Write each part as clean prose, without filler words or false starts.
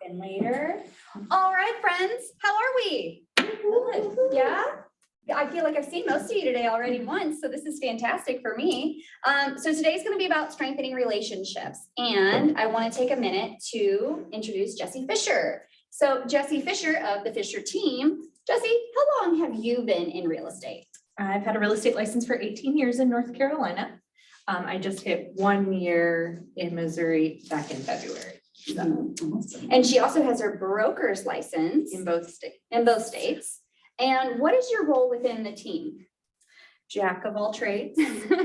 And later. All right, friends, how are we? Good. Yeah. I feel like I've seen most of you today already once, so this is fantastic for me. So today's going to be about strengthening relationships, and I want to take a minute to introduce Jessye Fisher. So Jessye Fisher of the Fisher team. Jessye, how long have you been in real estate? I've had a real estate license for 18 years in North Carolina. I just hit 1 year in Missouri back in February. So, and she also has her broker's license in both states. And what is your role within the team? Jack of all trades.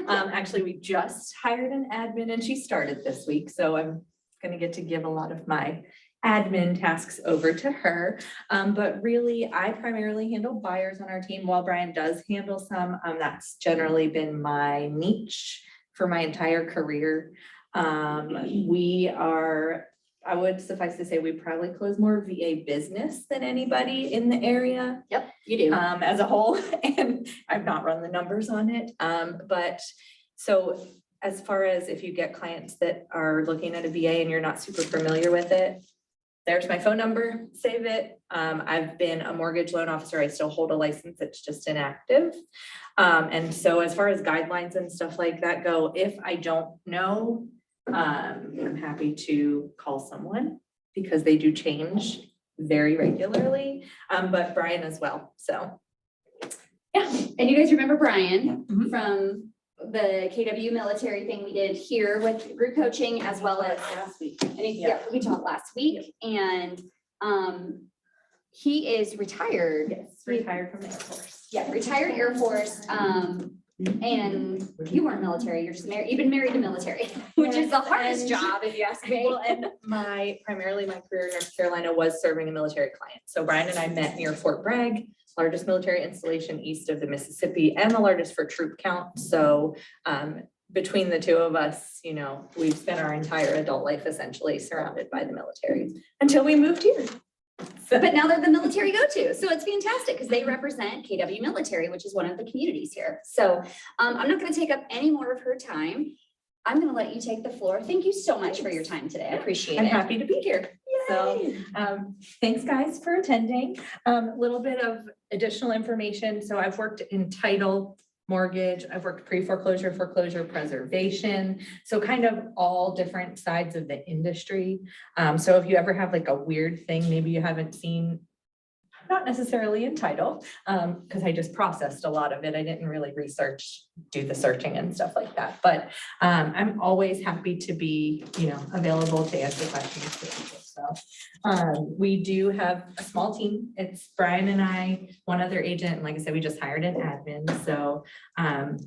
Actually, we just hired an admin and she started this week. So I'm going to get to give a lot of my admin tasks over to her. But really, I primarily handle buyers on our team while Brian does handle some. That's generally been my niche for my entire career. I would suffice to say, we probably close more VA business than anybody in the area. Yep, you do. As a whole, and I've not run the numbers on it. But so as far as if you get clients that are looking at a VA and you're not super familiar with it, there's my phone number, save it. I've been a mortgage loan officer. I still hold a license. It's just inactive. And so as far as guidelines and stuff like that go, if I don't know, I'm happy to call someone because they do change very regularly, but Brian as well. So, yeah. And you guys remember Brian from the KW military thing we did here with group coaching, as well as last week. We talked last week, and he is retired. yes, retired from the Air Force. Yeah, retired Air Force. And you weren't military, you're just married, you've been married to military, which is the hardest job if you ask me. Well, and primarily my career in North Carolina was serving a military client. So Brian and I met near Fort Bragg, largest military installation east of the Mississippi and the largest for troop count. So between the two of us, you know, we've spent our entire adult life essentially surrounded by the military until we moved here. But now they're the military go-to. So it's fantastic because they represent KW military, which is one of the communities here. So I'm not going to take up any more of her time. I'm going to let you take the floor. Thank you so much for your time today. I appreciate it. I'm happy to be here. Yay. So thanks guys for attending. A little bit of additional information. So I've worked in title, mortgage, I've worked pre-foreclosure, foreclosure, preservation. So kind of all different sides of the industry. So if you ever have like a weird thing, maybe you haven't seen, not necessarily in title, because I just processed a lot of it. I didn't really do the searching and stuff like that. But I'm always happy to be, available to answer questions for people. So we do have a small team. It's Brian and I, one other agent. And like I said, we just hired an admin. So,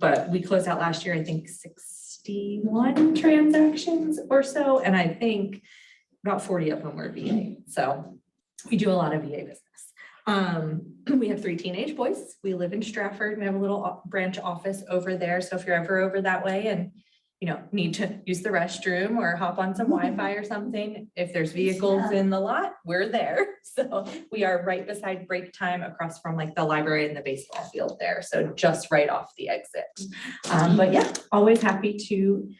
but we closed out last year, I think 61 transactions or so. And I think about 40 of them were VA. So we do a lot of VA business. We have 3 teenage boys. We live in Stratford. We have a little branch office over there. So if you're ever over that way and need to use the restroom or hop on some Wi-Fi or something, if there's vehicles in the lot, we're there. So we are right beside break time across from like the library and the baseball field there. So just right off the exit. But yeah, always happy to,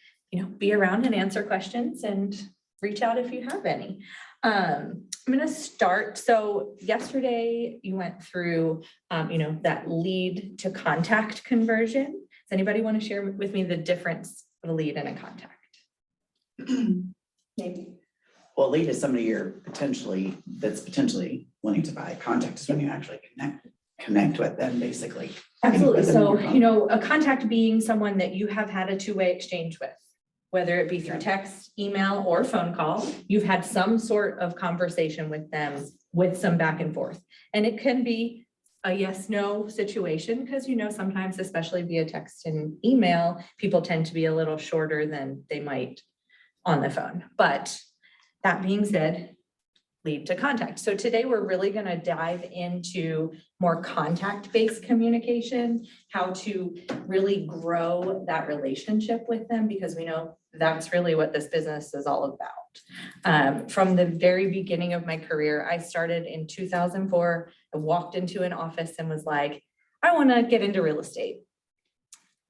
be around and answer questions and reach out if you have any. I'm going to start. So yesterday you went through, that lead to contact conversion. Does anybody want to share with me the difference of a lead and a contact? Maybe. Well, lead is somebody that's potentially wanting to buy. Contact is when you actually connect with them, basically. Absolutely. So, a contact being someone that you have had a two-way exchange with, whether it be through text, email, or phone call. You've had some sort of conversation with them with some back and forth. And it can be a yes/no situation because, sometimes, especially via text and email, people tend to be a little shorter than they might on the phone. But that being said, lead to contact. So today we're really going to dive into more contact-based communication, how to really grow that relationship with them, because we know that's really what this business is all about. From the very beginning of my career, I started in 2004. I walked into an office and was like, I want to get into real estate.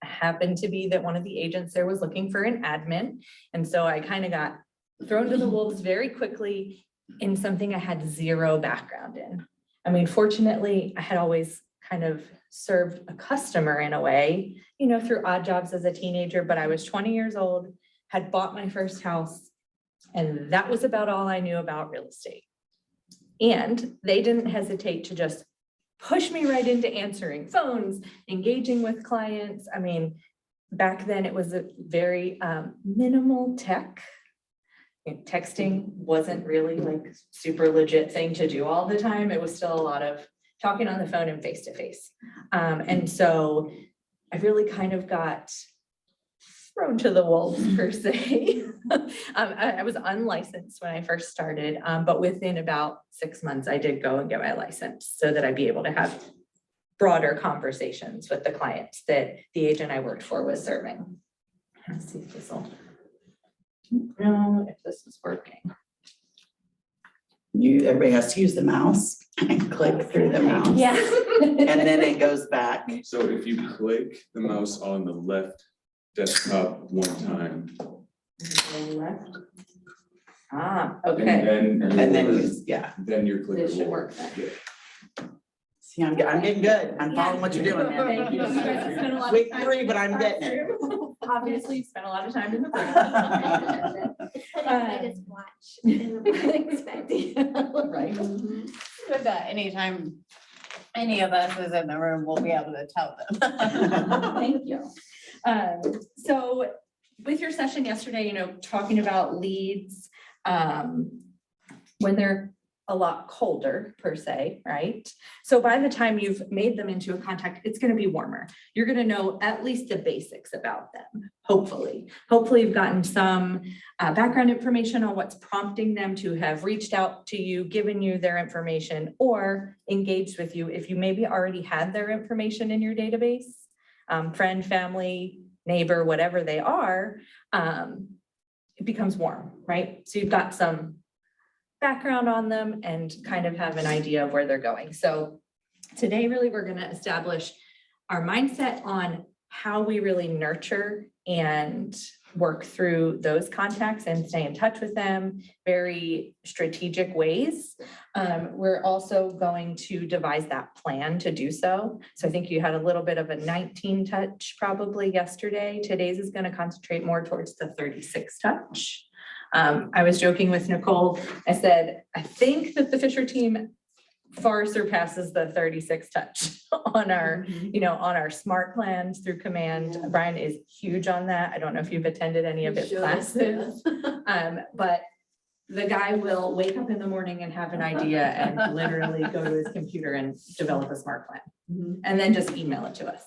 It happened to be that one of the agents there was looking for an admin. And so I kind of got thrown to the wolves very quickly in something I had zero background in. I mean, fortunately, I had always kind of served a customer in a way, you know, through odd jobs as a teenager, but I was 20 years old, had bought my first house, and that was about all I knew about real estate. And they didn't hesitate to just push me right into answering phones, engaging with clients. I mean, back then it was a very minimal tech. Texting wasn't really like super legit thing to do all the time. It was still a lot of talking on the phone and face to face. And so I really kind of got thrown to the wolves per se. I was unlicensed when I first started, but within about 6 months, I did go and get my license so that I'd be able to have broader conversations with the clients that the agent I worked for was serving. Let's see if this will, no, if this is working. Everybody has to use the mouse and click through the mouse. Yeah. And then it goes back. So if you click the mouse on the left desktop one time, Left. Ah, and okay. then And then, you're- yeah, then your clicker This should will- work then. Yeah. see, I'm getting good. I'm Yeah. following what you're doing, man. Thank you. You guys have spent a lot of Week time 3, in but the I'm getting it. classroom. Obviously, you spent a lot of time in the I just watch and expect Right. Good that anytime any of us is in the room, we'll be able to tell them. Thank you. So with your session yesterday, you know, talking about leads, when they're a lot colder per se, right? So by the time you've made them into a contact, it's going to be warmer. You're going to know at least the basics about them, hopefully. Hopefully you've gotten some background information on what's prompting them to have reached out to you, given you their information, or engaged with you if you maybe already had their information in your database, friend, family, neighbor, whatever they are, it becomes warm, right? So you've got some background on them and kind of have an idea of where they're going. So today, really, we're going to establish our mindset on how we really nurture and work through those contacts and stay in touch with them, very strategic ways. We're also going to devise that plan to do so. So I think you had a little bit of a 19 touch probably yesterday. Today's is going to concentrate more towards the 36 touch. I was joking with Nicole. I said, I think that the Fisher team far surpasses the 36 touch on our, you know, on our smart plans through command. Brian is huge on that. I don't know if you've attended any of his classes. But the guy will wake up in the morning and have an idea and literally go to his computer and develop a smart plan and then just email it to us.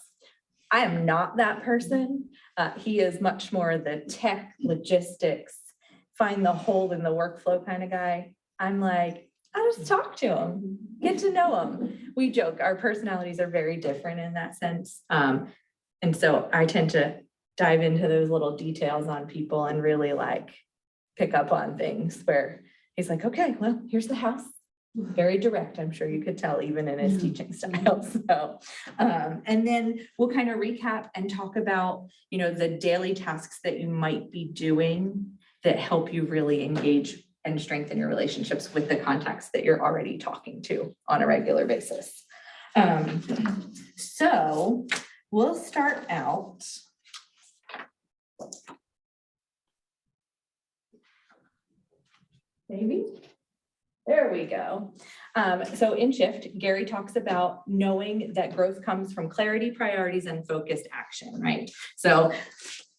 I am not that person. He is much more the tech logistics, find the hole in the workflow kind of guy. I'm like, I'll just talk to him, get to know him. We joke, our personalities are very different in that sense. And so I tend to dive into those little details on people and really like pick up on things where he's like, okay, well, here's the house. Very direct, I'm sure you could tell even in his teaching style. So, and then we'll kind of recap and talk about, you know, the daily tasks that you might be doing that help you really engage and strengthen your relationships with the contacts that you're already talking to on a regular basis. So we'll start out. Maybe. There we go. So in Shift, Gary talks about knowing that growth comes from clarity, priorities, and focused action, right? So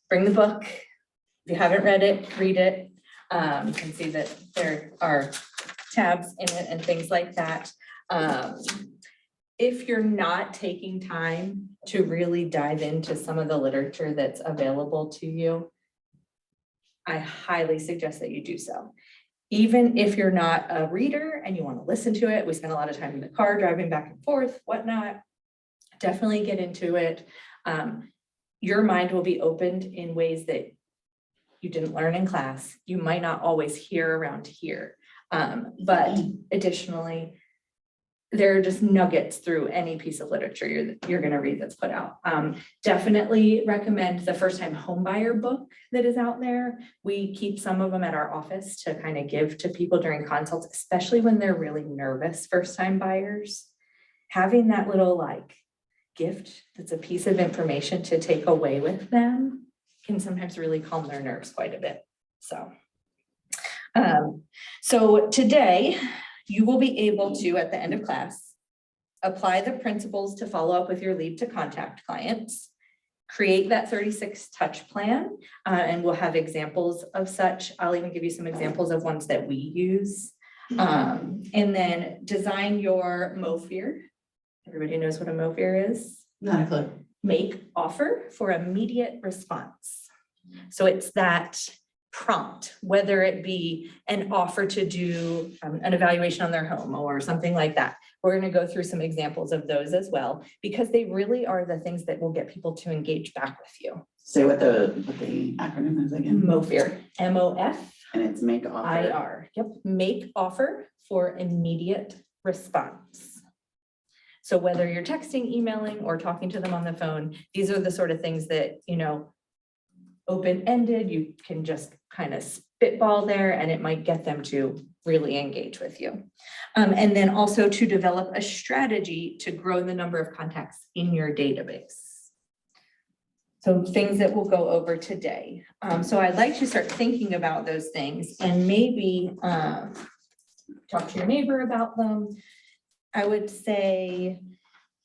bring the book. If you haven't read it, read it. You can see that there are tabs in it and things like that. If you're not taking time to really dive into some of the literature that's available to you, I highly suggest that you do so. Even if you're not a reader and you want to listen to it, we spend a lot of time in the car driving back and forth, whatnot. Definitely get into it. Your mind will be opened in ways that you didn't learn in class. You might not always hear around here. But additionally, There are just nuggets through any piece of literature you're gonna read that's put out. Definitely recommend the first time homebuyer book that is out there. We keep some of them at our office to kind of give to people during consults, especially when they're really nervous first time buyers. Having that little like gift that's a piece of information to take away with them can sometimes really calm their nerves quite a bit. So today, you will be able to, at the end of class, apply the principles to follow up with your lead to contact clients, create that 36 touch plan, and we'll have examples of such. I'll even give you some examples of ones that we use. And then design your MOFIR. Everybody knows what a MOFIR is? Not a clue. Make offer for immediate response. So it's that prompt, whether it be an offer to do an evaluation on their home or something like that. We're going to go through some examples of those as well, because they really are the things that will get people to engage back with you. Say what the acronym is again. MOFIR, M-O-F. And it's make offer. IR, yep, make offer for immediate response. So whether you're texting, emailing, or talking to them on the phone, these are the sort of things that, you know, open-ended, you can just kind of spitball there and it might get them to really engage with you. And then also to develop a strategy to grow the number of contacts in your database. So things that we'll go over today. So I'd like to start thinking about those things and maybe talk to your neighbor about them. I would say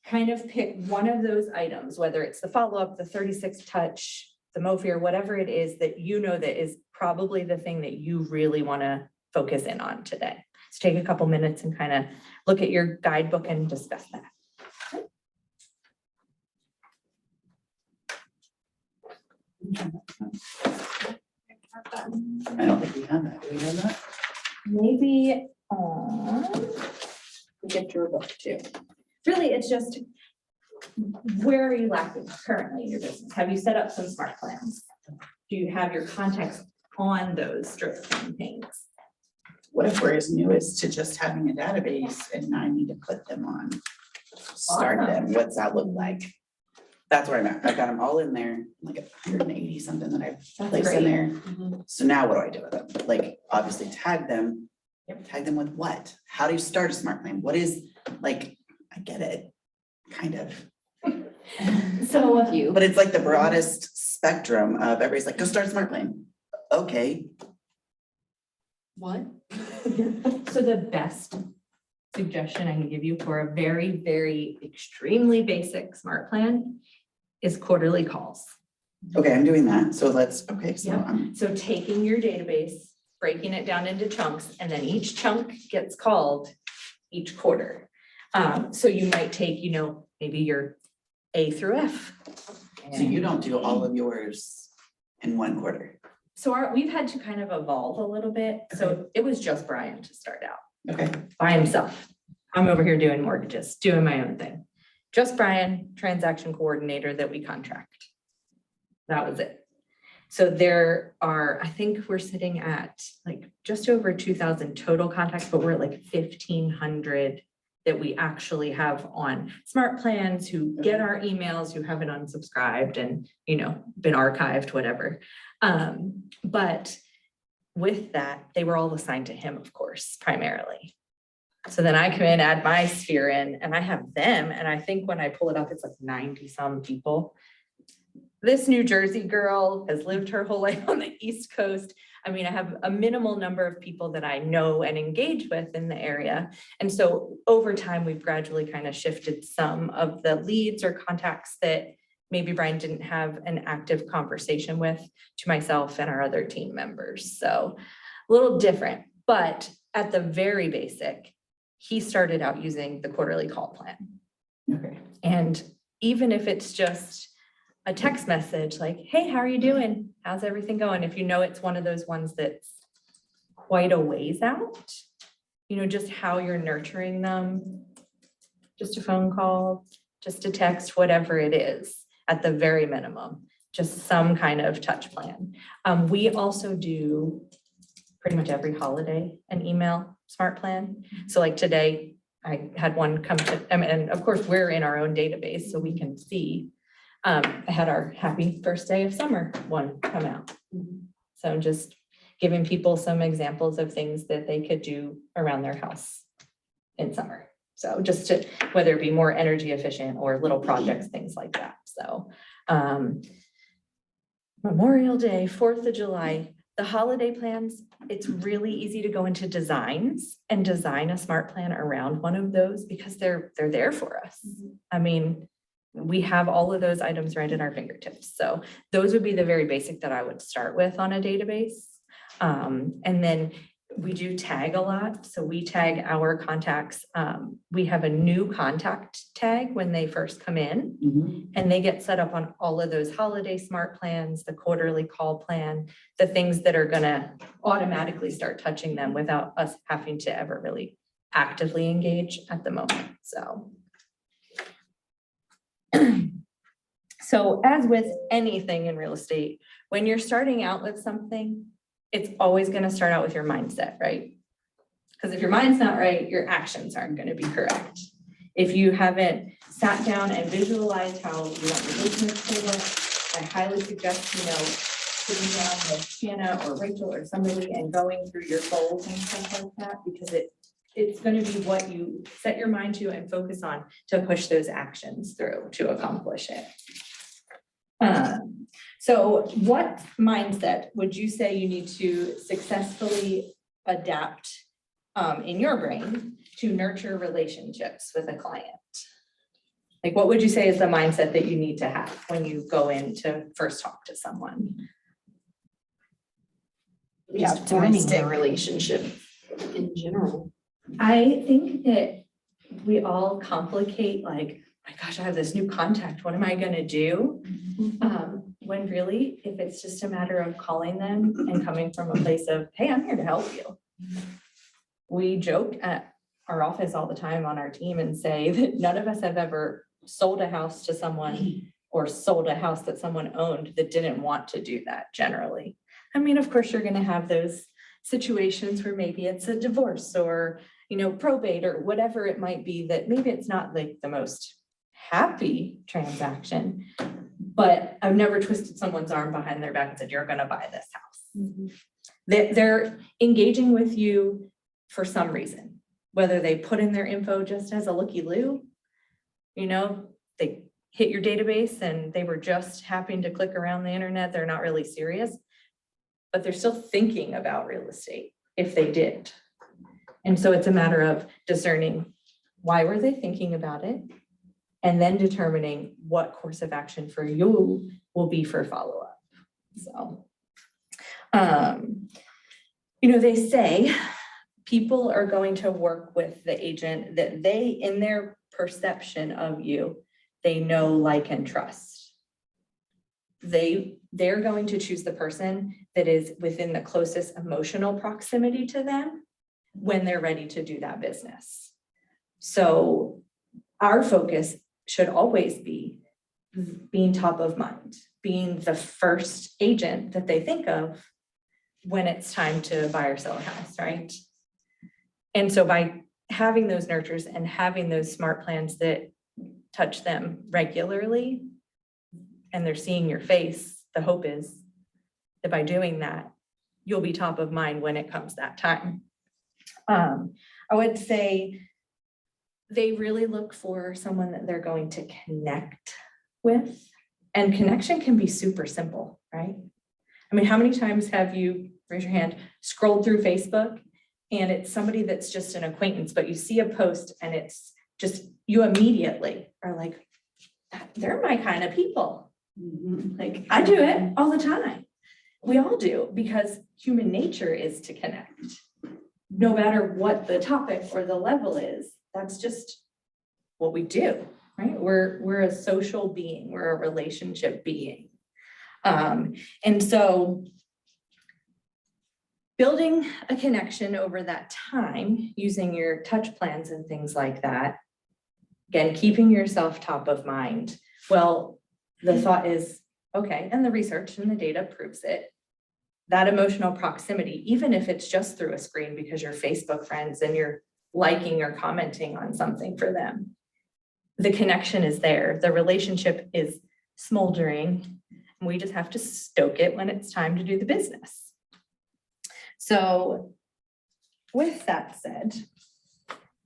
kind of pick one of those items, whether it's the follow-up, the 36 touch, the MOFIR, whatever it is that you know that is probably the thing that you really want to focus in on today. So take a couple minutes and kind of look at your guidebook and discuss that. I don't think we have that. Do we have that? Maybe get your book too. Really, it's just, where are you lacking currently in your business? Have you set up some smart plans? Do you have your contacts on those drip campaigns? What if we're as new as to just having a database and I need to put them on? Start them, what's that look like? That's where I'm at. I've got them all in there, like 180 something that I've That's placed great. in there. So now what do I do with them? Like, obviously tag them. Yep. Tag them with what? How do you start a smart plan? What is, like, I get it, kind of. So But it's like the broadest spectrum of everybody's like, go start a smart plan. Okay, What? So the best suggestion I can give you for a very, very extremely basic smart plan is quarterly calls. okay, I'm doing that. So let's, okay, so Yeah. I'm, So taking your database, breaking it down into chunks, and then each chunk gets called each quarter. So you might take, you know, maybe your A through F. so you don't do all of yours in one quarter. So we've had to kind of evolve a little bit. So it was just Brian to start out Okay, by himself. I'm over here doing mortgages, doing my own thing. Just Brian, transaction coordinator that we contract. That was it. So there are, I think we're sitting at like just over 2,000 total contacts, but we're at like 1,500 that we actually have on smart plans, who get our emails, who haven't unsubscribed and, you know, been archived, whatever. But with that, they were all assigned to him, of course, primarily. So then I come in, add my sphere in, and I have them, and I think when I pull it up, it's like 90 some people. This New Jersey girl has lived her whole life on the East Coast. I mean, I have a minimal number of people that I know and engage with in the area. And so over time, we've gradually kind of shifted some of the leads or contacts that maybe Brian didn't have an active conversation with to myself and our other team members. So a little different, but at the very basic, he started out using the quarterly call plan. okay. And even if it's just a text message like, hey, how are you doing? How's everything going? If you know it's one of those ones that's quite a ways out, you know, just how you're nurturing them, just a phone call, just a text, whatever it is, at the very minimum, just some kind of touch plan. We also do pretty much every holiday an email smart plan. So like today, I had one come to, and of course, we're in our own database, so we can see. I had our happy first day of summer one come out. So just giving people some examples of things that they could do around their house in summer. So just to, whether it be more energy efficient or little projects, things like that. So Memorial Day, 4th of July, the holiday plans, it's really easy to go into designs and design a smart plan around one of those because they're there for us. I mean, we have all of those items right at our fingertips. So those would be the very basic that I would start with on a database. And then we do tag a lot. So we tag our contacts. We have a new contact tag when they first come in. Mhm. And they get set up on all of those holiday smart plans, the quarterly call plan, the things that are gonna automatically start touching them without us having to ever really actively engage at the moment, so. So as with anything in real estate, when you're starting out with something, it's always gonna start out with your mindset, right? Because if your mind's not right, your actions aren't gonna be correct. If you haven't sat down and visualized how you want your business to look, I highly suggest, sitting down with Shanna or Rachel or somebody and going through your goals and stuff like that, because it's gonna be what you set your mind to and focus on to push those actions through to accomplish it. So what mindset would you say you need to successfully adapt in your brain to nurture relationships with a client? Like, what would you say is the mindset that you need to have when you go in to first talk to someone? Yeah, forming the relationship in general. I think that we all complicate, like, my gosh, I have this new contact, what am I gonna do? When really, if it's just a matter of calling them and coming from a place of, hey, I'm here to help you. We joke at our office all the time on our team and say that none of us have ever sold a house to someone or sold a house that someone owned that didn't want to do that generally. I mean, of course, you're gonna have those situations where maybe it's a divorce or, probate or whatever it might be, that maybe it's not like the most happy transaction, but I've never twisted someone's arm behind their back and said, you're gonna buy this house. They're engaging with you for some reason, whether they put in their info just as a looky-loo, they hit your database and they were just happening to click around the internet, they're not really serious, but they're still thinking about real estate if they did. And so it's a matter of discerning why were they thinking about it, and then determining what course of action for you will be for follow-up. So, they say people are going to work with the agent that they, in their perception of you, they know, like, and trust. They're going to choose the person that is within the closest emotional proximity to them when they're ready to do that business. So our focus should always be being top of mind, being the first agent that they think of when it's time to buy or sell a house, right? And so by having those nurtures and having those smart plans that touch them regularly, and they're seeing your face, the hope is that by doing that, you'll be top of mind when it comes that time. I would say they really look for someone that they're going to connect with, and connection can be super simple, right? I mean, how many times have you, raise your hand, scrolled through Facebook and it's somebody that's just an acquaintance, but you see a post and it's just, you immediately are like, they're my kind of people. Like, I do it all the time. We all do, because human nature is to connect. No matter what the topic or the level is, that's just what we do, right? We're a social being, we're a relationship being. And so building a connection over that time using your touch plans and things like that, again, keeping yourself top of mind. Well, the thought is, okay, and the research and the data proves it, that emotional proximity, even if it's just through a screen because you're Facebook friends and you're liking or commenting on something for them. The connection is there. The relationship is smoldering. And we just have to stoke it when it's time to do the business. So with that said,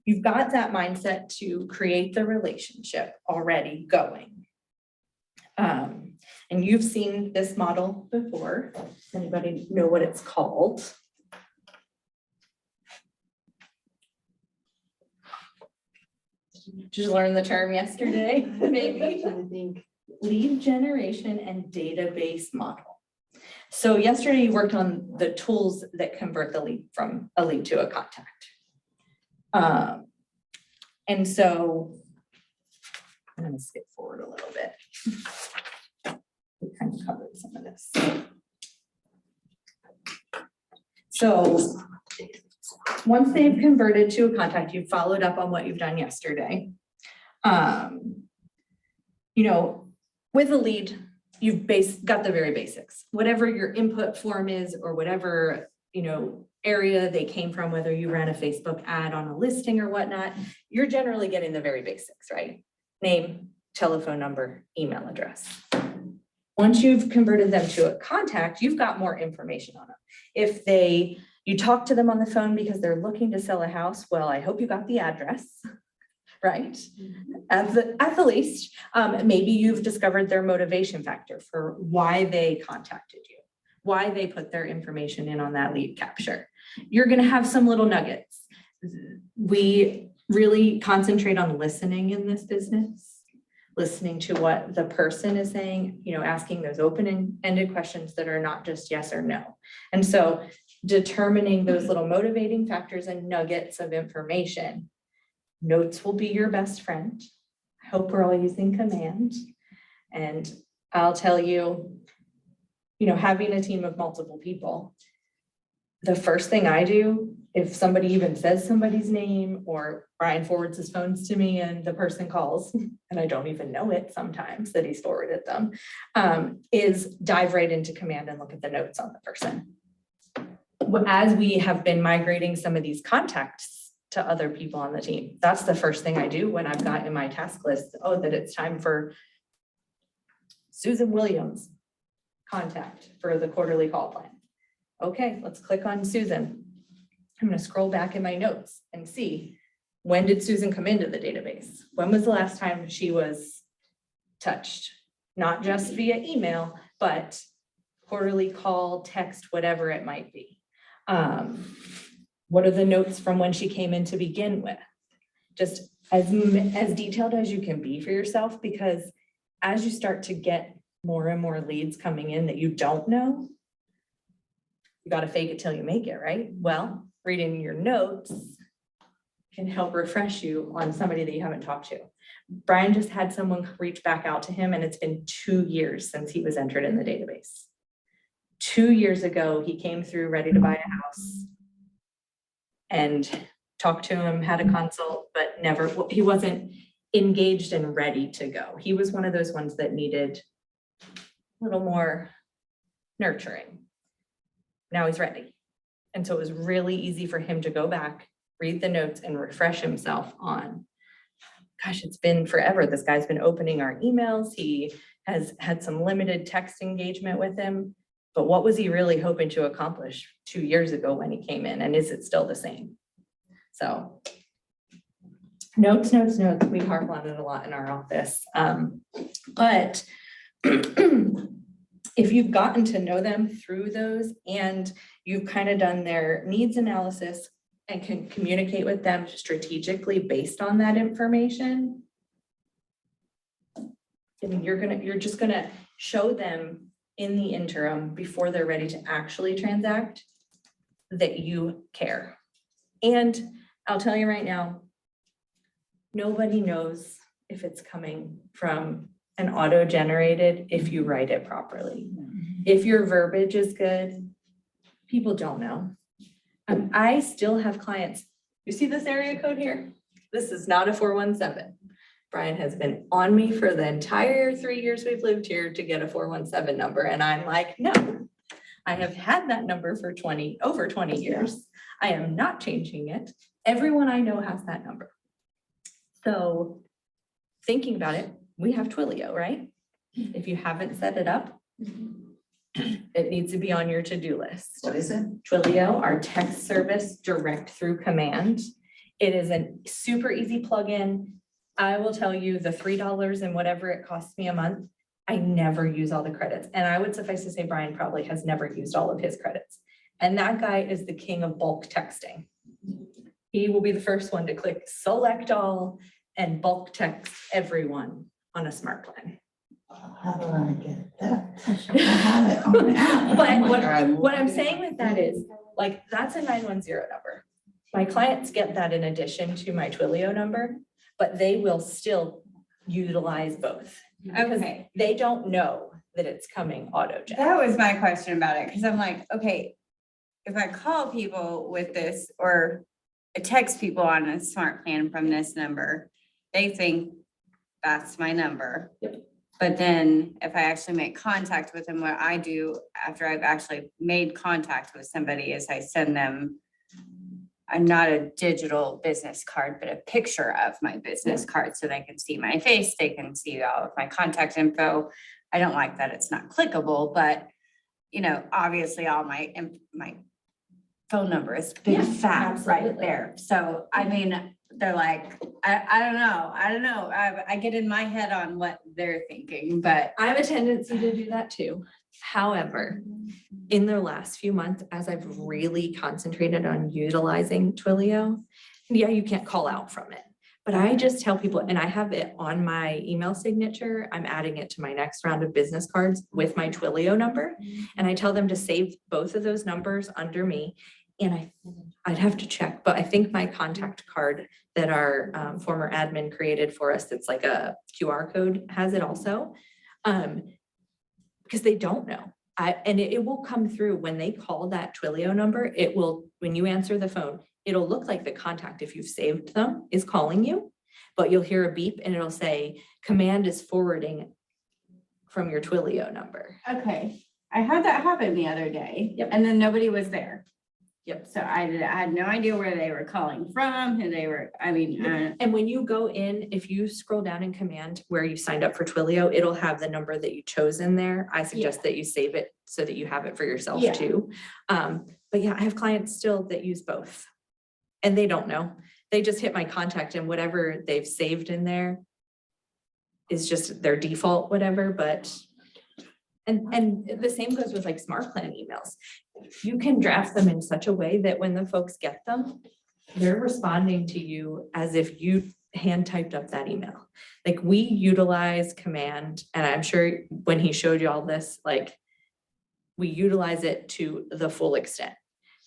you've got that mindset to create the relationship already going. And you've seen this model before. Anybody know what it's called? Did you learn the term yesterday? Maybe. I think. Lead generation and database model. So yesterday you worked on the tools that convert the lead from a lead to a contact. And so I'm going to skip forward a little bit. We kind of covered some of this. So once they've converted to a contact, you've followed up on what you've done yesterday. You know, with a lead, you've got the very basics. Whatever your input form is, or whatever, you know, area they came from, whether you ran a Facebook ad on a listing or whatnot, you're generally getting the very basics, right? Name, telephone number, email address. Once you've converted them to a contact, you've got more information on them. If you talk to them on the phone because they're looking to sell a house, well, I hope you got the address, right? At the least, maybe you've discovered their motivation factor for why they contacted you, why they put their information in on that lead capture. You're going to have some little nuggets. We really concentrate on listening in this business. Listening to what the person is saying, you know, asking those open-ended questions that are not just yes or no. And so determining those little motivating factors and nuggets of information. Notes will be your best friend. I hope we're all using command. And I'll tell you, you know, having a team of multiple people, the first thing I do, if somebody even says somebody's name, or Brian forwards his phones to me and the person calls, and I don't even know it sometimes that he's forwarded them, is dive right into command and look at the notes on the person. As we have been migrating some of these contacts to other people on the team, that's the first thing I do when I've got in my task list, oh, that it's time for Susan Williams contact for the quarterly call plan. Okay, let's click on Susan. I'm going to scroll back in my notes and see, when did Susan come into the database? When was the last time she was touched? Not just via email, but quarterly call, text, whatever it might be. What are the notes from when she came in to begin with? Just as detailed as you can be for yourself, because as you start to get more and more leads coming in that you don't know, you got to fake it till you make it, right? Well, reading your notes can help refresh you on somebody that you haven't talked to. Brian just had someone reach back out to him, and it's been 2 years since he was entered in the database. 2 years ago, he came through ready to buy a house and talked to him, had a consult, but he wasn't engaged and ready to go. He was one of those ones that needed a little more nurturing. Now he's ready. And so it was really easy for him to go back, read the notes, and refresh himself on, gosh, it's been forever. This guy's been opening our emails. He has had some limited text engagement with him, but what was he really hoping to accomplish 2 years ago when he came in? And is it still the same? So notes. We harp on it a lot in our office. But if you've gotten to know them through those, and you've kind of done their needs analysis and can communicate with them strategically based on that information, I mean, you're just gonna show them in the interim before they're ready to actually transact that you care. And I'll tell you right now, nobody knows if it's coming from an auto-generated if you write it properly. If your verbiage is good, people don't know. I still have clients. You see this area code here? This is not a 417. Brian has been on me for the entire 3 years we've lived here to get a 417 number. And I'm like, no, I have had that number for over 20 years. I am not changing it. Everyone I know has that number. So thinking about it, we have Twilio, right? If you haven't set it up, it needs to be on your to-do list. What is it? Twilio, our text service direct through command. It is a super easy plugin. I will tell you the $3 and whatever it costs me a month, I never use all the credits. And I would suffice to say Brian probably has never used all of his credits. And that guy is the king of bulk texting. He will be the first one to click select all and bulk text everyone on a smart plan. How do I get that? I have it on the app. But Oh my God. What I'm saying with that is, like, that's a 910 number. My clients get that in addition to my Twilio number, but they will still utilize both. Because Okay, they don't know that it's coming auto gen. that was my question about it, because I'm like, okay, if I call people with this or I text people on a smart plan from this number, they think that's my number. Yep. But then if I actually make contact with them, what I do after I've actually made contact with somebody is I send them not a digital business card, but a picture of my business card so they can see my face, they can see all of my contact info. I don't like that it's not clickable, but you know, obviously all my phone number is big Yeah, fat right absolutely. there. So I mean, they're like, I don't know. I get in my head on what they're thinking, but I have a tendency to do that too. However, in the last few months, as I've really concentrated on utilizing Twilio, yeah, you can't call out from it. But I just tell people, and I have it on my email signature, I'm adding it to my next round of business cards with my Twilio number. And I tell them to save both of those numbers under me. And I'd have to check, but I think my contact card that our former admin created for us, that's like a QR code, has it also. Because they don't know. And it will come through when they call that Twilio number, it will, when you answer the phone, it'll look like the contact, if you've saved them, is calling you, but you'll hear a beep and it'll say, command is forwarding from your Twilio number. okay. I had that happen the other day. Yep. And then nobody was there. Yep. So I had no idea where they were calling from, who they were, I mean, And when you go in, if you scroll down in command where you signed up for Twilio, it'll have the number that you chose in there. I suggest that you save it so that you have it for yourself Yeah. too. But yeah, I have clients still that use both. And they don't know. They just hit my contact and whatever they've saved in there is just their default, whatever, but. And the same goes with like smart plan emails. You can draft them in such a way that when the folks get them, they're responding to you as if you hand typed up that email. Like we utilize command, and I'm sure when he showed you all this, like we utilize it to the full extent.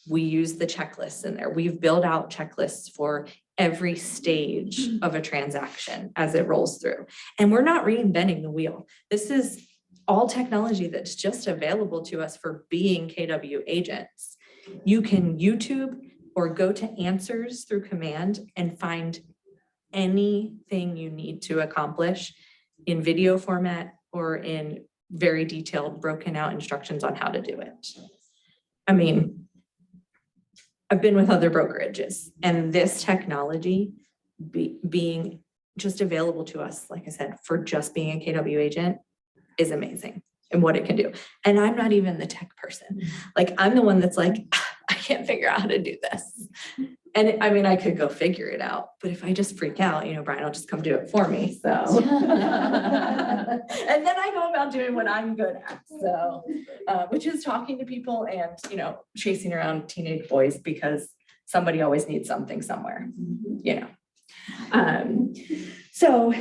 We use the checklists in there. We've built out checklists for every stage of a transaction as it rolls through. And we're not reinventing the wheel. This is all technology that's just available to us for being KW agents. You can YouTube or go to answers through command and find anything you need to accomplish in video format or in very detailed broken out instructions on how to do it. I mean, I've been with other brokerages and this technology being just available to us, like I said, for just being a KW agent is amazing and what it can do. And I'm not even the tech person. Like I'm the one that's like, I can't figure out how to do this. And I mean, I could go figure it out, but if I just freak out, you know, Brian will just come do it for me. So, and then I go about doing what I'm good at. So, which is talking to people and, you know, chasing around teenage boys because somebody always needs something somewhere, you know. So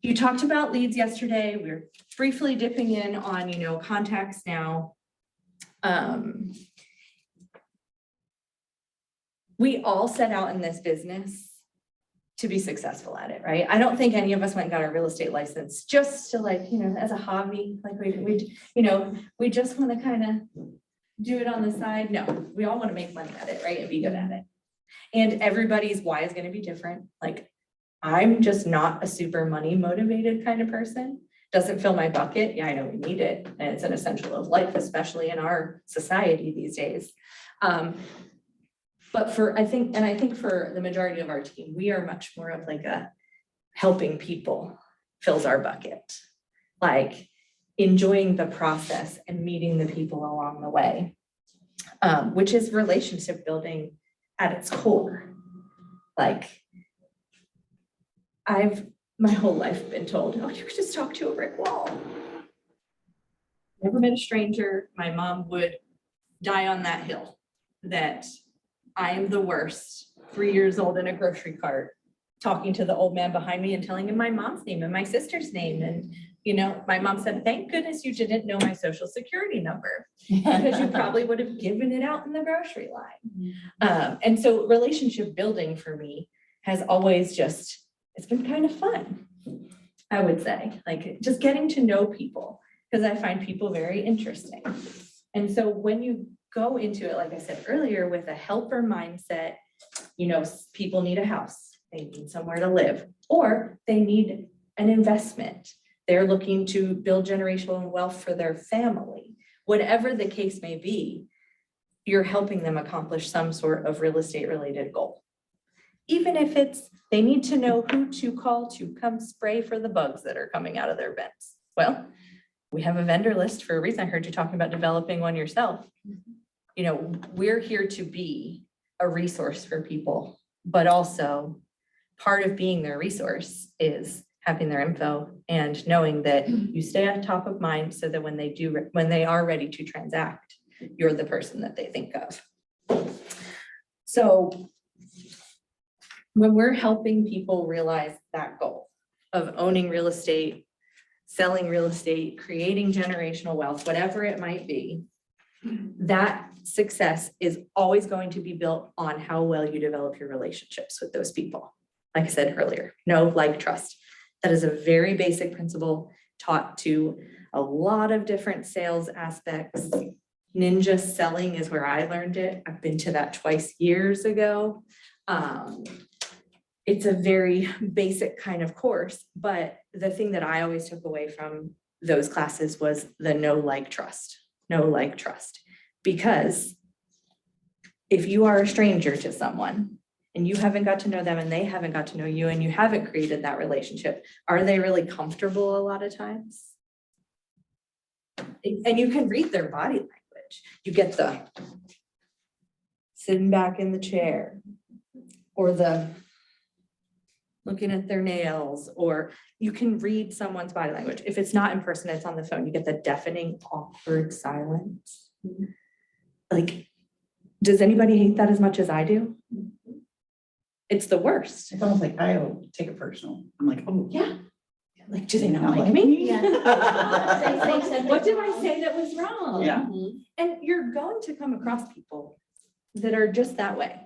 you talked about leads yesterday. We were briefly dipping in on, you know, contacts now. We all set out in this business to be successful at it, right? I don't think any of us went and got our real estate license just to like, you know, as a hobby, like we you know, we just want to kind of do it on the side. No, we all want to make money at it, right? And be good at it. And everybody's why is going to be different. Like I'm just not a super money motivated kind of person. Doesn't fill my bucket. Yeah, I know we need it. And it's an essential of life, especially in our society these days. But I think for the majority of our team, we are much more of like a helping people fills our bucket. Like enjoying the process and meeting the people along the way, which is relationship building at its core. Like I've my whole life been told, oh, you could just talk to a brick wall. Never met a stranger. My mom would die on that hill that I am the worst, 3 years old in a grocery cart, talking to the old man behind me and telling him my mom's name and my sister's name. And, you know, my mom said, thank goodness you didn't know my social security number because you probably would have given it out in the grocery line. And so relationship building for me has always just, it's been kind of fun, I would say, like just getting to know people because I find people very interesting. And so when you go into it, like I said earlier, with a helper mindset, you know, people need a house, they need somewhere to live, or they need an investment. They're looking to build generational wealth for their family. Whatever the case may be, you're helping them accomplish some sort of real estate related goal. Even if it's, they need to know who to call to come spray for the bugs that are coming out of their vents. Well, we have a vendor list for a reason. I heard you talking about developing one yourself. You know, we're here to be a resource for people, but also part of being their resource is having their info and knowing that you stay on top of mind so that when they are ready to transact, you're the person that they think of. So when we're helping people realize that goal of owning real estate, selling real estate, creating generational wealth, whatever it might be, that success is always going to be built on how well you develop your relationships with those people. Like I said earlier, know, like, trust. That is a very basic principle taught to a lot of different sales aspects. Ninja selling is where I learned it. I've been to that twice years ago. It's a very basic kind of course, but the thing that I always took away from those classes was the know, like, trust. Know, like, trust. Because if you are a stranger to someone and you haven't got to know them and they haven't got to know you and you haven't created that relationship, are they really comfortable a lot of times? And you can read their body language. You get the sitting back in the chair or the looking at their nails, or you can read someone's body language. If it's not in person, it's on the phone. You get the deafening, awkward silence. Like, does anybody hate that as much as I do? It's the worst. It's almost like I'll take it personal. I'm like, oh, Yeah. Like, do they not not like me? Yeah. What did I say that was wrong? Yeah. And you're going to come across people that are just that way.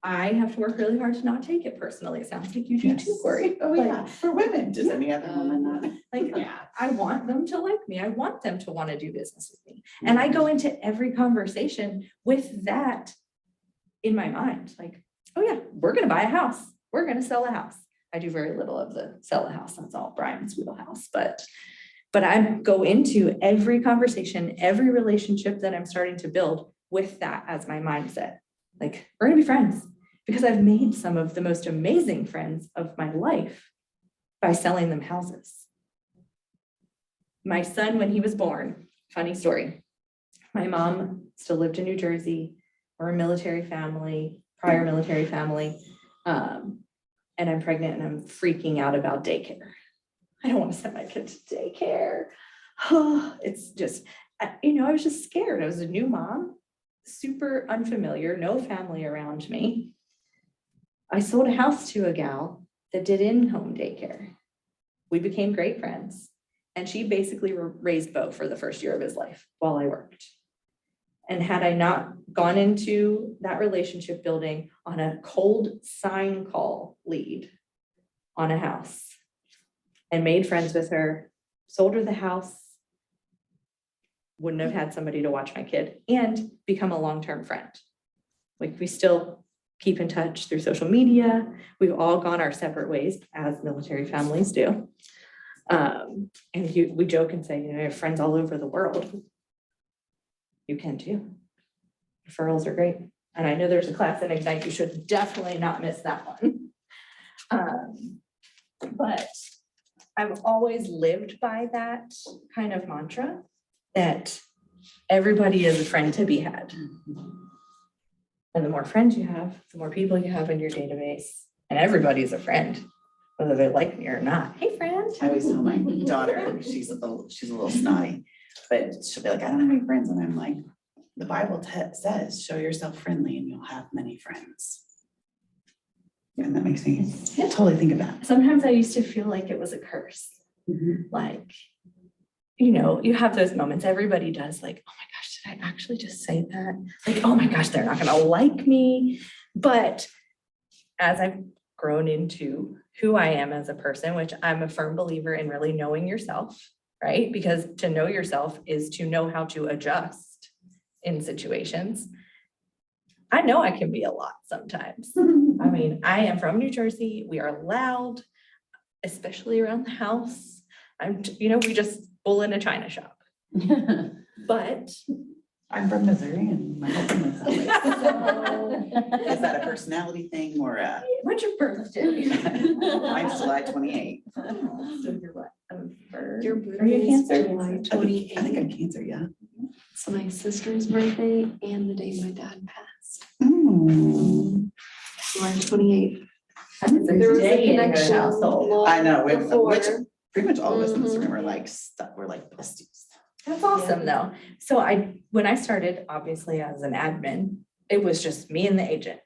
I have to work really hard to not take it personally. It sounds like you do too, Corey. Oh, yeah, for women, does any other woman not? Like, I want them to like me. I want them to want to do business with me. And I go into every conversation with that in my mind. Like, oh yeah, we're going to buy a house. We're going to sell a house. I do very little of the sell a house. That's all Brian's wheelhouse. But I go into every conversation, every relationship that I'm starting to build with that as my mindset. Like, we're going to be friends. Because I've made some of the most amazing friends of my life by selling them houses. My son, when he was born, funny story. My mom still lived in New Jersey. We're a military family, prior military family. And I'm pregnant and I'm freaking out about daycare. I don't want to send my kid to daycare. It's just, I was just scared. I was a new mom, super unfamiliar, no family around me. I sold a house to a gal that did in-home daycare. We became great friends. And she basically raised Bo for the first year of his life while I worked. And had I not gone into that relationship building on a cold sign call lead on a house and made friends with her, sold her the house, wouldn't have had somebody to watch my kid and become a long-term friend. Like, we still keep in touch through social media. We've all gone our separate ways, as military families do. And we joke and say, I have friends all over the world. You can too. Referrals are great. And I know there's a class in Ignite, you should definitely not miss that one. But I've always lived by that kind of mantra that everybody is a friend to be had. And the more friends you have, the more people you have in your database, and everybody's a friend, whether they like me or not. Hey, friend. I always tell my daughter, she's a little snotty, but she'll be like, I don't have any friends. And I'm like, the Bible says, show yourself friendly and you'll have many friends. And that makes me totally think of that. Sometimes I used to feel like it was a curse. Like, you know, you have those moments, everybody does, like, oh my gosh, did I actually just say that? Like, oh my gosh, they're not gonna like me. But as I've grown into who I am as a person, which I'm a firm believer in really knowing yourself, right? Because to know yourself is to know how to adjust in situations. I know I can be a lot sometimes. I mean, I am from New Jersey. We are loud, especially around the house. We just bull in a china shop. But I'm from Missouri and my husband lives that way. Is that a personality thing or a? what's your birthday? Mine's July 28th. So you're what? Your Are you birthday a is Cancer? July I think 28th. I'm Cancer, yeah. It's my sister's birthday and the day my dad passed. July 28th. There was a Day in your connection household. long I know, before. which pretty much all of us in this Mhm. room are like stuck, we're like besties. That's awesome though. So when I started, obviously as an admin, it was just me and the agent.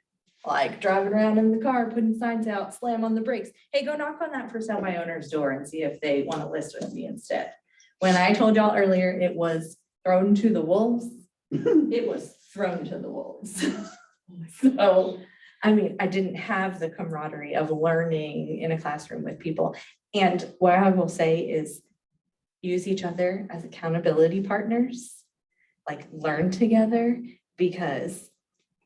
Like driving around in the car, putting signs out, slam on the brakes. Hey, go knock on that for sale by owner's door and see if they want to list with me instead. When I told y'all earlier, it was thrown to the wolves. It was thrown to the wolves. So, I mean, I didn't have the camaraderie of learning in a classroom with people. And what I will say is use each other as accountability partners, like learn together, because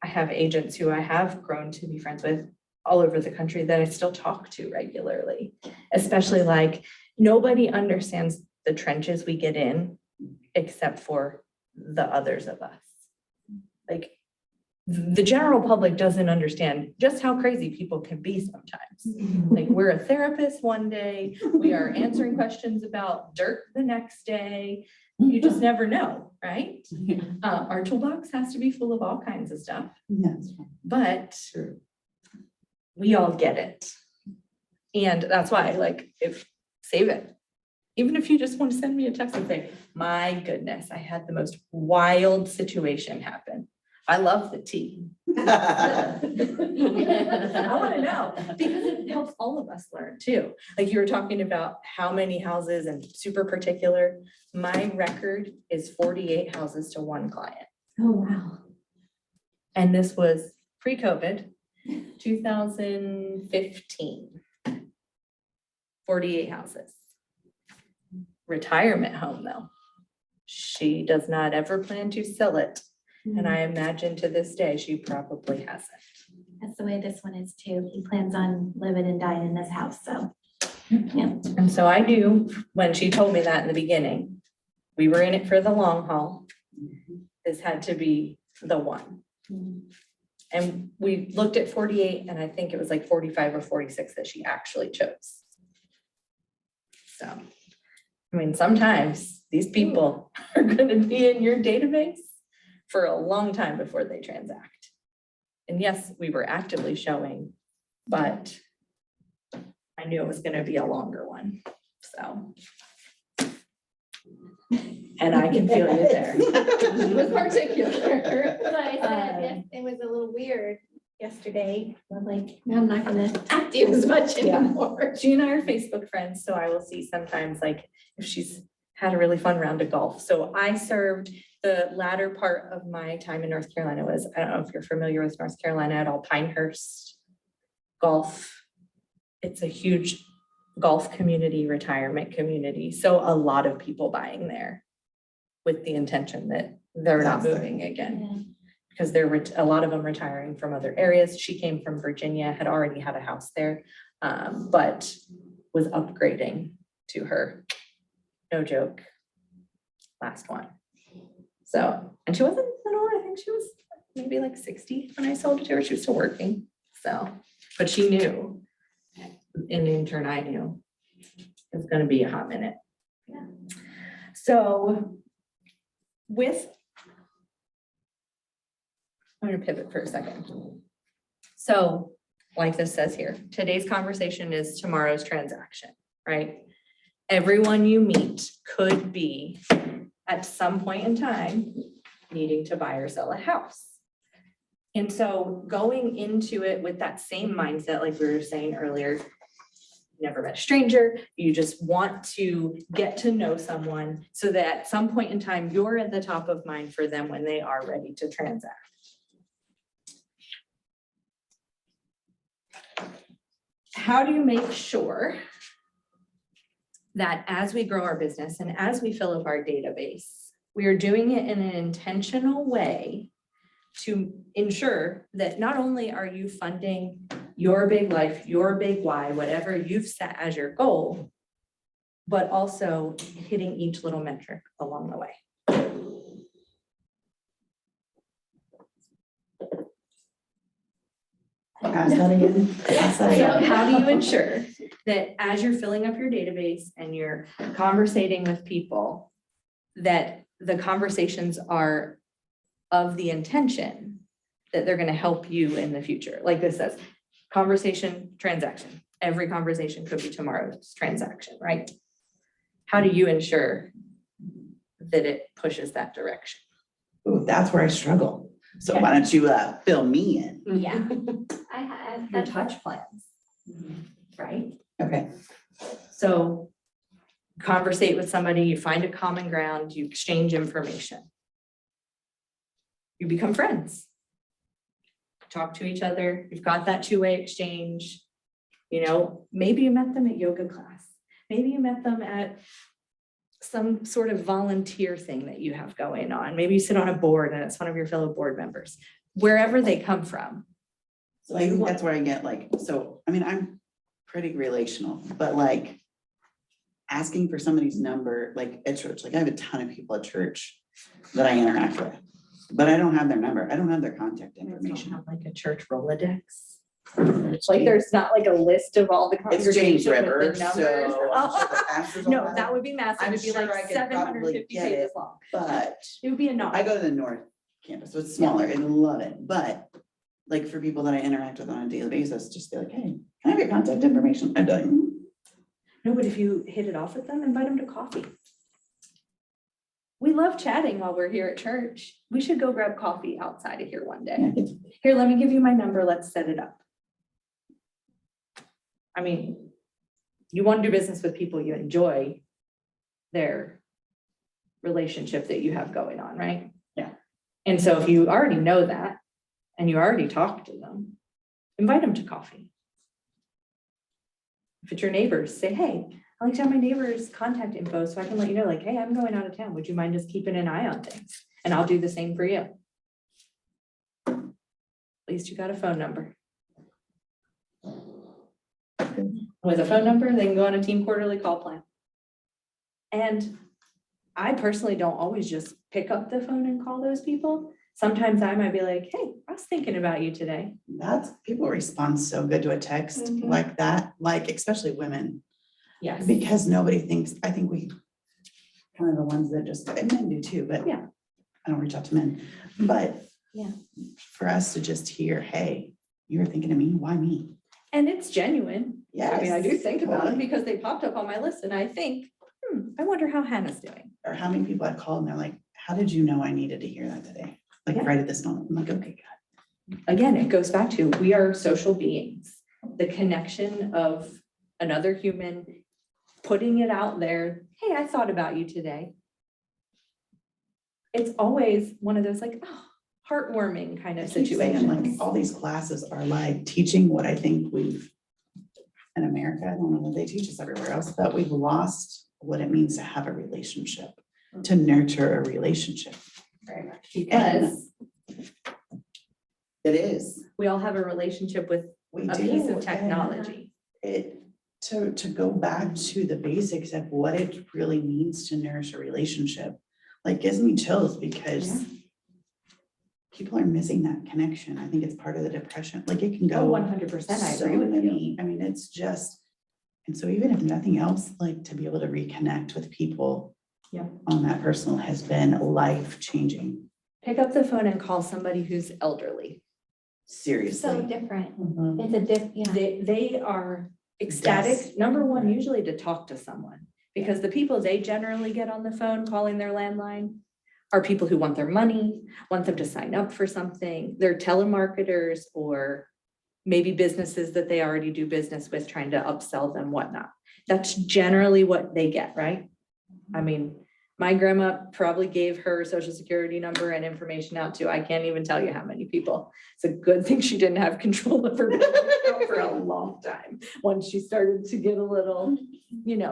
I have agents who I have grown to be friends with all over the country that I still talk to regularly, especially like nobody understands the trenches we get in except for the others of us. Like the general public doesn't understand just how crazy people can be sometimes. Like we're a therapist one day, we are answering questions about dirt the next day. You just never know, right? Our toolbox has to be full of all kinds of stuff, Yes. but we all get it. And that's why, like, save it. Even if you just want to send me a text and say, my goodness, I had the most wild situation happen. I love the tea. I want to know because it helps all of us learn too. Like you were talking about how many houses and super particular. My record is 48 houses to one client. Oh, wow. And this was pre-COVID, 2015. 48 houses. Retirement home though. She does not ever plan to sell it. And I imagine to this day, she probably hasn't. That's the way this one is too. He plans on living and dying in this house, so. Yeah. And so I knew when she told me that in the beginning, we were in it for the long haul. This had to be the one. And we looked at 48 and I think it was like 45 or 46 that she actually chose. So, I mean, sometimes these people are gonna be in your database for a long time before they transact. And yes, we were actively showing, but I knew it was gonna be a longer one, so. And I can feel you there. With particular. But I said, yes, it was a little weird yesterday. I'm like, I'm not gonna talk to you as much Yeah. anymore. She and I are Facebook friends, so I will see sometimes like if she's had a really fun round of golf. So I served the latter part of my time in North Carolina was, I don't know if you're familiar with North Carolina at all, Pinehurst Golf. It's a huge golf community, retirement community. So a lot of people buying there with the intention that they're not Yes. moving again. Yeah. Because there were a lot of them retiring from other areas. She came from Virginia, had already had a house there, but was upgrading to her, no joke, last one. So, and she wasn't little, I think she was maybe like 60 when I sold it to her. She was still working, so, but she knew. In intern, I knew it's gonna be a hot minute. Yeah. So with, I'm gonna pivot for a second. So like this says here, today's conversation is tomorrow's transaction, right? Everyone you meet could be at some point in time needing to buy or sell a house. And so going into it with that same mindset, like we were saying earlier, never met a stranger, you just want to get to know someone so that at some point in time, you're at the top of mind for them when they are ready to transact. How do you make sure that as we grow our business and as we fill up our database, we are doing it in an intentional way to ensure that not only are you funding your big life, your big why, whatever you've set as your goal, but also hitting each little metric along the way. Ask that again. Ask that So again. how do you ensure that as you're filling up your database and you're conversating with people, that the conversations are of the intention that they're going to help you in the future? Like this says, conversation, transaction. Every conversation could be tomorrow's transaction, right? How do you ensure that it pushes that direction? Ooh, that's where I struggle. So why don't you fill me in? Yeah, I had. your touch plans, right? Okay. So conversate with somebody, you find a common ground, you exchange information. You become friends. Talk to each other, you've got that two-way exchange. You know, maybe you met them at yoga class. Maybe you met them at some sort of volunteer thing that you have going on. Maybe you sit on a board and it's one of your fellow board members, wherever they come from. So I think that's where I get like, so, I mean, I'm pretty relational, but like asking for somebody's number, like at church, like I have a ton of people at church that I interact with, but I don't have their number. I don't have their contact Don't information. have like a church Rolodex. Like there's not like a list of all the It's James congregation River, with the so. numbers. I'm sure the pastors all No, have that it, would be massive. I'm It'd be sure I like could 750 probably get pages it. long. But It would be a I go to the North Campus, so it's smaller, I love it, but like for people that I interact with on a daily basis, just be like, hey, can I have your contact information? I'm done. No, but if you hit it off with them, invite them to coffee. We love chatting while we're here at church. We should go grab coffee outside of here one day. Here, let me give you my number. Let's set it up. I mean, you want to do business with people you enjoy their relationship that you have going on, right? Yeah. And so if you already know that and you already talked to them, invite them to coffee. If it's your neighbors, say, hey, I like to have my neighbor's contact info so I can let you know, like, hey, I'm going out of town. Would you mind just keeping an eye on things? And I'll do the same for you. At least you got a phone number. With a phone number, they can go on a team quarterly call plan. And I personally don't always just pick up the phone and call those people. Sometimes I might be like, hey, I was thinking about you today. That's, people respond so good to a text Mhm. like that, like especially women, Yes. because nobody thinks, I think we kind of the ones that just, and men do too, but Yeah. I don't reach out to men, but Yeah. for us to just hear, hey, you were thinking of me, why me? And it's genuine. I mean, I do Yes, think about them totally. because they popped up on my list and I think, I wonder how Hannah's doing. Or how many people I've called and they're like, how did you know I needed to hear that today? Like Yeah. right at this moment. I'm like, okay, God. Again, it goes back to, we are social beings. The connection of another human, putting it out there. Hey, I thought about you today. It's always one of those like, oh, heartwarming kind of I keep saying, like, situations. all these classes are like teaching what I think we've, in America, I don't know what they teach us everywhere else, but we've lost what it means to have a relationship, to nurture a relationship. Very much. Because It is. we all have a relationship with We a do. piece of and technology. to go back to the basics of what it really means to nourish a relationship, like gives me chills because people are missing that connection. I think it's part of the depression. Like it can Oh, go 100%, I so agree with you. many, I mean, it's just, and so even if nothing else, like to be able to reconnect with people Yep. on that personal has been life-changing, Pick up the phone and call somebody who's elderly. So seriously. different. Mhm. It's a yeah. They are ecstatic, Yes. number one, usually to talk to someone. Because the people they generally get on the phone calling their landline are people who want their money, want them to sign up for something. They're telemarketers or maybe businesses that they already do business with, trying to upsell them, whatnot. That's generally what they get, right? I mean, my grandma probably gave her social security number and information out to, I can't even tell you how many people. It's a good thing she didn't have control of her bank account for a long time. Once she started to get a little,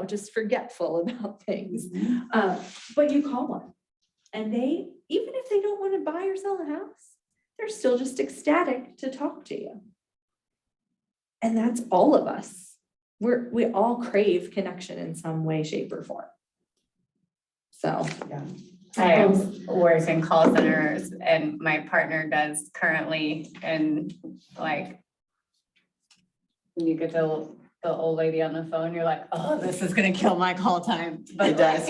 just forgetful about things. But you call them and they, even if they don't want to buy or sell a house, they're still just ecstatic to talk to you. And that's all of us. We all crave connection in some way, shape, or form. So. Yeah. I work in call centers and my partner does currently, and like, when you get the old lady on the phone, you're like, oh, this is gonna kill my call time. But It does.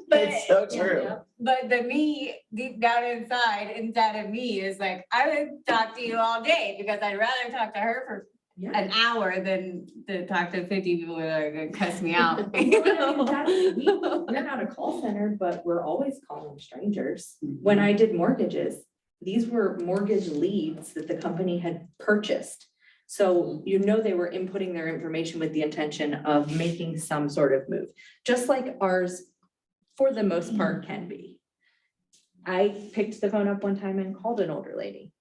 But- It's so true. But the me, deep down inside of me is like, I would talk to you all day because I'd rather talk to her for an hour than to talk to 50 people that are gonna cuss me out. We're not a call center, but we're always calling strangers. When I did mortgages, these were mortgage leads that the company had purchased. So they were inputting their information with the intention of making some sort of move, just like ours, for the most part, can be. I picked the phone up one time and called an older lady,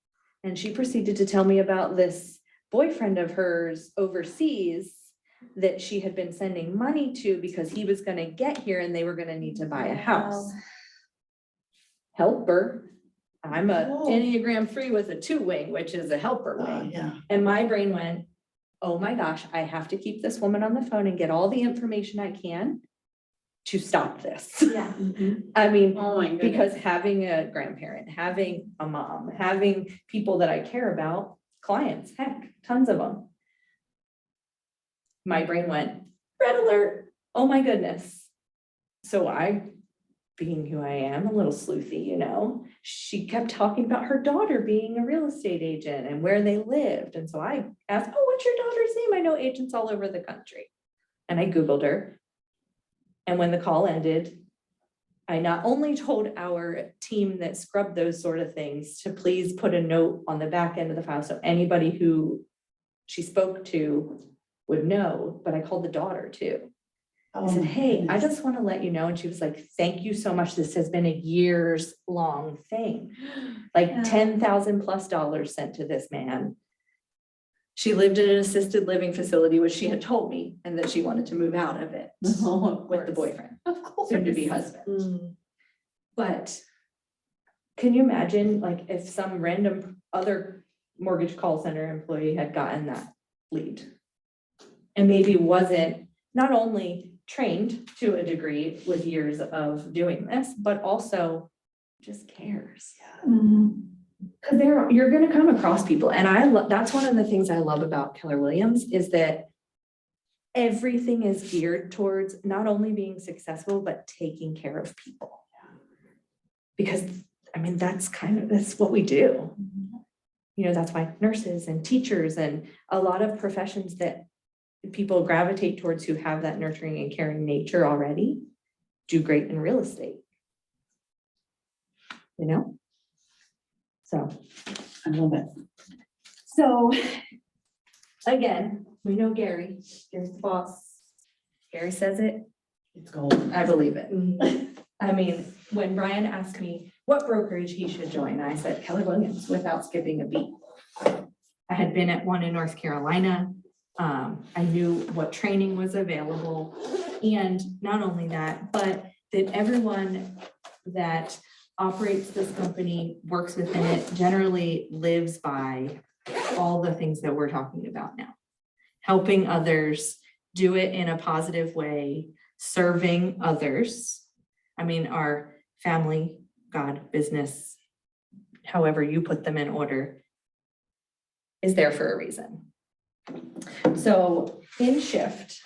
and she proceeded to tell me about this boyfriend of hers overseas that she had been sending money to because he was gonna get here and they were gonna need to buy a house. Helper. I'm a Whoa. Enneagram 3 with a 2 wing, which is a helper wing. Yeah. And my brain went, oh my gosh, I have to keep this woman on the phone and get all the information I can to stop this. Yeah. I mean, Oh my goodness. because having a grandparent, having a mom, having people that I care about, clients, heck, tons of them. My brain went, red alert, oh my goodness. So I, being who I am, a little sleuthy, she kept talking about her daughter being a real estate agent and where they lived. And so I asked, oh, what's your daughter's name? I know agents all over the country. And I Googled her. And when the call ended, I not only told our team that scrubbed those sort of things to please put a note on the back end of the file so anybody who she spoke to would know, but I called the daughter too. I said, hey, I just want to let you know. And she was like, thank you so much. This has been a years long thing. Like $10,000+ sent to this man. She lived in an assisted living facility, which she had told me, and that she wanted to move out of it with the boyfriend, soon to be husband. But can you imagine, like, if some random other mortgage call center employee had gotten that lead and maybe wasn't not only trained to a degree with years of doing this, but also just cares. Because you're going to come across people. And that's one of the things I love about Keller Williams is that everything is geared towards not only being successful, but taking care of people. Because that's what we do. That's why nurses and teachers and a lot of professions that people gravitate towards who have that nurturing and caring nature already do great in real estate. So I love it. So again, we know Gary's the boss. Gary says it, It's gold. I believe it. I mean, when Brian asked me what brokerage he should join, I said Keller Williams without skipping a beat. I had been at one in North Carolina. I knew what training was available. And not only that, but that everyone that operates this company, works within it, generally lives by all the things that we're talking about now. Helping others, do it in a positive way, serving others. I mean, our family God, business, however you put them in order, is there for a reason. So in Shift,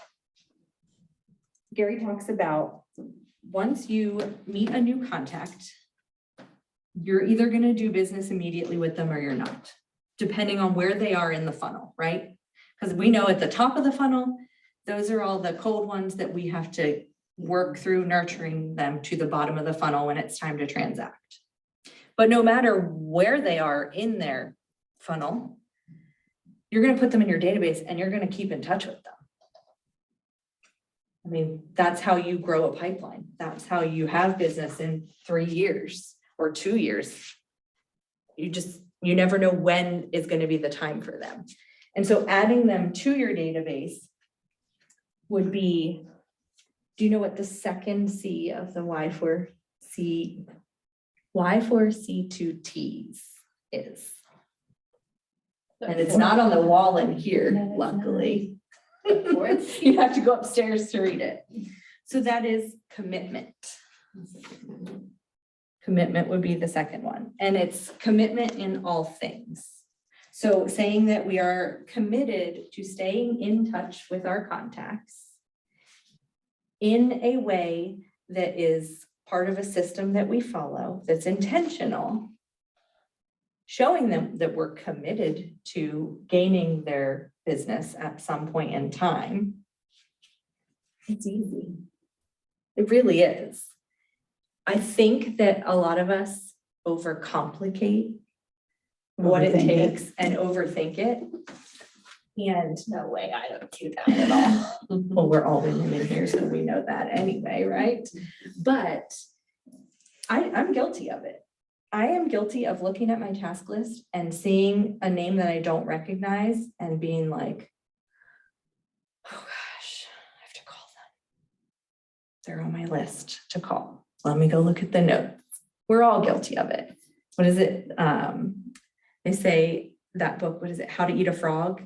Gary talks about once you meet a new contact, you're either gonna do business immediately with them or you're not, depending on where they are in the funnel, right? Because we know at the top of the funnel, those are all the cold ones that we have to work through nurturing them to the bottom of the funnel when it's time to transact. But no matter where they are in their funnel, you're gonna put them in your database and you're gonna keep in touch with them. I mean, that's how you grow a pipeline. That's how you have business in 3 years or 2 years. You never know when is gonna be the time for them. And so adding them to your database would be, do you know what the second C of the Y4C2Ts is? And it's not on the wall in here, luckily. You have to go upstairs to read it. So that is commitment. Commitment would be the second one, and it's commitment in all things. So saying that we are committed to staying in touch with our contacts in a way that is part of a system that we follow, that's intentional, showing them that we're committed to gaining their business at some point in time. It's easy. It really is. I think that a lot of us overcomplicate what it Overthink it. takes and overthink it. And no way, I don't do that at all. Well, we're all women in here, so we know that anyway, right? But I'm guilty of it. I am guilty of looking at my task list and seeing a name that I don't recognize and being like, oh gosh, I have to call them. They're on my list to call. Let me go look at the notes. We're all guilty of it. What is it? They say that book, what is it? How to Eat a Frog.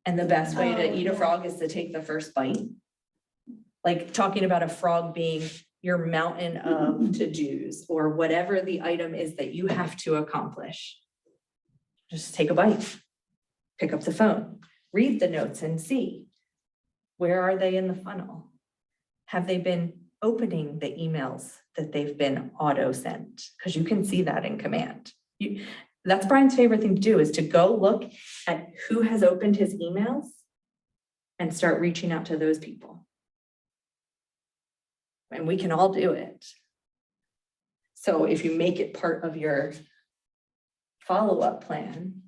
And the best way to eat a frog is to take the first bite. Like talking about a frog being your mountain of to-dos or whatever the item is that you have to accomplish. Just take a bite, pick up the phone, read the notes and see, where are they in the funnel? Have they been opening the emails that they've been auto sent? Because you can see that in command. That's Brian's favorite thing to do, is to go look at who has opened his emails and start reaching out to those people. And we can all do it. So if you make it part of your follow-up plan,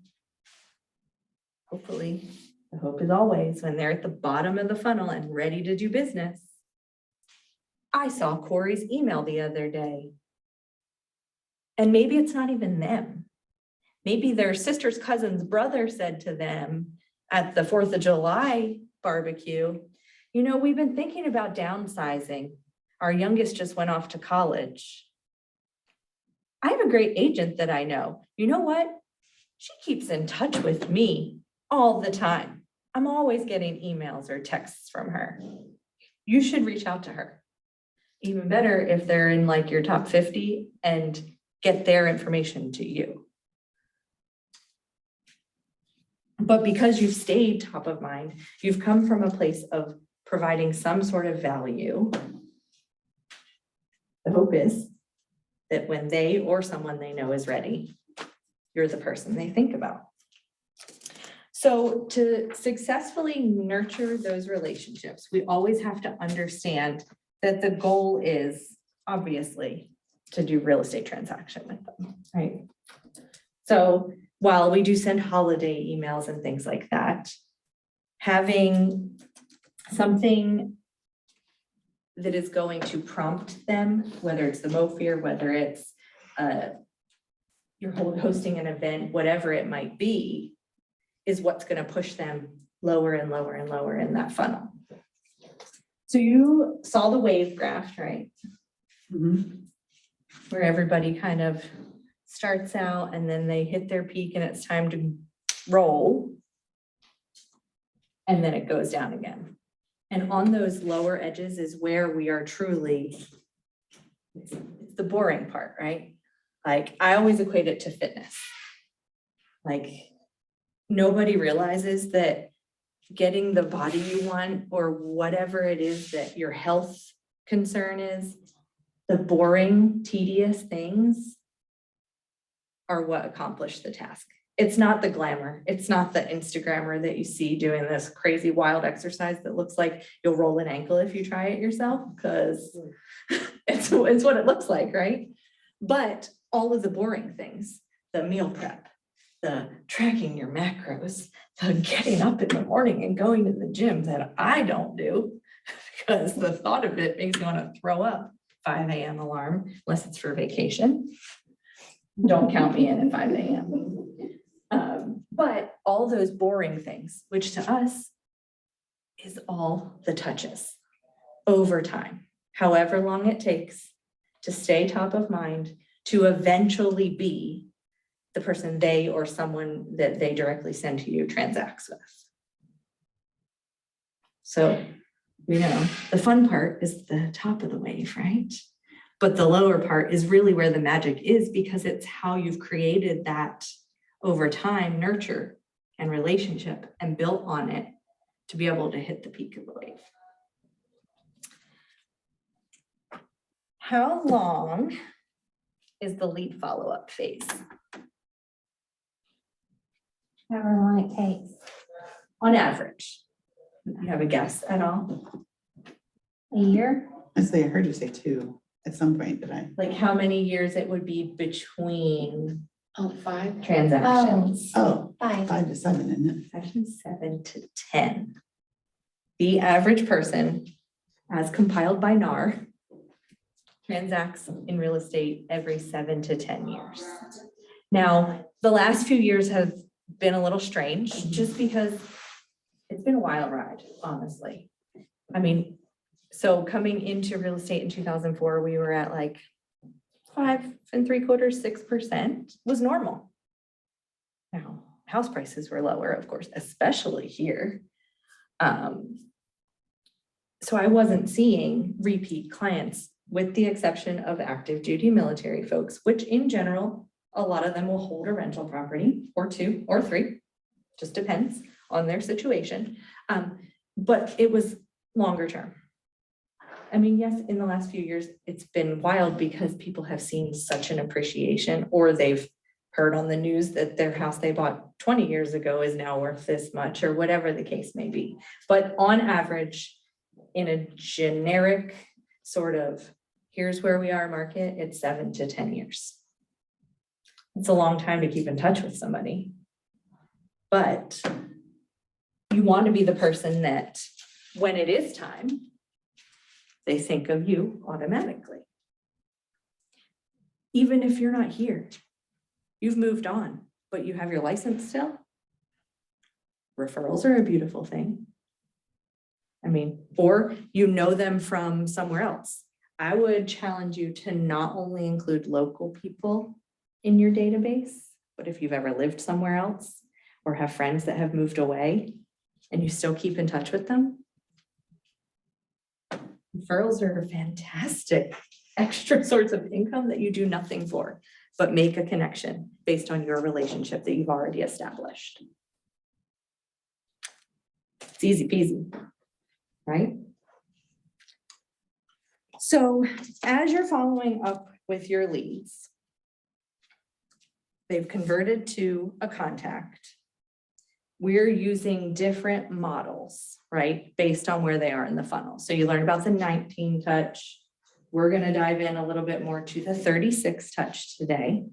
hopefully, the hope is always when they're at the bottom of the funnel and ready to do business. I saw Corey's email the other day. And maybe it's not even them. Maybe their sister's cousin's brother said to them at the 4th of July barbecue, you know, we've been thinking about downsizing. Our youngest just went off to college. I have a great agent that I know. You know what? She keeps in touch with me all the time. I'm always getting emails or texts from her. You should reach out to her. Even better if they're in like your top 50 and get their information to you. But because you've stayed top of mind, you've come from a place of providing some sort of value. The hope is that when they or someone they know is ready, you're the person they think about. So to successfully nurture those relationships, we always have to understand that the goal is obviously to do real estate transaction with them, right? So while we do send holiday emails and things like that, having something that is going to prompt them, whether it's the MoFear, whether it's you're hosting an event, whatever it might be, is what's going to push them lower and lower and lower in that funnel. So you saw the wave graph, right? Mhm. Where everybody kind of starts out and then they hit their peak and it's time to roll. And then it goes down again. And on those lower edges is where we are truly, it's the boring part, right? Like, I always equate it to fitness. Like, nobody realizes that getting the body you want or whatever it is that your health concern is, the boring, tedious things are what accomplish the task. It's not the glamour. It's not the Instagrammer that you see doing this crazy wild exercise that looks like you'll roll an ankle if you try it yourself, because it's what it looks like, right? But all of the boring things, the meal prep, the tracking your macros, the getting up in the morning and going to the gym that I don't do because the thought of it makes me want to throw up. 5 a.m. alarm, unless it's for vacation. Don't count me in at 5 a.m. But all those boring things, which to us is all the touches over time, however long it takes to stay top of mind, to eventually be the person they or someone that they directly send to you transacts with. So, the fun part is the top of the wave, right? But the lower part is really where the magic is, because it's how you've created that over time nurture and relationship and built on it to be able to hit the peak of the wave. How long is the lead follow-up phase? However long it takes. On average, you have a guess at all? A year? I heard you say 2 at some point, but Like how many years it would be between 5. transactions? 5 5. to 7, isn't it? Actually 7 to 10. The average person, as compiled by NAR, transacts in real estate every 7 to 10 years. Now, the last few years have been a little strange just because it's been a wild ride, honestly. I mean, so coming into real estate in 2004, we were at like 5 3/4, 6% was normal. Now, house prices were lower, of course, especially here. So I wasn't seeing repeat clients, with the exception of active duty military folks, which in general, a lot of them will hold a rental property or 2 or 3, just depends on their situation. But it was longer term. I mean, yes, in the last few years, it's been wild because people have seen such an appreciation, or they've heard on the news that their house they bought 20 years ago is now worth this much, or whatever the case may be. But on average, in a generic sort of, here's where we are market, it's 7 to 10 years. It's a long time to keep in touch with somebody. But you want to be the person that when it is time, they think of you automatically. Even if you're not here, you've moved on, but you have your license still. Referrals are a beautiful thing. I mean, or you know them from somewhere else. I would challenge you to not only include local people in your database, but if you've ever lived somewhere else or have friends that have moved away and you still keep in touch with them, referrals are a fantastic extra source of income that you do nothing for, but make a connection based on your relationship that you've already established. It's easy peasy, right? So as you're following up with your leads, they've converted to a contact. We're using different models, right? Based on where they are in the funnel. So you learned about the 19 touch. We're going to dive in a little bit more to the 36 touch today.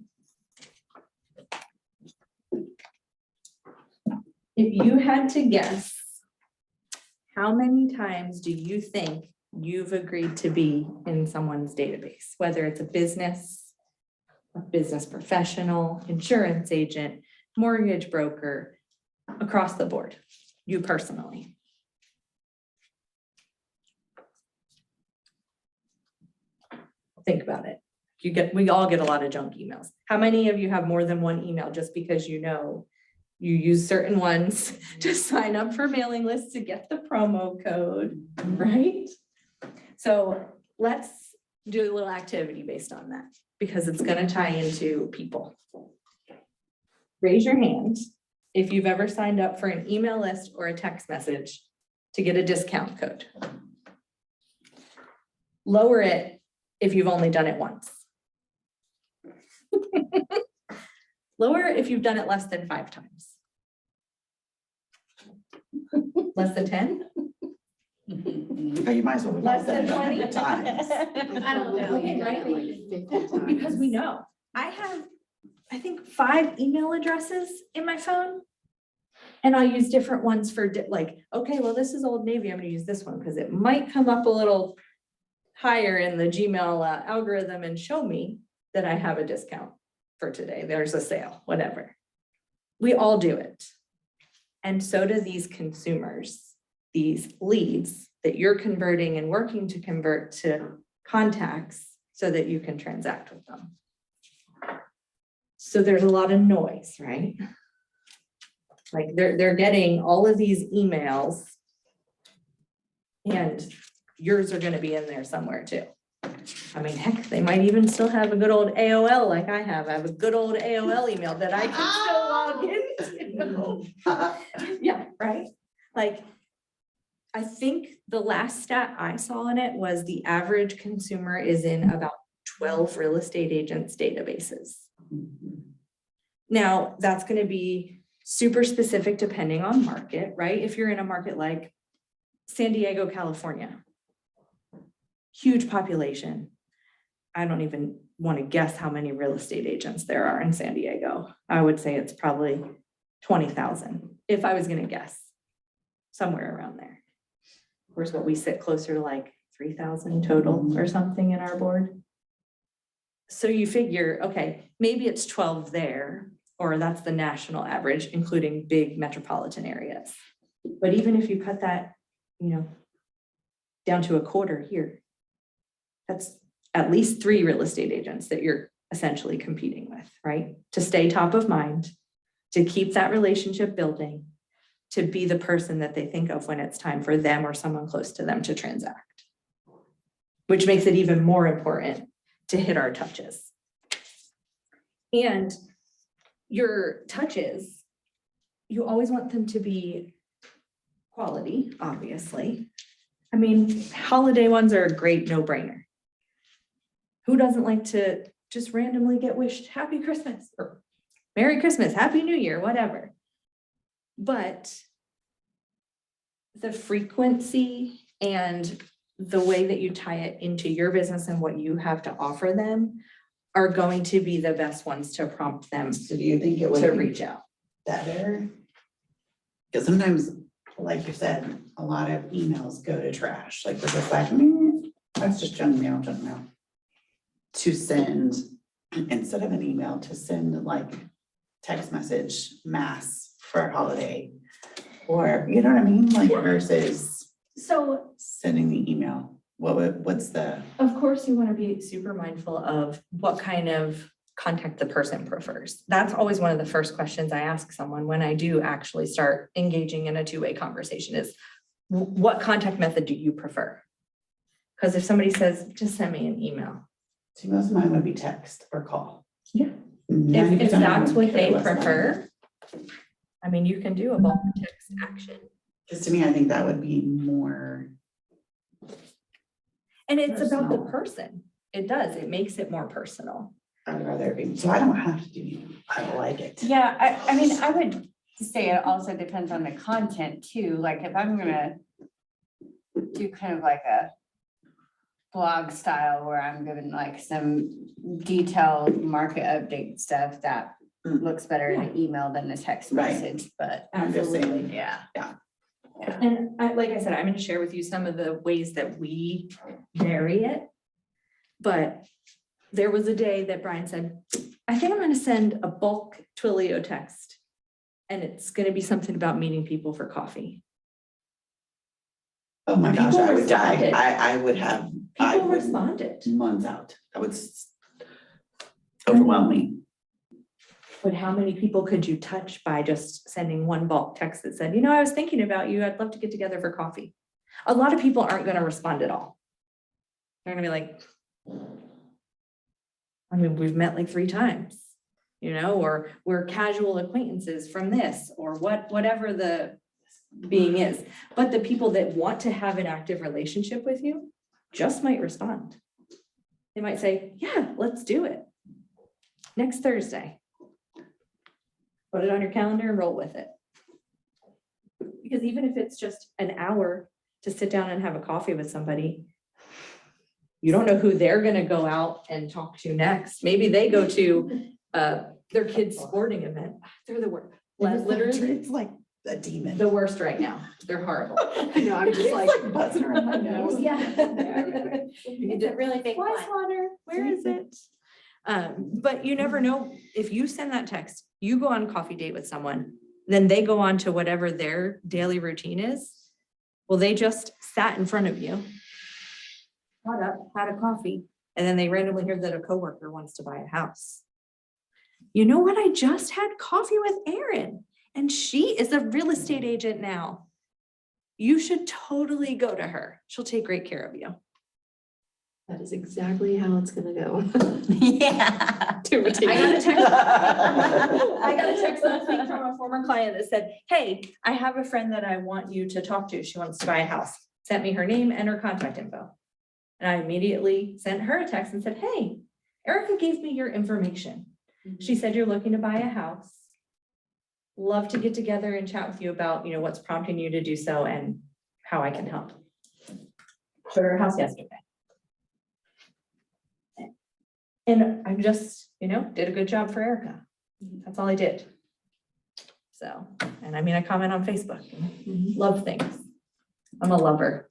If you had to guess, how many times do you think you've agreed to be in someone's database, whether it's a business professional, insurance agent, mortgage broker, across the board, you personally? Think about it. We all get a lot of junk emails. How many of you have more than one email just because you know you use certain ones to sign up for mailing lists to get the promo code, right? So let's do a little activity based on that, because it's gonna tie into people. Raise your hand if you've ever signed up for an email list or a text message to get a discount code. Lower it if you've only done it once. Lower it if you've done it less than 5 times. Less than 10? Oh, you might as well. we've all Less done than it 20? 100 times. I don't know. Okay, right? Because we know. I have, I think, 5 email addresses in my phone. And I'll use different ones for like, okay, well, this is Old Navy. I'm gonna use this one because it might come up a little higher in the Gmail algorithm and show me that I have a discount for today. There's a sale, whatever. We all do it. And so do these consumers, these leads that you're converting and working to convert to contacts so that you can transact with them. So there's a lot of noise, right? Like they're getting all of these emails and yours are gonna be in there somewhere too. I mean, heck, they might even still have a good old AOL like I have. I have a good old AOL email that I can still log into. Yeah, right? Like, I think the last stat I saw in it was the average consumer is in about 12 real estate agents' databases. Now, that's gonna be super specific depending on market, right? If you're in a market like San Diego, California, huge population. I don't even want to guess how many real estate agents there are in San Diego. I would say it's probably 20,000 if I was gonna guess, somewhere around there. Whereas what we sit closer to like 3,000 total or something in our board. So you figure, okay, maybe it's 12 there, or that's the national average, including big metropolitan areas. But even if you cut that, down to a quarter here, that's at least 3 real estate agents that you're essentially competing with, right? To stay top of mind, to keep that relationship building, to be the person that they think of when it's time for them or someone close to them to transact. Which makes it even more important to hit our touches. And your touches, you always want them to be quality, obviously. I mean, holiday ones are a great no-brainer. Who doesn't like to just randomly get wished Happy Christmas or Merry Christmas, Happy New Year, whatever. But the frequency and the way that you tie it into your business and what you have to offer them are going to be the best ones to prompt them So do you think it would to be reach out. better? Because sometimes, like you said, a lot of emails go to trash, like we're just like, that's just junk mail. To send, instead of an email, to send like text message mass for a holiday. Or, you know what I mean, like versus So sending the email. What's the, of course, you want to be super mindful of what kind of contact the person prefers. That's always one of the first questions I ask someone when I do actually start engaging in a two-way conversation is, what contact method do you prefer? Because if somebody says, just send me an email. see, most of mine would be text or call. Yeah. 90% If of that's them what they care less than- prefer, I mean, you can do a bulk text action. Because to me, I think that would be more, And it's about the Personal. person. It does. It makes it more personal. I'd rather be, so I don't have to do, email. I like it. Yeah, I mean, I would say it also depends on the content too, like if I'm gonna do kind of like a blog style where I'm giving like some detailed market update stuff that Mm. looks better in an email than a text Right. message, but I'm just saying, yeah. And like I said, I'm gonna share with you some of the ways that we vary it. But there was a day that Brian said, I think I'm gonna send a bulk Twilio text. And it's gonna be something about meeting people for coffee. oh my gosh, People I would die. responded. I would have, I People would responded. months out. That would overwhelm me. But how many people could you touch by just sending one bulk text that said, I was thinking about you, I'd love to get together for coffee. A lot of people aren't gonna respond at all. They're gonna be like, I mean, we've met like 3 times, or we're casual acquaintances from this or whatever the being is. But the people that want to have an active relationship with you just might respond. They might say, yeah, let's do it. Next Thursday. Put it on your calendar and roll with it. Because even if it's just an hour to sit down and have a coffee with somebody, you don't know who they're gonna go out and talk to next. Maybe they go to their kid's sporting event. They're the worst. Literally It's like a demon. the worst right now. They're horrible. I know, I'm just It's like. like buzzing around my nose. Yeah. You It's a really big Why one. water? Where is it? But you never know, if you send that text, you go on a coffee date with someone, then they go on to whatever their daily routine is. Well, they just sat in front of you, got up, had a coffee, and then they randomly hear that a coworker wants to buy a house. You know what? I just had coffee with Erin, and she is a real estate agent now. You should totally go to her. She'll take great care of you. That is exactly how it's gonna go. Yeah. To a T. I got a text. I got a text last week from a former client that said, hey, I have a friend that I want you to talk to. She wants to buy a house. Sent me her name and her contact info. And I immediately sent her a text and said, hey, Erica gave me your information. She said you're looking to buy a house. Love to get together and chat with you about, what's prompting you to do so and how I can help. Showed her a house yesterday. And I just, did a good job for Erica. That's all I did. So, and I mean, I comment on Facebook, love things. I'm a lover.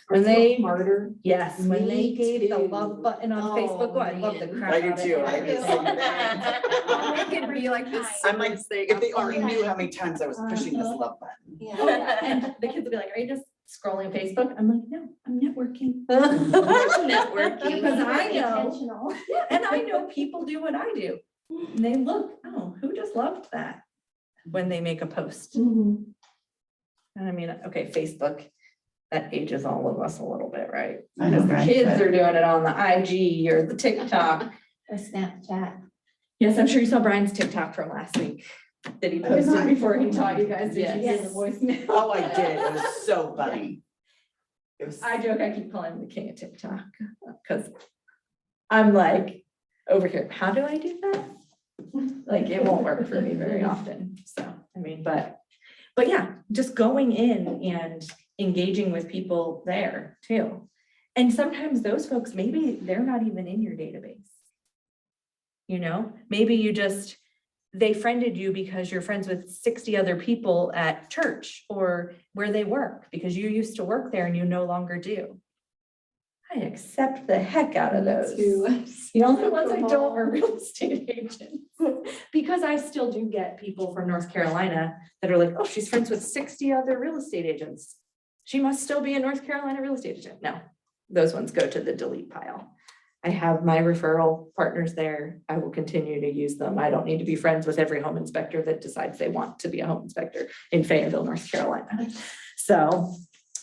When they, Harder. yes, when they Me gave the too. love button on Oh, Facebook, I love the man. crap I do out of too. it. I just- It could be like this. I'm like, if they only knew how many times I was pushing this love button. Oh, yeah. And the kids will be like, are you just scrolling Facebook? I'm like, no, I'm networking. Networking. Because I know, Intentional. and I know people do what I do. And they look, oh, who just loved that when they make a post? Mhm. And I mean, okay, Facebook, that ages all of us a little bit, right? I know, Because the right? kids are doing it on the IG or the TikTok. Or Snapchat. Yes, I'm sure you saw Brian's TikTok from last week that he posted before he taught you guys. Did you hear the Yes. voicemail? Oh, I did. It was so funny. It was. I joke, I keep calling him the king of TikTok, because I'm like, over here, how do I do that? Like, it won't work for me very often, so, I mean, but yeah, just going in and engaging with people there too. And sometimes those folks, maybe they're not even in your database. Maybe they friended you because you're friends with 60 other people at church or where they work, because you used to work there and you no longer do. I accept the heck out of those. The only ones I don't are real estate agents. Because I still do get people from North Carolina that are like, oh, she's friends with 60 other real estate agents. She must still be a North Carolina real estate agent. No, those ones go to the delete pile. I have my referral partners there. I will continue to use them. I don't need to be friends with every home inspector that decides they want to be a home inspector in Fayetteville, North Carolina. So,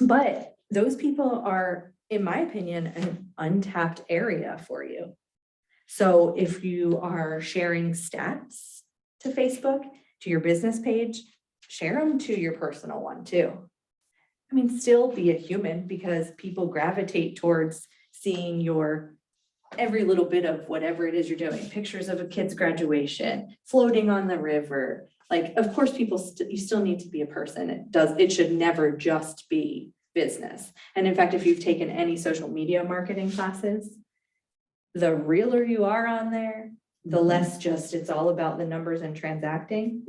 but those people are, in my opinion, an untapped area for you. So if you are sharing stats to Facebook, to your business page, share them to your personal one too. I mean, still be a human, because people gravitate towards seeing your every little bit of whatever it is you're doing, pictures of a kid's graduation, floating on the river. Like, of course, you still need to be a person. It should never just be business. And in fact, if you've taken any social media marketing classes, the realer you are on there, the less just it's all about the numbers and transacting,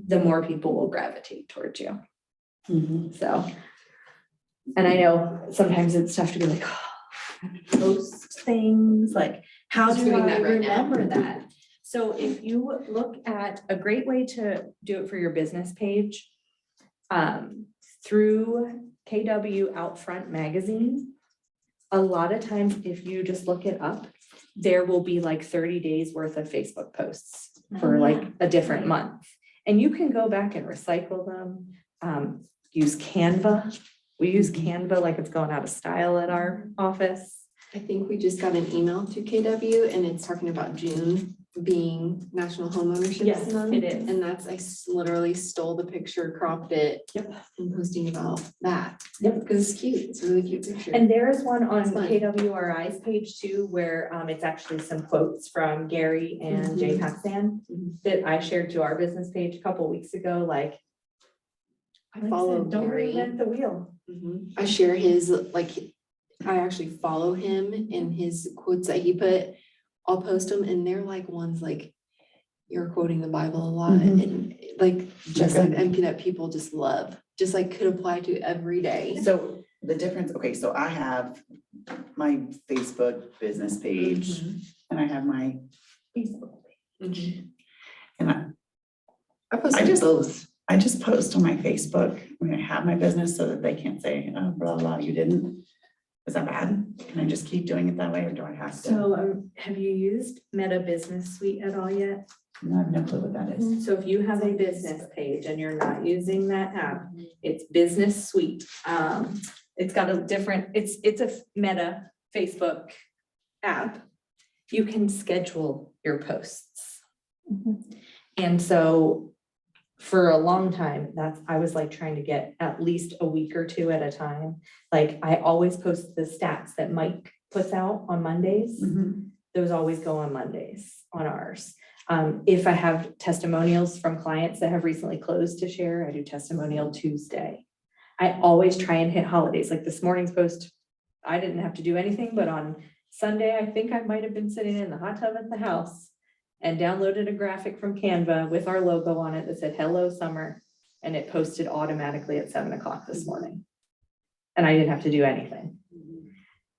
the more people will gravitate towards you. So, and I know sometimes it's tough to be like, oh, I have to post things, like, how Just do doing I that right now. remember that? So if you look at a great way to do it for your business page, through KW Outfront magazine, a lot of times, if you just look it up, there will be like 30 days worth of Facebook posts for like a different month. And you can go back and recycle them, use Canva. We use Canva like it's going out of style at our office. I think we just got an email to KW and it's talking about June being National Homeownership Yes, Month. it is. And that's, literally stole the picture, cropped it. Yep. And posting about that. Yep. Because it's cute. It's a really cute picture. And there is one on It's fun. KWRI's page too, where it's actually some quotes from Gary and Jay Paxton Mhm. that I shared to our business page a couple weeks ago, like. I like I follow said, don't Gary. reinvent the wheel. I share his, I actually follow him and his quotes that he put. I'll post them and they're like ones like, you're quoting the Bible a lot Mhm. and just Okay. like MP that people just love, just like could apply to every day. So the difference, okay, so I have my Facebook business page and I have my Facebook. Mhm. And I I posted just- both. I just post on my Facebook, when I have my business so that they can't say, oh, blah, blah, you didn't. Is that bad? Can I just keep doing it that way or do I have to? So have you used Meta Business Suite at all yet? No, I have no clue what that is. So if you have a business page and you're not using that app, it's Business Suite. It's got a different, it's a Meta Facebook app. You can schedule your posts. And so for a long time, I was like trying to get at least a week or two at a time. Like I always post the stats that Mike puts out on Mondays. Mhm. Those always go on Mondays on ours. If I have testimonials from clients that have recently closed to share, I do testimonial Tuesday. I always try and hit holidays, like this morning's post, I didn't have to do anything, but on Sunday, I think I might have been sitting in the hot tub at the house and downloaded a graphic from Canva with our logo on it that said, hello, summer. And it posted automatically at 7 o'clock this morning. And I didn't have to do anything.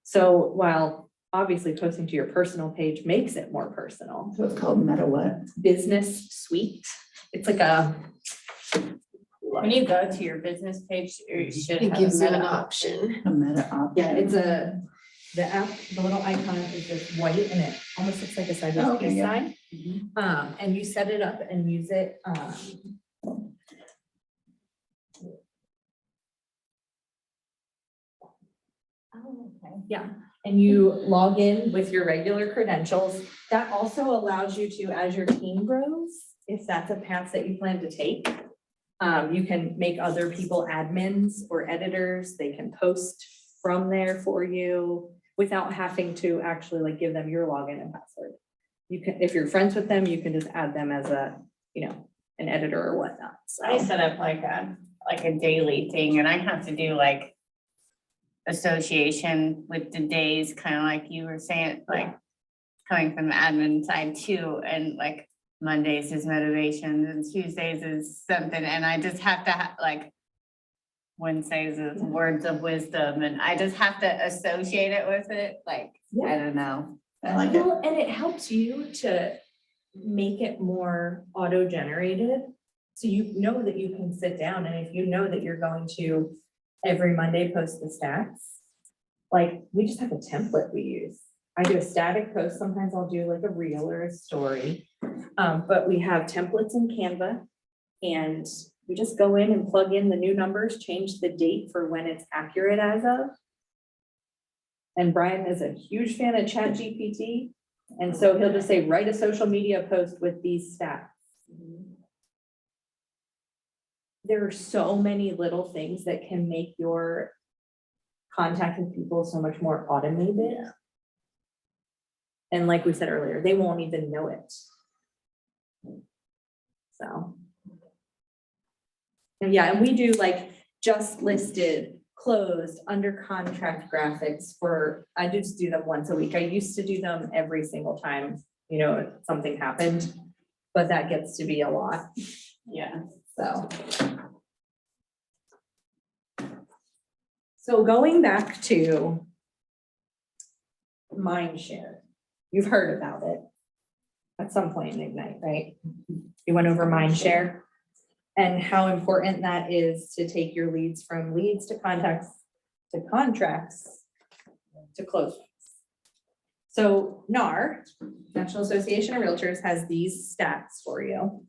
So while obviously posting to your personal page makes it more personal, So it's called Meta what? Business Suite, it's like a. When you go to your business page, you should It have gives a you an meta. option. A Meta option? Yeah, it's the app, the little icon is just white and it almost looks like a sideways Oh, okay, peace yeah. sign. And you set it up and use it, Oh, okay. yeah, and you log in with your regular credentials. That also allows you to, as your team grows, if that's a path that you plan to take, you can make other people admins or editors. They can post from there for you without having to actually like give them your login and password. You can, if you're friends with them, you can just add them as a, an editor or whatnot. I So, set up like a daily thing and I have to do like association with the days, kind of like you were saying, like coming from the admin side too, and like Mondays is motivation and Tuesdays is something, and I just have to like Wednesdays is words of wisdom, and I just have to associate it with it, like, I don't know. I like it. well, and it helps you to make it more auto-generated. So you know that you can sit down and if you know that you're going to every Monday post the stats, like we just have a template we use. I do a static post. Sometimes I'll do like a reel or a story. But we have templates in Canva and we just go in and plug in the new numbers, change the date for when it's accurate as of. And Brian is a huge fan of ChatGPT. And so he'll just say, write a social media post with these stats. There are so many little things that can make your contact with people so much more automated. And like we said earlier, they won't even know it. So. And yeah, and we do like just listed, closed, under contract graphics I just do them once a week. I used to do them every single time, something happened, but that gets to be a lot. Yeah. So going back to Mindshare, you've heard about it at some point in Ignite, right? You went over Mindshare and how important that is to take your leads from leads to contacts to contracts to closings. So NAR, National Association of Realtors, has these stats for you.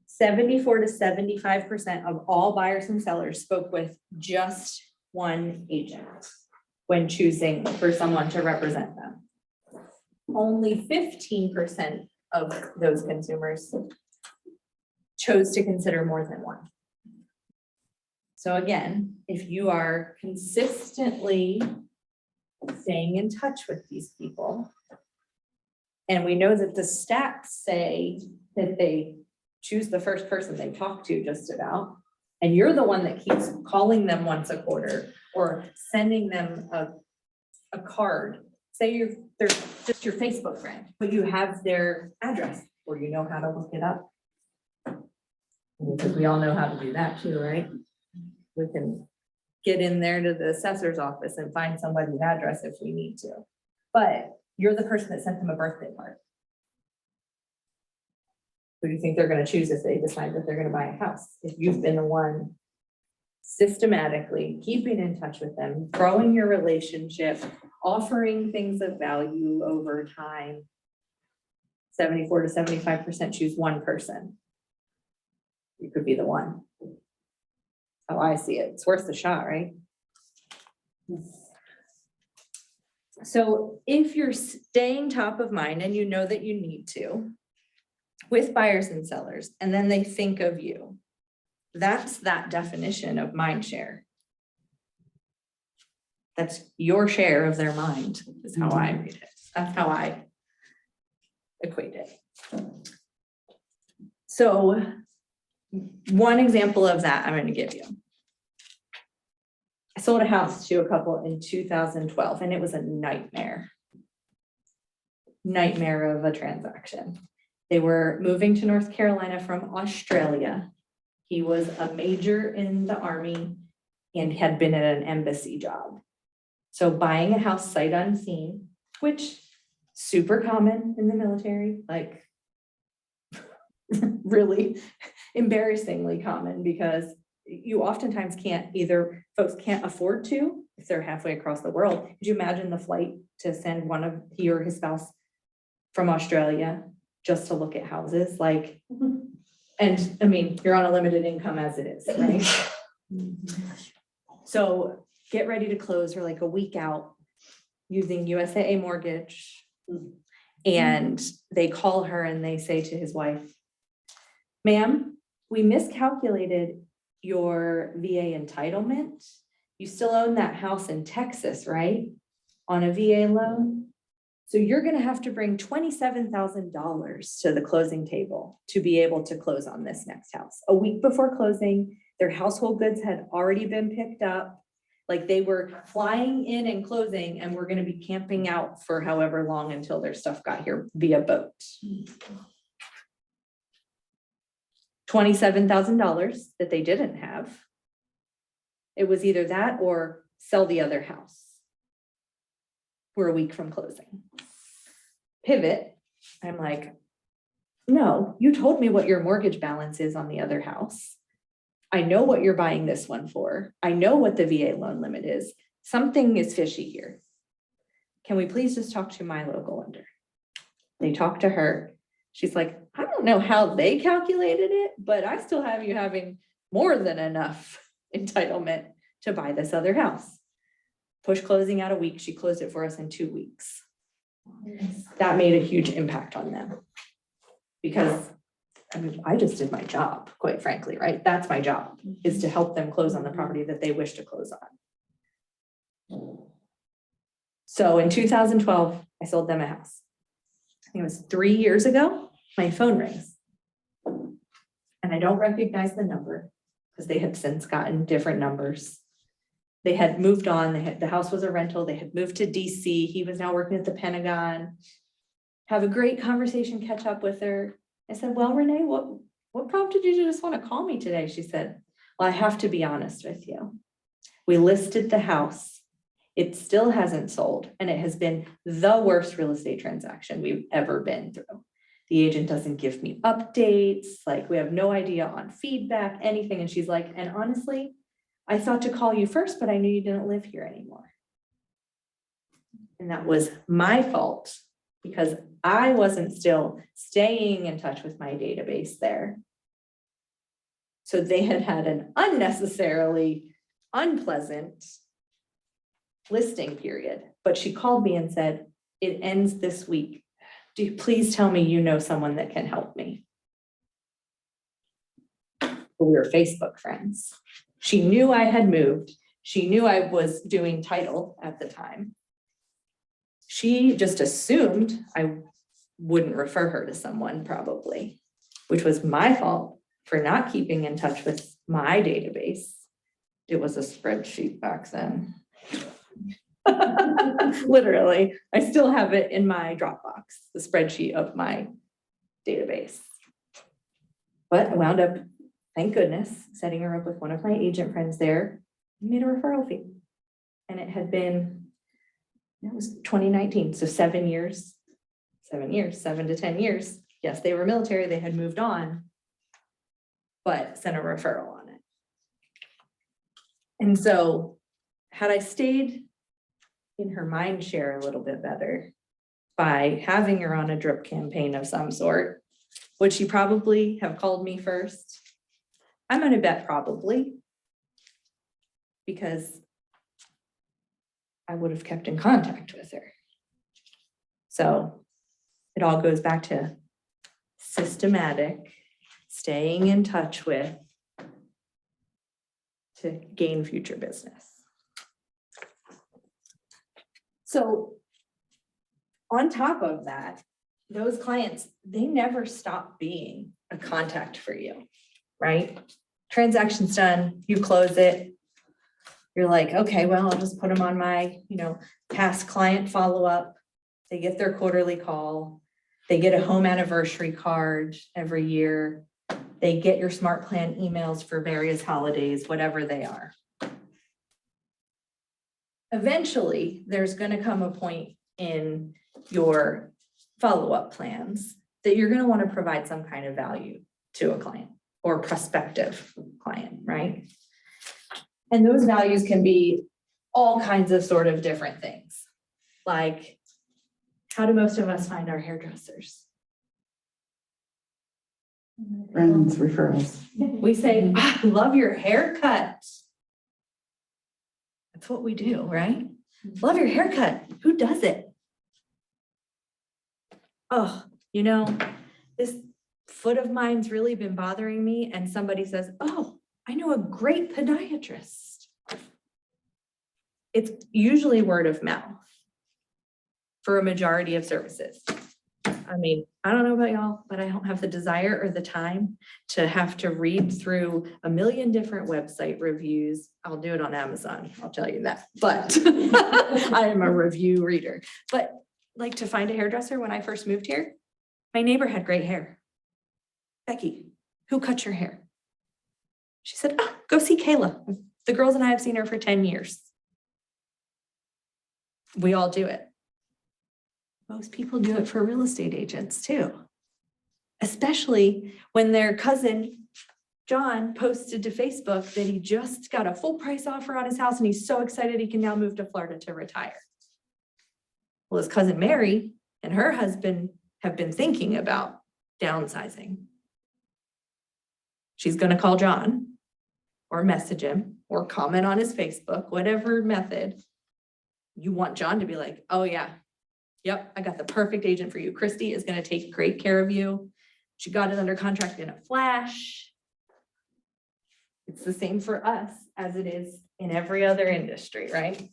74 to 75% of all buyers and sellers spoke with just one agent when choosing for someone to represent them. Only 15% of those consumers chose to consider more than one. So again, if you are consistently staying in touch with these people, and we know that the stats say that they choose the first person they talk to just about, and you're the one that keeps calling them once a quarter or sending them a card. Say they're just your Facebook friend, but you have their address or you know how to look it up. Because we all know how to do that too, right? We can get in there to the assessor's office and find somebody's address if we need to. But you're the person that sent them a birthday card. Who do you think they're gonna choose if they decide that they're gonna buy a house? If you've been the one systematically keeping in touch with them, growing your relationship, offering things of value over time. 74 to 75% choose one person. You could be the one. How I see it, it's worth the shot, right? So if you're staying top of mind and you know that you need to, with buyers and sellers, and then they think of you, that's that definition of mind share. That's your share of their mind, is how I read it. That's how I equate it. So one example of that I'm going to give you. I sold a house to a couple in 2012 and it was a nightmare. Nightmare of a transaction. They were moving to North Carolina from Australia. He was a major in the Army and had been at an embassy job. So buying a house sight unseen, which super common in the military, like really embarrassingly common because you oftentimes can't folks can't afford to if they're halfway across the world. Could you imagine the flight to send one of he or his spouse from Australia just to look at houses? Like, and I mean, you're on a limited income as it is, right? So get ready to close. We're like a week out using USAA mortgage. And they call her and they say to his wife, ma'am, we miscalculated your VA entitlement. You still own that house in Texas, right? On a VA loan. So you're gonna have to bring $27,000 to the closing table to be able to close on this next house. A week before closing, their household goods had already been picked up. Like they were flying in and closing and we're gonna be camping out for however long until their stuff got here via boat. $27,000 that they didn't have. It was either that or sell the other house. We're a week from closing. Pivot, I'm like, no, you told me what your mortgage balance is on the other house. I know what you're buying this one for. I know what the VA loan limit is. Something is fishy here. Can we please just talk to my local lender? They talk to her. She's like, I don't know how they calculated it, but I still have you having more than enough entitlement to buy this other house. Push closing out a week. She closed it for us in 2 weeks. That made a huge impact on them because I mean, I just did my job, quite frankly, right? That's my job, is to help them close on the property that they wish to close on. So in 2012, I sold them a house. I think it was 3 years ago, my phone rings. And I don't recognize the number because they have since gotten different numbers. They had moved on, the house was a rental, they had moved to DC, he was now working at the Pentagon. Have a great conversation, catch up with her. I said, well, Renee, what prompted you to just want to call me today? She said, well, I have to be honest with you. We listed the house. It still hasn't sold, and it has been the worst real estate transaction we've ever been through. The agent doesn't give me updates, like we have no idea on feedback, anything. And she's like, and honestly, I thought to call you first, but I knew you didn't live here anymore. And that was my fault because I wasn't still staying in touch with my database there. So they had had an unnecessarily unpleasant listing period, but she called me and said, it ends this week. Do you please tell me you know someone that can help me? We were Facebook friends. She knew I had moved. She knew I was doing title at the time. She just assumed I wouldn't refer her to someone probably, which was my fault for not keeping in touch with my database. It was a spreadsheet back then. Literally, I still have it in my Dropbox, the spreadsheet of my database. But I wound up, thank goodness, setting her up with one of my agent friends there, and made a referral fee. And it had been, it was 2019, so 7 years, 7 to 10 years. Yes, they were military, they had moved on, but sent a referral on it. And so had I stayed in her mind share a little bit better by having her on a drip campaign of some sort, would she probably have called me first? I'm gonna bet probably, because I would have kept in contact with her. So it all goes back to systematic, staying in touch with, to gain future business. So on top of that, those clients, they never stop being a contact for you, right? Transaction's done, you close it. You're like, okay, well, I'll just put them on my, past client follow-up. They get their quarterly call. They get a home anniversary card every year. They get your smart plan emails for various holidays, whatever they are. Eventually, there's going to come a point in your follow-up plans that you're going to want to provide some kind of value to a client or prospective client, right? And those values can be all kinds of sort of different things. Like, how do most of us find our hairdressers? Friends, referrals. We say, I love your haircut. That's what we do, right? Love your haircut. Who does it? Oh, this foot of mine's really been bothering me. And somebody says, oh, I know a great podiatrist. It's usually word of mouth for a majority of services. I mean, I don't know about y'all, but I don't have the desire or the time to have to read through a million different website reviews. I'll do it on Amazon, I'll tell you that, but I am a review reader. But like, to find a hairdresser when I first moved here, my neighbor had great hair. Becky, who cut your hair? She said, oh, go see Kayla. The girls and I have seen her for 10 years. We all do it. Most people do it for real estate agents too, especially when their cousin, John, posted to Facebook that he just got a full price offer on his house and he's so excited he can now move to Florida to retire. Well, his cousin Mary and her husband have been thinking about downsizing. She's going to call John or message him or comment on his Facebook, whatever method. You want John to be like, oh yeah, yep, I got the perfect agent for you. Christy is going to take great care of you. She got it under contract in a flash. It's the same for us as it is in every other industry, right?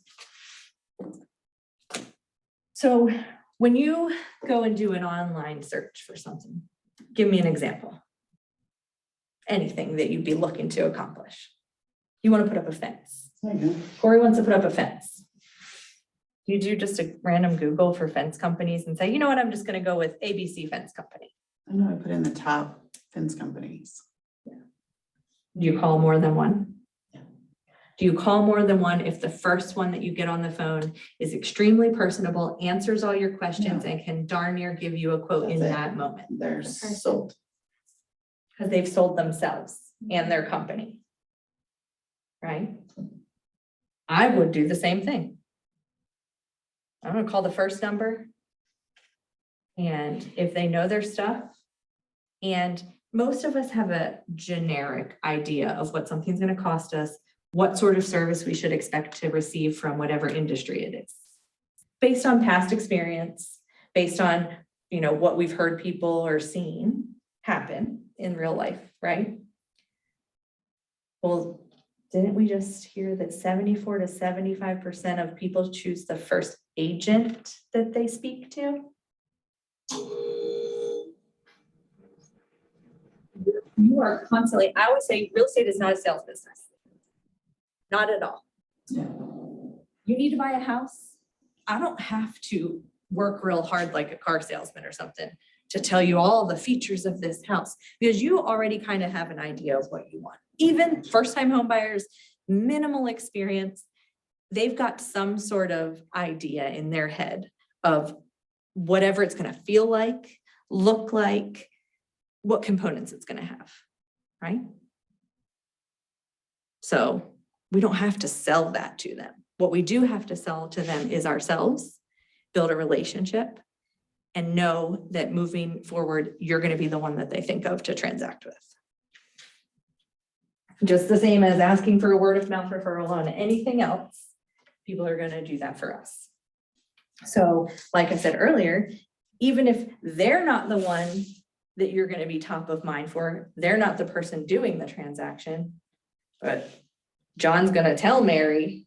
So when you go and do an online search for something, give me an example. Anything that you'd be looking to accomplish. You want to put up a fence. Corey wants to put up a fence. You do just a random Google for fence companies and say, you know what, I'm just going to go with ABC Fence Company. I know, I put in the top fence companies. Do you call more than one? Yeah. Do you call more than one if the first one that you get on the phone is extremely personable, answers all your questions, and can darn near give you a quote in That's it. that moment? They're sold. Because they've sold themselves and their company. Right? I would do the same thing. I'm gonna call the first number. And if they know their stuff, and most of us have a generic idea of what something's gonna cost us, what sort of service we should expect to receive from whatever industry it is. Based on past experience, based on, you know, what we've heard people or seen happen in real life, right? Well, didn't we just hear that 74 to 75% of people choose the first agent that they speak to? You are constantly, I always say real estate is not a sales business. Not at all. You need to buy a house. I don't have to work real hard like a car salesman or something to tell you all the features of this house, because you already kind of have an idea of what you want. Even first-time home buyers, minimal experience, they've got some sort of idea in their head of whatever it's going to feel like, look like, what components it's going to have, right? So we don't have to sell that to them. What we do have to sell to them is ourselves, build a relationship, and know that moving forward, you're going to be the one that they think of to transact with. Just the same as asking for a word of mouth referral on anything else, people are going to do that for us. So like I said earlier, even if they're not the one that you're going to be top of mind for, they're not the person doing the transaction, but John's going to tell Mary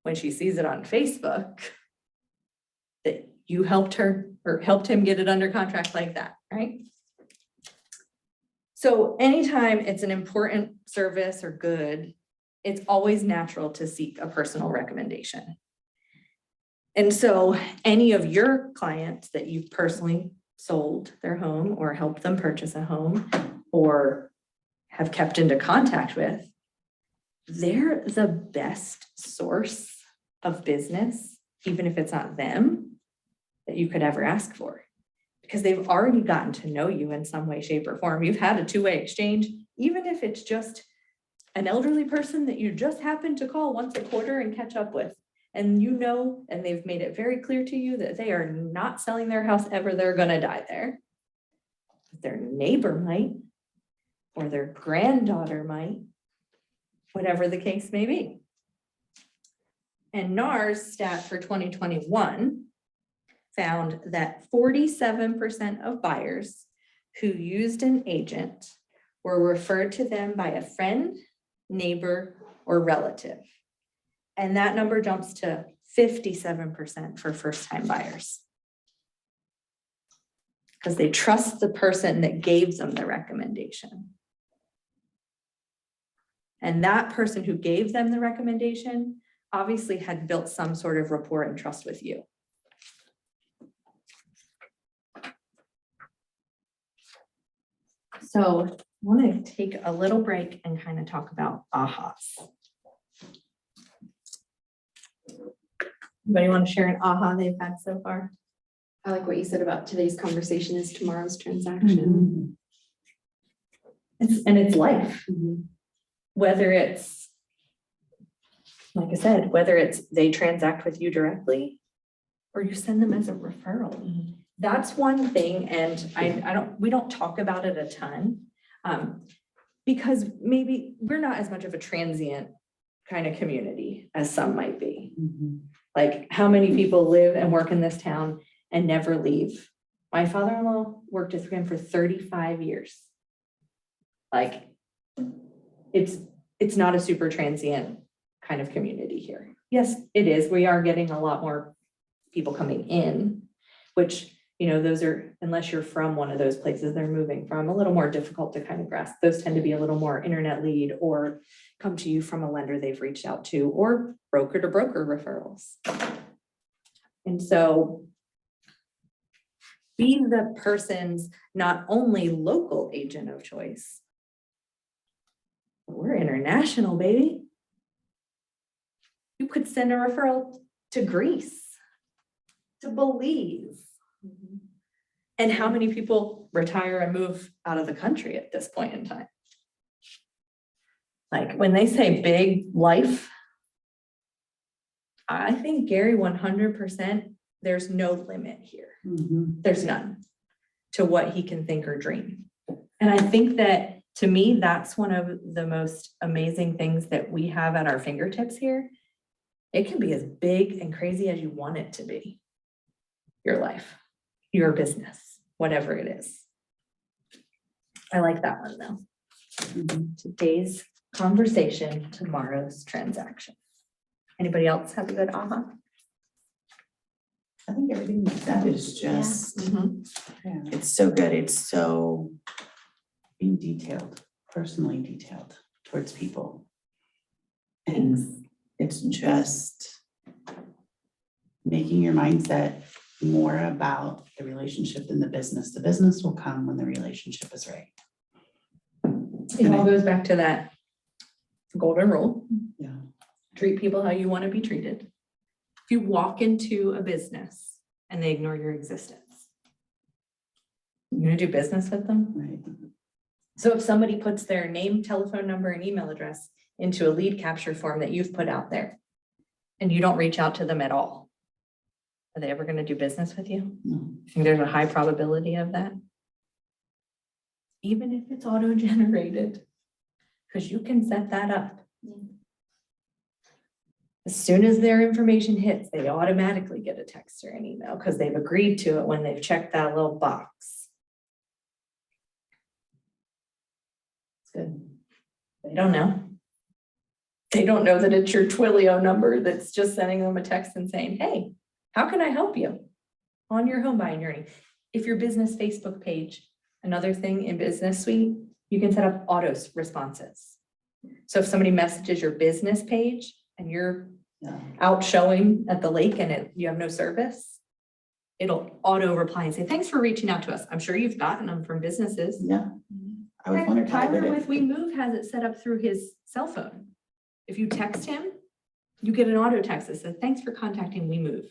when she sees it on Facebook that you helped her or helped him get it under contract like that, right? So anytime it's an important service or good, it's always natural to seek a personal recommendation. And so any of your clients that you've personally sold their home or helped them purchase a home or have kept into contact with, they're the best source of business, even if it's not them, that you could ever ask for, because they've already gotten to know you in some way, shape, or form. You've had a two-way exchange, even if it's just an elderly person that you just happen to call once a quarter and catch up with. And you know, and they've made it very clear to you that they are not selling their house ever, they're gonna die there. But their neighbor might, or their granddaughter might, whatever the case may be. And NAR's stat for 2021 found that 47% of buyers who used an agent were referred to them by a friend, neighbor, or relative. And that number jumps to 57% for first-time buyers, because they trust the person that gave them the recommendation. And that person who gave them the recommendation obviously had built some sort of rapport and trust with you. So I want to take a little break and kind of talk about ahas. Anybody want to share an aha they've had so far? I like what you said about today's conversation is tomorrow's transaction. It's life. Whether it's, like I said, whether it's they transact with you directly or you send them as a referral. That's one thing, and we don't talk about it a ton, because maybe we're not as much of a transient kind of community as some might be. Like, how many people live and work in this town and never leave? My father-in-law worked at 3M for 35 years. Like, it's not a super transient kind of community here. Yes, it is. We are getting a lot more people coming in, which, you know, those are, unless you're from one of those places they're moving from, a little more difficult to kind of grasp. Those tend to be a little more internet lead or come to you from a lender they've reached out to, or broker to broker referrals. And so be the person's not only local agent of choice, but we're international, baby. You could send a referral to Greece, to Belize. And how many people retire and move out of the country at this point in time? Like, when they say big life, I think Gary 100%, there's no limit here. There's none to what he can think or dream. And I think that To me, that's one of the most amazing things that we have at our fingertips here. It can be as big and crazy as you want it to be. Your life, your business, whatever it is. I like that one though. Today's conversation, tomorrow's transaction. Anybody else have a good aha? I think everything you said is just, Mm-hmm. it's so good. It's so being detailed, personally detailed towards people. And it's just making your mindset more about the relationship than the business. The business will come when the relationship is right. It all goes back to that golden rule. Yeah. Treat people how you want to be treated. If you walk into a business and they ignore your existence, you're gonna do business with them. Right. So if somebody puts their name, telephone number, and email address into a lead capture form that you've put out there, and you don't reach out to them at all, are they ever gonna do business with you? No. I think there's a high probability of that. Even if it's auto-generated, because you can set that up. As soon as their information hits, they automatically get a text or an email because they've agreed to it when they've checked that little box. It's good. They don't know. They don't know that it's your Twilio number that's just sending them a text and saying, hey, how can I help you on your home buying journey? If your business Facebook page, another thing in Business Suite, you can set up auto responses. So if somebody messages your business page and you're Yeah. out showing at the lake and you have no service, it'll auto reply and say, thanks for reaching out to us. I'm sure you've gotten them from businesses. Yeah. I was wondering how I Tyler did with it. We Move has it set up through his cell phone. If you text him, you get an auto text that says, thanks for contacting We Move.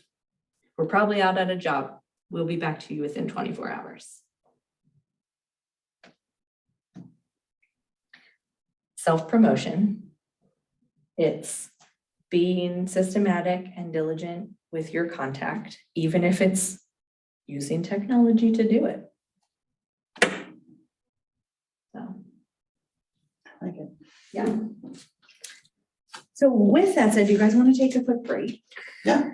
We're probably out at a job. We'll be back to you within 24 hours. Self-promotion. It's being systematic and diligent with your contact, even if it's using technology to do it. So, I like it. yeah. So with that said, do you guys want to take a quick break? Yeah.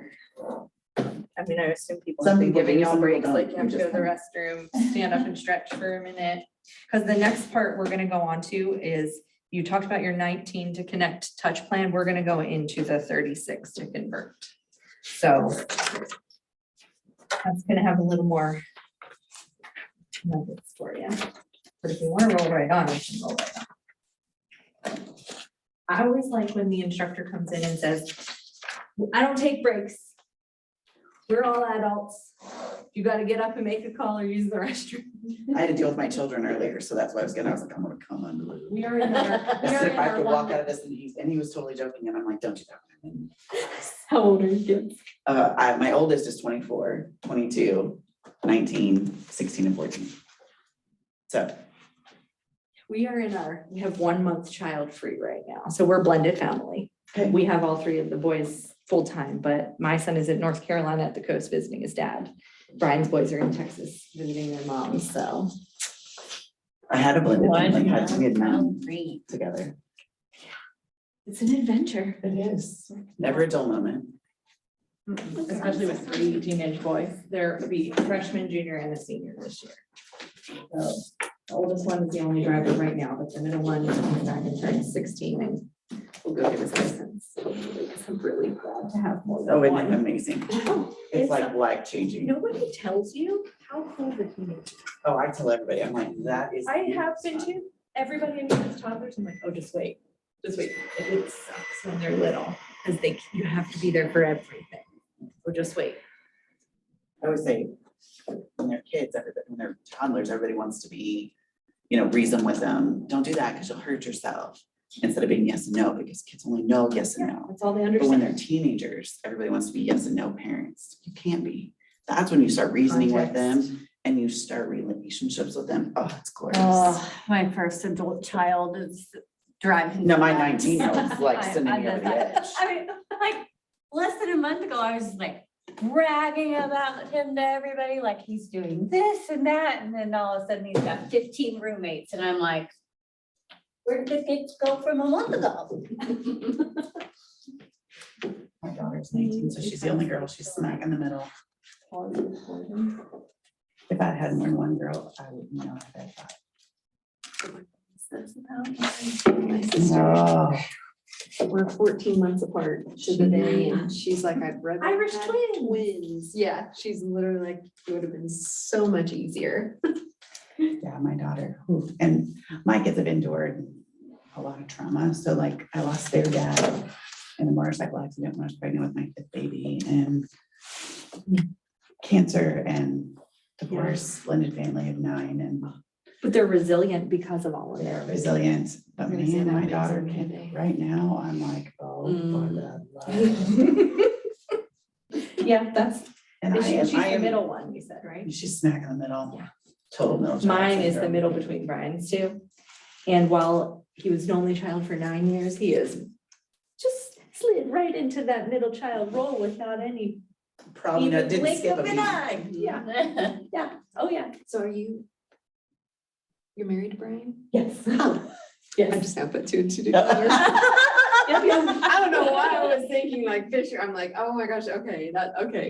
I mean, I assume people Some have been people giving do, y'all some people breaks, don't. like you have We to go to the just restroom, stand up and stretch for a minute. Because the next part we're gonna go on to is, you talked about your 19 to connect touch plan. We're gonna go into the 36 to convert. So that's gonna have a little more nuggets for you. But if you want to roll right on, we can roll right on. I always like when the instructor comes in and says, I don't take breaks. We're all adults. You gotta get up and make a call or use the restroom. I had to deal with my children earlier, so that's why I was like, I'm gonna come on. We are in our, I we are said, in if I have our to walk one. out of this and he was totally joking and I'm like, don't do that. How old are your kids? My oldest is 24, 22, 19, 16 and 14. So, We have 1 month child free right now. So we're blended family. okay. We have all three of the boys full-time, but my son is in North Carolina at the coast visiting his dad. Brian's boys are in Texas visiting their moms, so. I had a blended One family, had two good men Great. together. It's an adventure. It is. Never a dull moment. Especially with 3 teenage boys. They're be freshman, junior, and a senior this year. So the oldest one is the only driver right now, but the middle one is coming back and turning 16 and will go get his license. Hopefully, 'cause I'm really glad to have more Oh, than isn't it one. amazing? It's like life changing. Nobody tells you how cool the teenage is. Oh, I tell everybody, I'm like, that is. I have been too. Everybody in with toddlers, I'm like, oh, just wait. It sucks when they're little, because you have to be there for everything. Or just wait. I always say, when they're kids, when they're toddlers, everybody wants to be, reason with them. Don't do that because you'll hurt yourself. Instead of being yes and no, because kids only know yes and no. That's all they But when understand. they're teenagers, everybody wants to be yes and no parents. You can't be. That's when you start reasoning with them and you start relationships with them. Oh, it's glorious. Oh, my first adult child is driving. No, my me nuts. 19-year-old's like I- sending I'm me over the the type- edge. I mean, like, less than a month ago, I was like bragging about him to everybody, like he's doing this and that, and then all of a sudden he's got 15 roommates, and I'm like, Where did the kids go from a month ago? My daughter's 19, so she's the only girl. She's smack in the middle. If I had more than one girl, I would not have had five. My sister, Oh, we're 14 months apart to the day, and she's like, I'd rather. Irish have twins. Twins, yeah, she's literally like, it would have been so much easier. yeah, my daughter, and my kids have endured a lot of trauma. So like I lost their dad in a motorcycle accident when I was pregnant with my fifth baby, and cancer and divorce, blended family of 9, and But they're resilient because of all of they're that. resilient. But I'm gonna say man, that my makes daughter them can, today. right now, I'm like, oh, for Mm. the love. Yeah, that's, And she's I the am, middle one, you said, right? she's smack in the middle. Yeah. Total middle. child Mine is the syndrome. middle between Brian's two. And while he was an only child for 9 years, he is just slid right into that middle child role without any Probably even not, didn't blink skip a of an beat. eye. Yeah, yeah, oh, yeah, So you're married to Brian? yes. I Yes. just now put 2 and 2 together. Yep, yep. I don't know why I was thinking like Fisher. I'm like, oh my gosh, okay,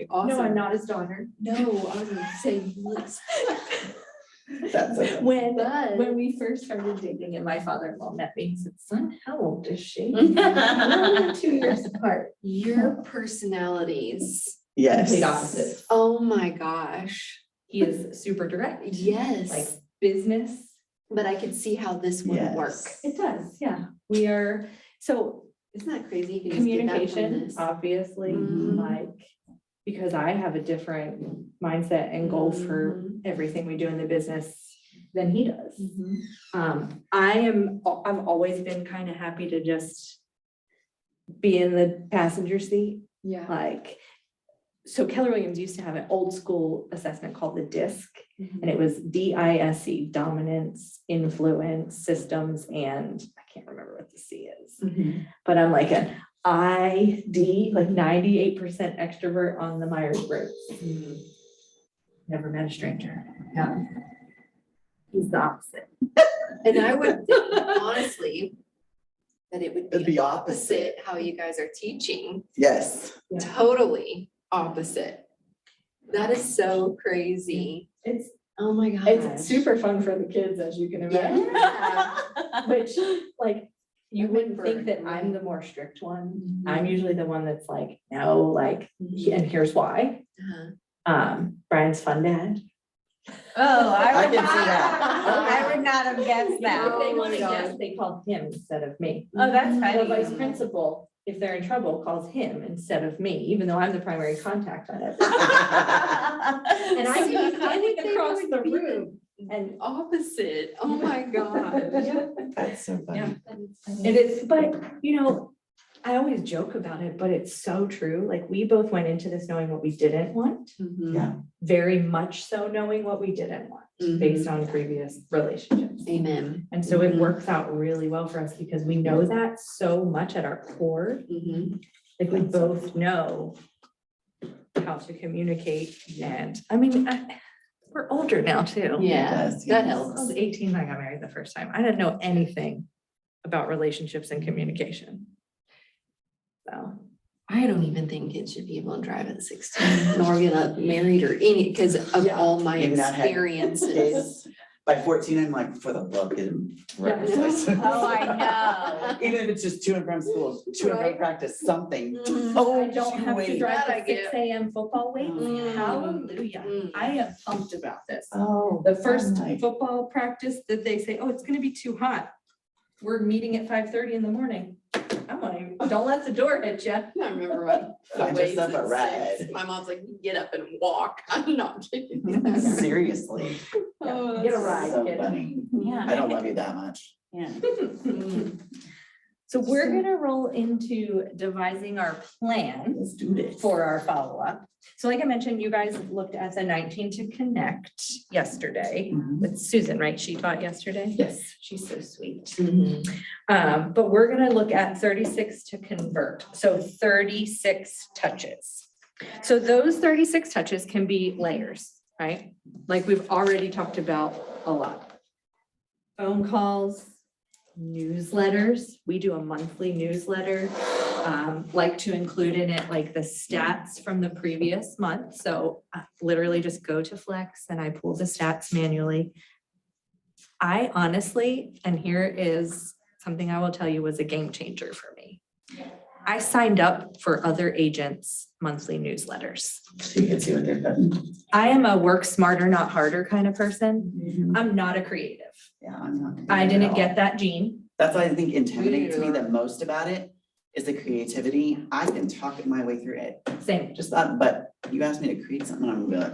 awesome. No, I'm not his daughter. No, I was gonna say, let's. That's okay. When we first started dating and my father-in-law met me, he said, son, how old is she? We're only 2 years apart. Your personalities, Yes. Complete opposite. oh my gosh, He is super direct, like yes, business. but I could see how this would work. Yes. It does, yeah. We are, so Isn't that crazy? You can just get that from communication, this. obviously, Mhm. like, because I have a different mindset and goal for everything we do in the business than he does. I've always been kind of happy to just be in the passenger seat, Yeah. like, so Keller Williams used to have an old school assessment called the DISC, and it was DISC, dominance, influence, systems, and I can't remember what the C is. But I'm like an ID, like 98% extrovert on the Myers-Briggs. Never met a stranger. Yeah. He's the opposite. And I would think, honestly, that it would It'd be be opposite how you guys are teaching. Yes. Yeah. Totally opposite. That is so crazy. It's Oh my gosh. It's super fun for the kids, as you can imagine. Yeah. Which, like, you I wouldn't remember, think that I'm yeah. the more strict one. Mhm. I'm usually the one that's like, no, like, and here's why. Brian's fun dad. Oh, I would can not- see that. I would not have guessed If that. they Oh want my to guess, God. they call him instead of me. Oh, that's The funny. vice principal, if they're in trouble, calls him instead of me, even though I'm the primary contact on it. And I can be standing across the room and Opposite. Oh my god. That's so funny. it is, but you know, I always joke about it, but it's so true. Like, we both went into this knowing what we didn't want, Yeah. very much so knowing what we didn't want based on previous relationships. Amen. And so it works out really well for us because we know that so much at our core. Like, we both know how to communicate, and I mean, we're older now too. Yeah, does, that yes. I helps. was 18 when I got married the first time. I didn't know anything about relationships and communication. So, I don't even think kids should be able to drive at 16 nor get up married or any, because of Yeah. all my Maybe not have experiences. Kids. By 14, I'm like, for the book and. Oh, I know. Even if it's just to and from school, to and Right. from practice, something. Mhm. Oh, I don't have to wait. drive That I the 6 a.m. football weight. Mm. Hallelujah. Mm. I am pumped about this. Oh. The first I'm like, football practice that they say, oh, it's gonna be too hot. We're meeting at 5:30 in the morning. I'm like, don't let the door hit you. I remember when. Find weights yourself a at ride. 6, my mom's like, get up and walk. I'm not kidding. Seriously. Oh, Get a that's ride, So kid. funny. Yeah. I don't love you that much. Yeah. Mm. So we're gonna roll into devising our plan Let's do this. for our follow-up. So like I mentioned, you guys looked at the 19 to connect yesterday Mhm. with Susan, right? She taught yesterday? Yes. She's so sweet. Mhm. But we're gonna look at 36 to convert, so 36 touches. So those 36 touches can be layers, right? Like we've already talked about a lot. Phone calls, newsletters. We do a monthly newsletter. Like to include in it like the stats from the previous month. So I literally just go to Flex and I pull the stats manually. I honestly, and here is something I will tell you was a game changer for me. I signed up for other agents' monthly newsletters. So you can see what they're putting. I am a work smarter, not harder kind of person. I'm not a creative. Yeah, I'm not. I at didn't all. get that gene. That's what I think intimidates me the most about it, is the creativity. I can talk my way through it. Same. Just that, but you asked me to create something, I'm gonna be like,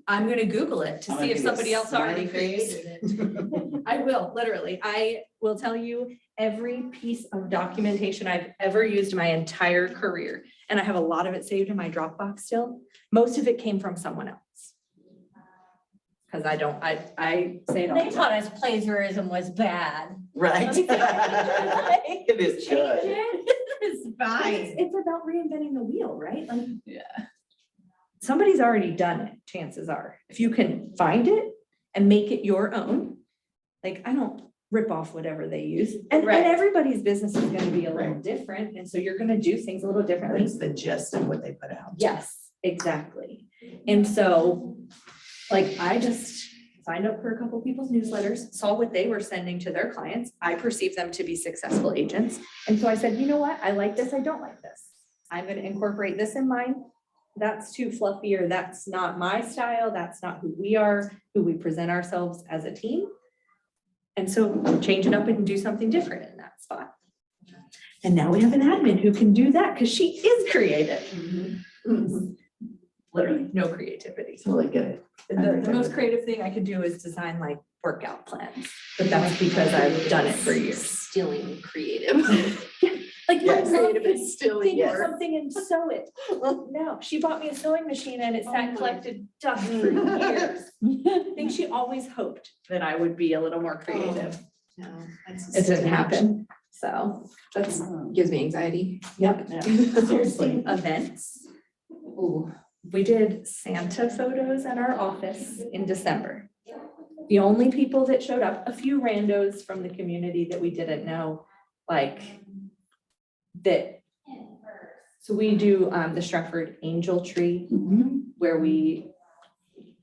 I'm gonna Google it to I'm see gonna if give you a somebody else already smiley face. created it. I will, literally. I will tell you every piece of documentation I've ever used my entire career. And I have a lot of it saved in my Dropbox still. Most of it came from someone else. Cause I say it all They the time. taught us plagiarism was bad. Right? It is good. It's fine. It's about reinventing the wheel, right? Like, Yeah. somebody's already done it, chances are. If you can find it and make it your own, like, I don't rip off whatever they use. And Right. everybody's business is gonna be a little Right. different, and so you're gonna do things a little differently. It's the gist of what they put out. Yes, exactly. And so, like, I just signed up for a couple people's newsletters, saw what they were sending to their clients. I perceived them to be successful agents. And so I said, you know what? I like this, I don't like this. I'm gonna incorporate this in mine. That's too fluffy, or that's not my style, that's not who we are, who we present ourselves as a team. And so change it up and do something different in that spot. And now we have an admin who can do that because she is creative. Literally, no creativity. Totally get it. The most creative thing I could do is design like workout plans, but that's because I've done it for years. Stealing creative. Like, my Yes. creative is stealing think of something and sew it. Well, no, she bought me a sewing machine and it sat collected dust for years. I think she always hoped that I would be a little more creative. No, that's It didn't too much. happen, so that's, Gives me anxiety. yep. Seriously. Events. Ooh, we did Santa photos at our office in December. The only people that showed up, a few randos from the community that we didn't know, like that. So we do the Stratford Angel Tree, where we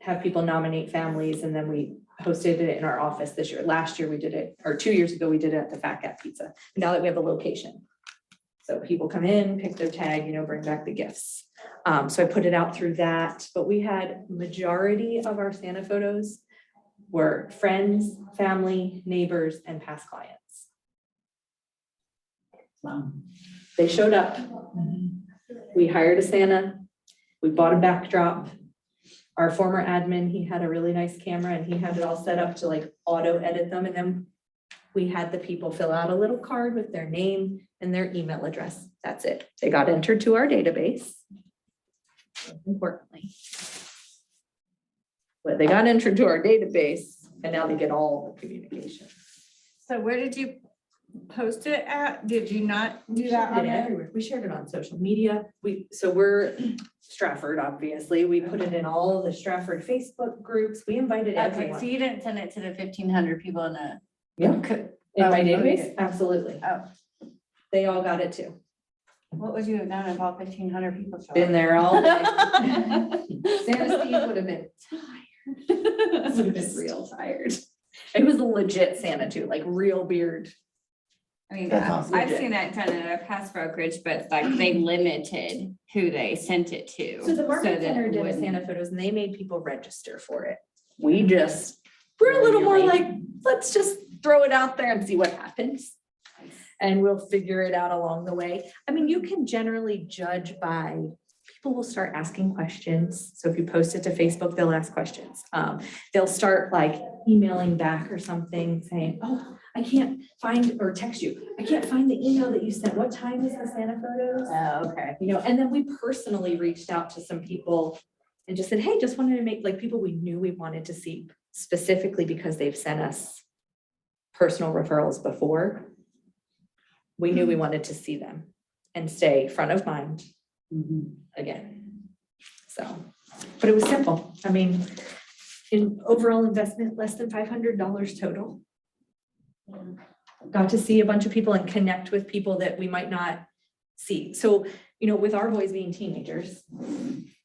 have people nominate families, and then we hosted it in our office this year. Last year we did it, or 2 years ago, we did it at the Fat Cat Pizza. Now that we have a location. So people come in, pick their tag, bring back the gifts. So I put it out through that, but we had majority of our Santa photos were friends, family, neighbors, and past clients. Wow. They showed up. We hired a Santa. We bought a backdrop. Our former admin, he had a really nice camera and he had it all set up to like auto edit them. And then we had the people fill out a little card with their name and their email address. That's it. They got entered to our database. Importantly. But they got entered to our database and now they get all the communication. So where did you post it at? Did you not do that Shared on it there? everywhere. We shared it on social media. We're Stratford, obviously. We put it in all the Stratford Facebook groups. We invited Okay, everyone. so you didn't send it to the 1,500 people in the. Yeah. In my Oh, database, okay. absolutely. Oh, They all got it too. what would you have done if all 1,500 people showed up? Been there all day. Santa Steve would have been tired. Would have been real tired. It was a legit Santa too, like real beard. I mean, That's awesome. I've seen that done at a past brokerage, but like they limited who they sent it to. So the market that center it did a wouldn't- Santa photos and they made people register for it. We're a little more like, let's just throw it out there and see what happens. And we'll figure it out along the way. I mean, you can generally judge by, people will start asking questions. So if you post it to Facebook, they'll ask questions. They'll start like emailing back or something saying, oh, I can't find, or text you, I can't find the email that you sent. What time is the Santa photos? Oh, okay. And then we personally reached out to some people and just said, hey, just wanted to make, like, people we knew we wanted to see specifically because they've sent us personal referrals before. We knew we wanted to see them and stay front of mind again. So, but it was simple. I mean, in overall investment, less than $500 total. got to see a bunch of people and connect with people that we might not see. So, you know, with our boys being teenagers,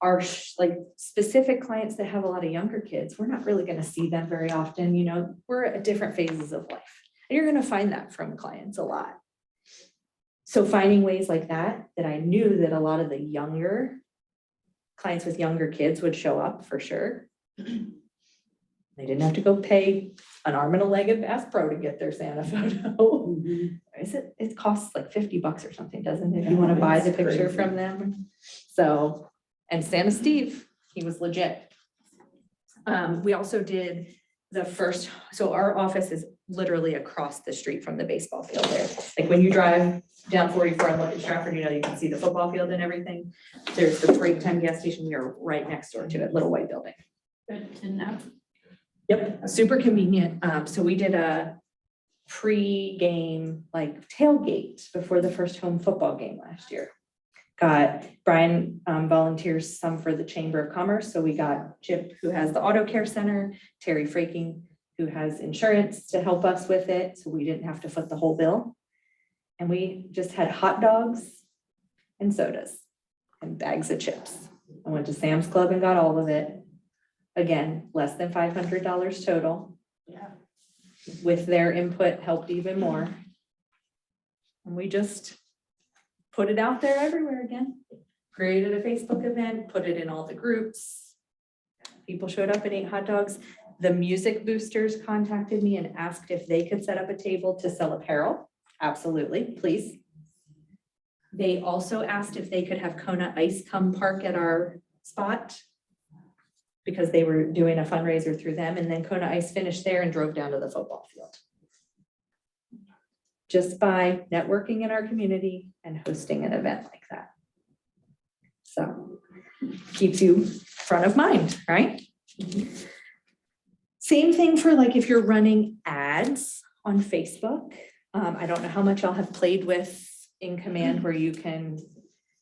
our like specific clients that have a lot of younger kids, we're not really gonna see them very often, you know, we're at different phases of life. And you're gonna find that from clients a lot. So finding ways like that, that I knew that a lot of the younger clients with younger kids would show up for sure. They didn't have to go pay an arm and a leg at Bass Pro to get their Santa photo. It costs like $50 or something, doesn't it? If you want to buy the It's picture crazy. from them. So, and Santa Steve, he was legit. We also did the first, so our office is literally across the street from the baseball field there. Like when you drive down 44 and look at Stratford, you know, you can see the football field and everything. There's the break time gas station. We are right next door to it, little white building. Good to know. Yep, super convenient. So we did a pre-game like tailgate before the first home football game last year. Got Brian volunteers some for the Chamber of Commerce. So we got Chip, who has the Auto Care Center, Terry Fraking, who has insurance to help us with it. So we didn't have to foot the whole bill. And we just had hot dogs and sodas and bags of chips. I went to Sam's Club and got all of it. Again, less than $500 total. Yeah. With their input helped even more. And we just put it out there everywhere again. Created a Facebook event, put it in all the groups. People showed up and ate hot dogs. The music boosters contacted me and asked if they could set up a table to sell apparel. Absolutely, please. They also asked if they could have Kona Ice come park at our spot, because they were doing a fundraiser through them, and then Kona Ice finished there and drove down to the football field. Just by networking in our community and hosting an event like that. So keeps you front of mind, right? Same thing for like if you're running ads on Facebook. I don't know how much y'all have played with in Command where you can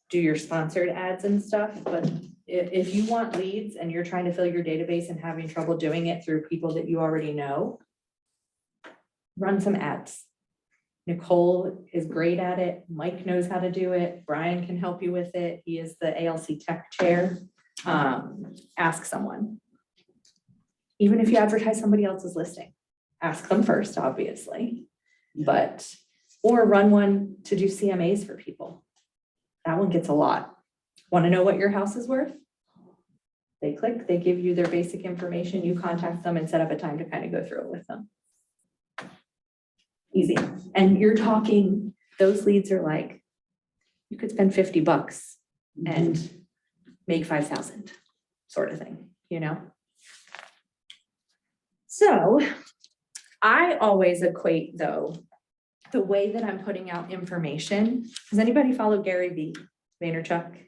do your sponsored ads and stuff, but if you want leads and you're trying to fill your database and having trouble doing it through people that you already know, run some ads. Nicole is great at it. Mike knows how to do it. Brian can help you with it. He is the ALC Tech Chair. Ask someone. Even if you advertise somebody else's listing, ask them first, obviously, but, or run one to do CMAs for people. That one gets a lot. Want to know what your house is worth? They click, they give you their basic information, you contact them and set up a time to kind of go through it with them. Easy. And you're talking, those leads are like, you could spend $50 and make 5,000 sort of thing, you know? So I always equate though, the way that I'm putting out information. Does anybody follow Gary Vaynerchuk?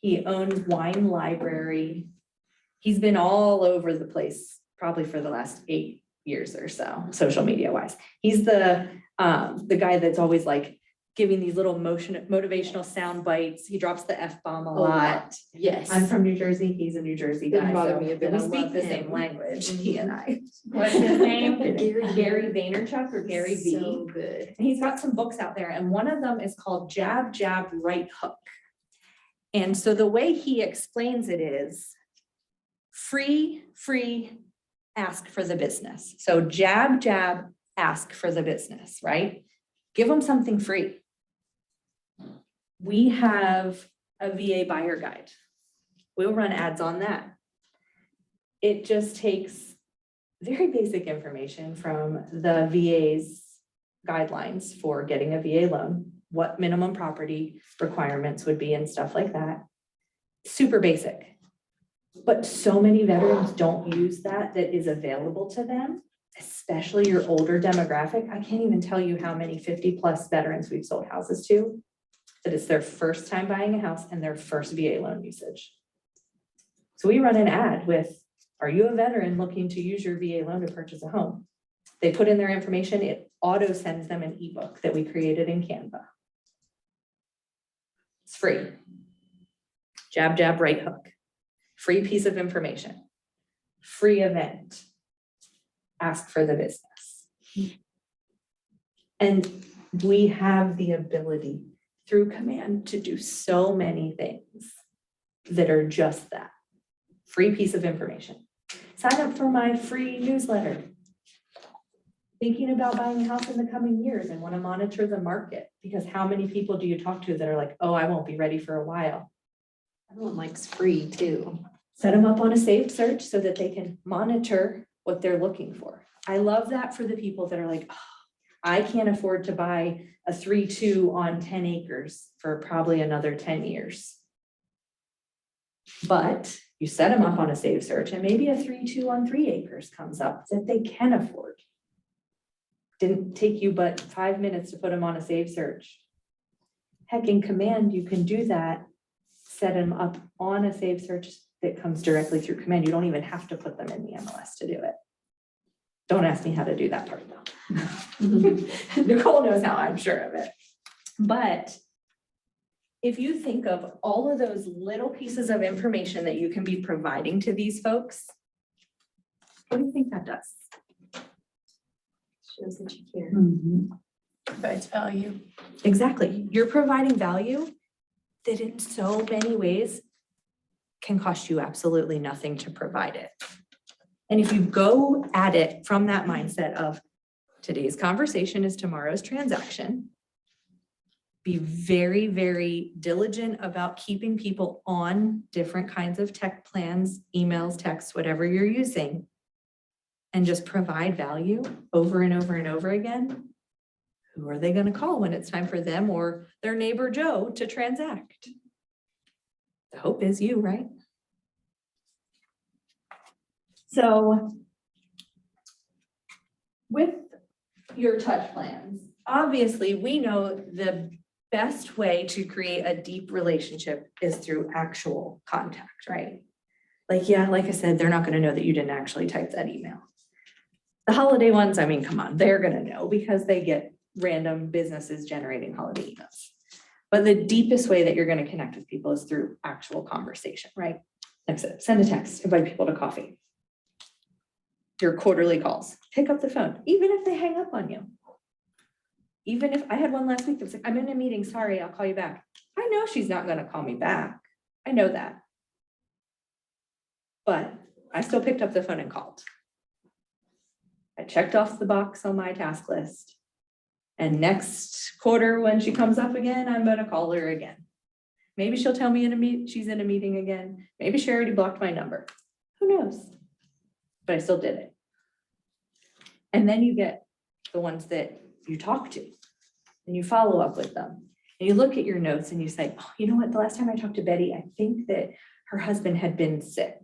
He owns Wine Library. He's been all over the place, probably for the last 8 years or so, social media wise. He's the guy that's always like giving these little motivational sound bites. He drops the F-bomb a lot. Yes. I'm from New Jersey. He's a New Jersey Didn't guy. bother So me a bit. we I speak love the him. same language, he and I. What's his name? Gary Vaynerchuk or Gary V. So good. And he's got some books out there, and one of them is called Jab, Jab, Right Hook. And so the way he explains it is free, ask for the business. So jab, jab, ask for the business, right? Give them something free. We have a VA buyer guide. We'll run ads on that. It just takes very basic information from the VA's guidelines for getting a VA loan, what minimum property requirements would be and stuff like that. Super basic. But so many veterans don't use that is available to them, especially your older demographic. I can't even tell you how many 50+ veterans we've sold houses to, that it's their first time buying a house and their first VA loan usage. So we run an ad with, are you a veteran looking to use your VA loan to purchase a home? They put in their information, it auto sends them an ebook that we created in Canva. It's free. Jab, jab, right hook. Free piece of information. Free event. Ask for the business. And we have the ability through command to do so many things that are just that. Free piece of information. Sign up for my free newsletter. Thinking about buying a house in the coming years and want to monitor the market, because how many people do you talk to that are like, oh, I won't be ready for a while? Everyone likes free too. Set them up on a saved search so that they can monitor what they're looking for. I love that for the people that are like, oh, I can't afford to buy a 3-2 on 10 acres for probably another 10 years. But you set them up on a saved search and maybe a 3-2 on 3 acres comes up that they can afford. Didn't take you but 5 minutes to put them on a saved search. Heck, in command, you can do that. Set them up on a saved search that comes directly through command. You don't even have to put them in the MLS to do it. Don't ask me how to do that part though. Nicole knows how, I'm sure of it. But if you think of all of those little pieces of information that you can be providing to these folks, what do you think that does? Shows that you care. Provides value. Exactly. You're providing value that in so many ways can cost you absolutely nothing to provide it. And if you go at it from that mindset of today's conversation is tomorrow's transaction, be very, very diligent about keeping people on different kinds of tech plans, emails, texts, whatever you're using, and just provide value over and over and over again. Who are they going to call when it's time for them or their neighbor Joe to transact? The hope is you, right? So with your touch plans, obviously we know the best way to create a deep relationship is through actual contact, right? Like, yeah, like I said, they're not going to know that you didn't actually type that email. The holiday ones, I mean, come on, they're going to know because they get random businesses generating holiday emails. But the deepest way that you're going to connect with people is through actual conversation, right? Like I said, send a text, invite people to coffee. Your quarterly calls, pick up the phone, even if they hang up on you. Even if I had one last week that was like, I'm in a meeting, sorry, I'll call you back. I know she's not going to call me back. I know that. But I still picked up the phone and called. I checked off the box on my task list. And next quarter, when she comes up again, I'm going to call her again. Maybe she'll tell me she's in a meeting again. Maybe she already blocked my number. Who knows? But I still did it. And then you get the ones that you talk to and you follow up with them and you look at your notes and you say, oh, you know what? The last time I talked to Betty, I think that her husband had been sick.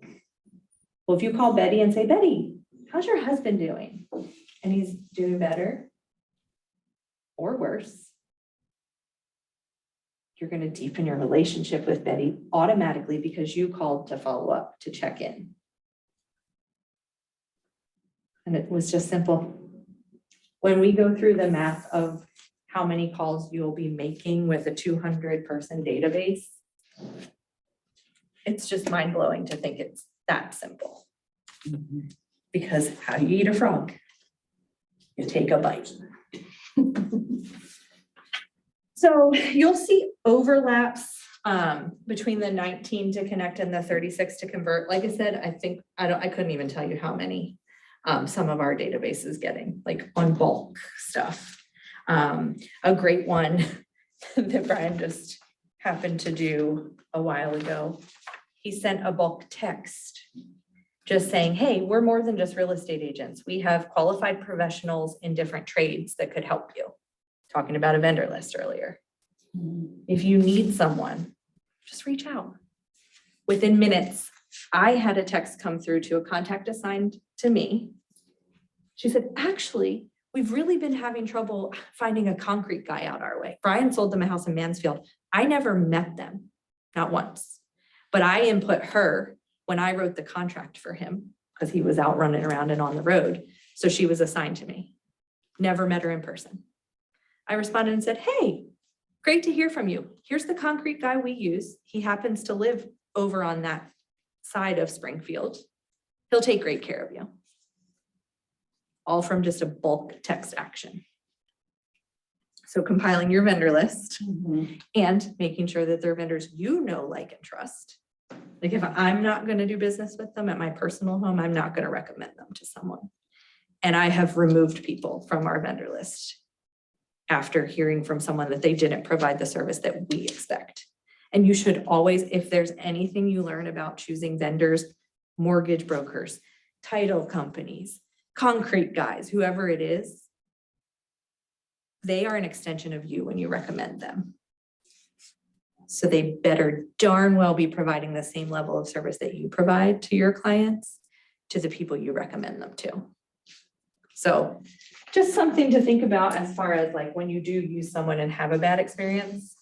Well, if you call Betty and say, Betty, how's your husband doing? And he's doing better or worse, you're going to deepen your relationship with Betty automatically because you called to follow up, to check in. And it was just simple. When we go through the math of how many calls you'll be making with a 200-person database, it's just mind-blowing to think it's that simple. Because how do you eat a frog? You take a bite. So you'll see overlaps between the 19 to connect and the 36 to convert. Like I said, I couldn't even tell you how many some of our database is getting, like on bulk stuff. A great one that Brian just happened to do a while ago. He sent a bulk text just saying, hey, we're more than just real estate agents. We have qualified professionals in different trades that could help you. Talking about a vendor list earlier. If you need someone, just reach out. Within minutes, I had a text come through to a contact assigned to me. She said, actually, we've really been having trouble finding a concrete guy out our way. Brian sold them a house in Mansfield. I never met them, not once, but I input her when I wrote the contract for him because he was out running around and on the road. So she was assigned to me. Never met her in person. I responded and said, hey, great to hear from you. Here's the concrete guy we use. He happens to live over on that side of Springfield. He'll take great care of you. all from just a bulk text action. So compiling your vendor list and making sure that they're vendors you know, like, and trust. Like if I'm not gonna do business with them at my personal home, I'm not gonna recommend them to someone. And I have removed people from our vendor list after hearing from someone that they didn't provide the service that we expect. And you should always, if there's anything you learn about choosing vendors, mortgage brokers, title companies, concrete guys, whoever it is, they are an extension of you when you recommend them. So they better darn well be providing the same level of service that you provide to your clients, to the people you recommend them to. So just something to think about as far as like when you do use someone and have a bad experience,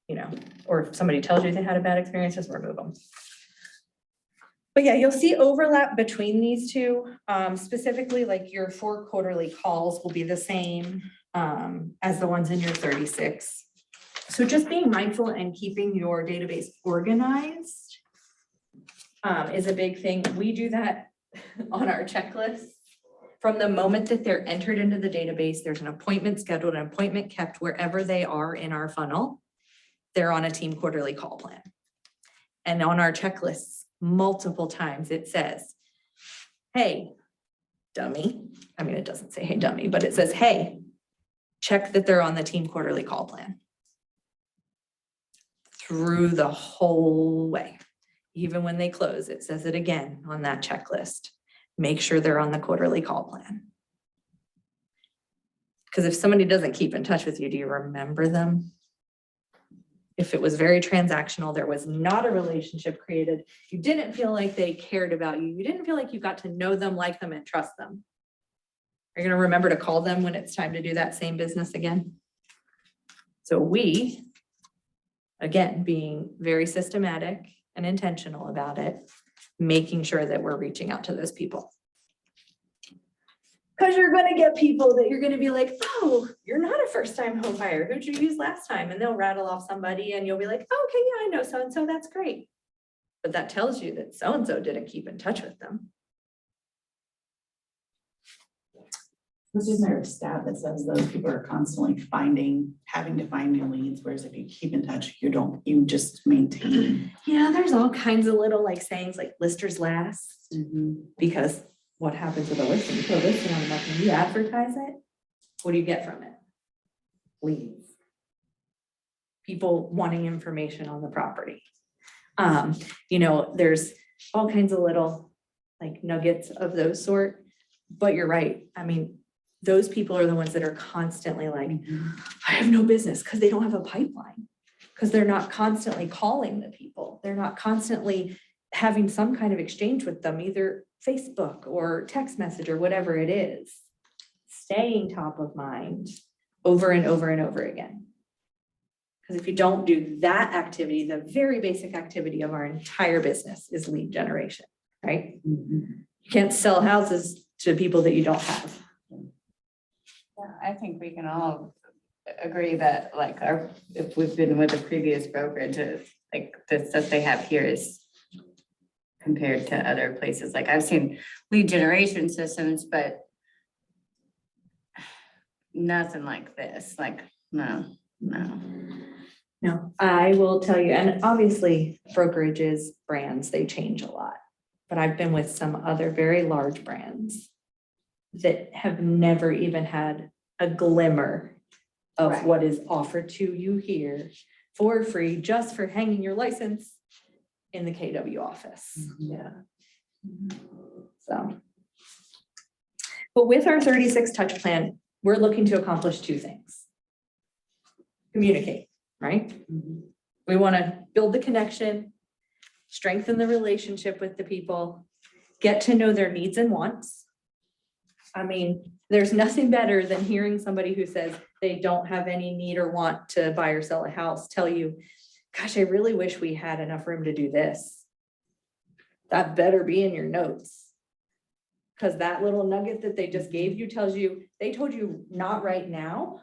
you know, or if somebody tells you they had a bad experience, just remove them. But yeah, you'll see overlap between these two, specifically like your 4 quarterly calls will be the same as the ones in your 36. So just being mindful and keeping your database organized is a big thing. We do that on our checklist. From the moment that they're entered into the database, there's an appointment scheduled, an appointment kept wherever they are in our funnel. They're on a team quarterly call plan. And on our checklists, multiple times it says, hey, dummy. I mean, it doesn't say, hey, dummy, but it says, hey, check that they're on the team quarterly call plan. Through the whole way. Even when they close, it says it again on that checklist. Make sure they're on the quarterly call plan. Because if somebody doesn't keep in touch with you, do you remember them? If it was very transactional, there was not a relationship created, you didn't feel like they cared about you, you didn't feel like you got to know them, like them, and trust them. Are you gonna remember to call them when it's time to do that same business again? So we, again, being very systematic and intentional about it, making sure that we're reaching out to those people. Because you're gonna get people that you're gonna be like, oh, you're not a first-time home buyer. Who'd you use last time? And they'll rattle off somebody and you'll be like, oh, okay, yeah, I know so-and-so, that's great. But that tells you that so-and-so didn't keep in touch with them. Isn't there a stat that says those people are constantly having to find new leads, whereas if you keep in touch, you just maintain. Yeah, there's all kinds of little like sayings like listers last, because what happens with a listing? You put a listing on the market, you advertise it. What do you get from it? Leads. People wanting information on the property. You know, there's all kinds of little like nuggets of those sort, but you're right. I mean, those people are the ones that are constantly like, I have no business, because they don't have a pipeline, because they're not constantly calling the people. They're not constantly having some kind of exchange with them, either Facebook or text message or whatever it is. Staying top of mind over and over and over again. Because if you don't do that activity, the very basic activity of our entire business is lead generation, right? You can't sell houses to people that you don't have. I think we can all agree that like if we've been with a previous brokerage, like the stuff they have here is compared to other places. Like I've seen lead generation systems, but nothing like this. Like, no. No, I will tell you, and obviously brokerages, brands, they change a lot. But I've been with some other very large brands that have never even had a glimmer of Right. what is offered to you here for free, just for hanging your license in the KW office. Yeah. So. But with our 36 touch plan, we're looking to accomplish 2 things. Communicate, right? We want to build the connection, strengthen the relationship with the people, get to know their needs and wants. I mean, there's nothing better than hearing somebody who says they don't have any need or want to buy or sell a house tell you, gosh, I really wish we had enough room to do this. That better be in your notes. Because that little nugget that they just gave you tells you, they told you not right now,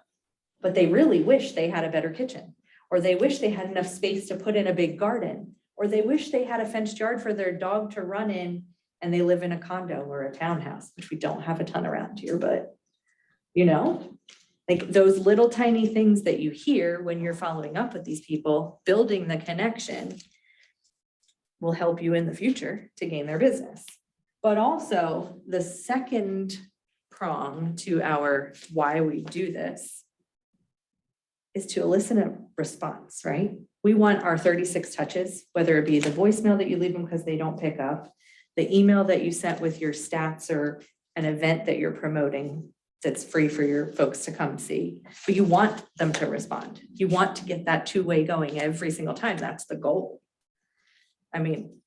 but they really wish they had a better kitchen, or they wish they had enough space to put in a big garden, or they wish they had a fenced yard for their dog to run in and they live in a condo or a townhouse, which we don't have a ton around here, but you know, like those little tiny things that you hear when you're following up with these people, building the connection will help you in the future to gain their business. But also the second prong to our why we do this is to elicit a response, right? We want our 36 touches, whether it be the voicemail that you leave them because they don't pick up, the email that you sent with your stats or an event that you're promoting that's free for your folks to come see, but you want them to respond. You want to get that two-way going every single time. That's the goal. I mean,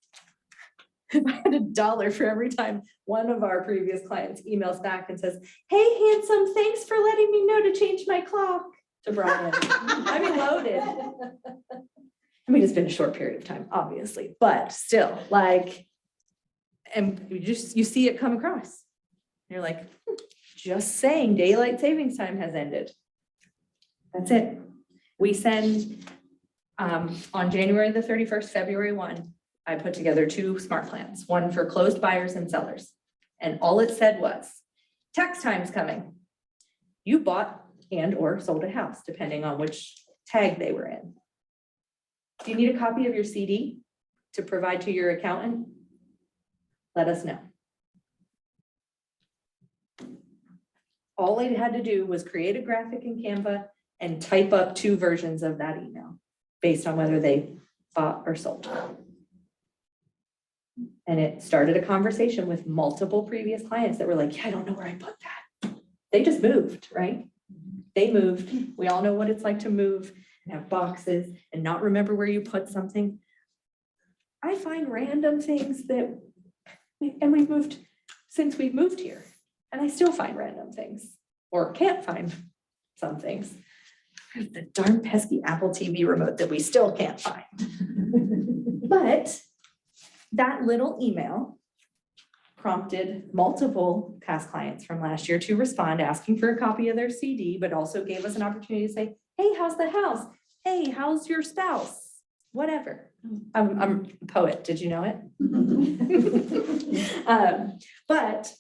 if I had $1 for every time one of our previous clients emails back and says, "Hey, handsome, thanks for letting me know to change my clock," to Brian. I mean, loaded. I mean, it's been a short period of time, obviously, but still, like, and you see it come across. You're like, just saying daylight savings time has ended. That's it. We send, on January the 31st, February 1, I put together 2 smart plans, one for closed buyers and sellers. And all it said was, tax time's coming. You bought and or sold a house, depending on which tag they were in. Do you need a copy of your CD to provide to your accountant? Let us know. All I had to do was create a graphic in Canva and type up 2 versions of that email based on whether they bought or sold. And it started a conversation with multiple previous clients that were like, yeah, I don't know where I put that. They just moved, right? They moved. We all know what it's like to move and have boxes and not remember where you put something. I find random things that, and we've moved since we've moved here. And I still find random things or can't find some things. The darn pesky Apple TV remote that we still can't find. But that little email prompted multiple past clients from last year to respond asking for a copy of their CD, but also gave us an opportunity to say, hey, how's the house? Hey, how's your spouse? Whatever. I'm a poet. Did you know it? But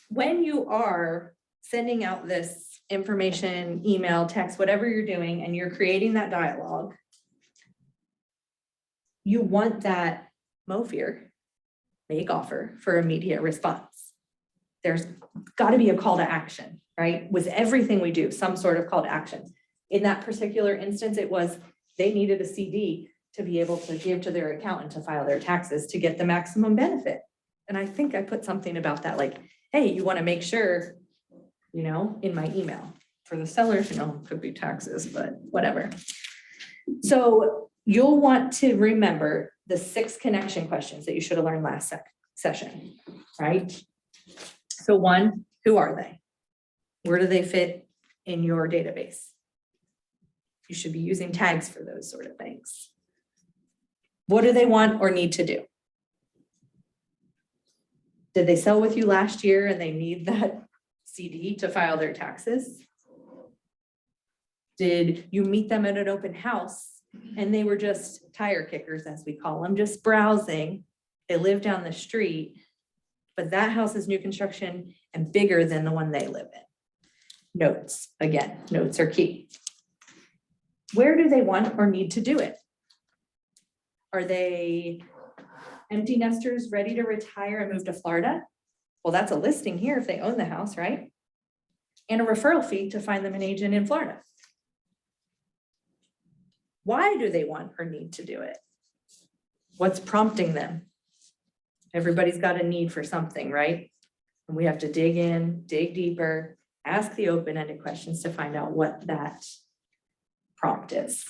when you are sending out this information, email, text, whatever you're doing, and you're creating that dialogue, you want that MoFear, make offer for immediate response. There's got to be a call to action, right? With everything we do, some sort of call to action. In that particular instance, it was they needed a CD to be able to give to their accountant to file their taxes to get the maximum benefit. And I think I put something about that, like, hey, you want to make sure, you know, in my email. For the sellers, you know, could be taxes, but whatever. So you'll want to remember the 6 connection questions that you should have learned last session, right? So 1, who are they? Where do they fit in your database? You should be using tags for those sort of things. What do they want or need to do? Did they sell with you last year and they need that CD to file their taxes? Did you meet them at an open house and they were just tire kickers, as we call them, just browsing? They live down the street, but that house is new construction and bigger than the one they live in. Notes, again, notes are key. Where do they want or need to do it? Are they empty nesters ready to retire and move to Florida? Well, that's a listing here if they own the house, right? And a referral fee to find them an agent in Florida. Why do they want or need to do it? What's prompting them? Everybody's got a need for something, right? And we have to dig in, dig deeper, ask the open-ended questions to find out what that prompt is.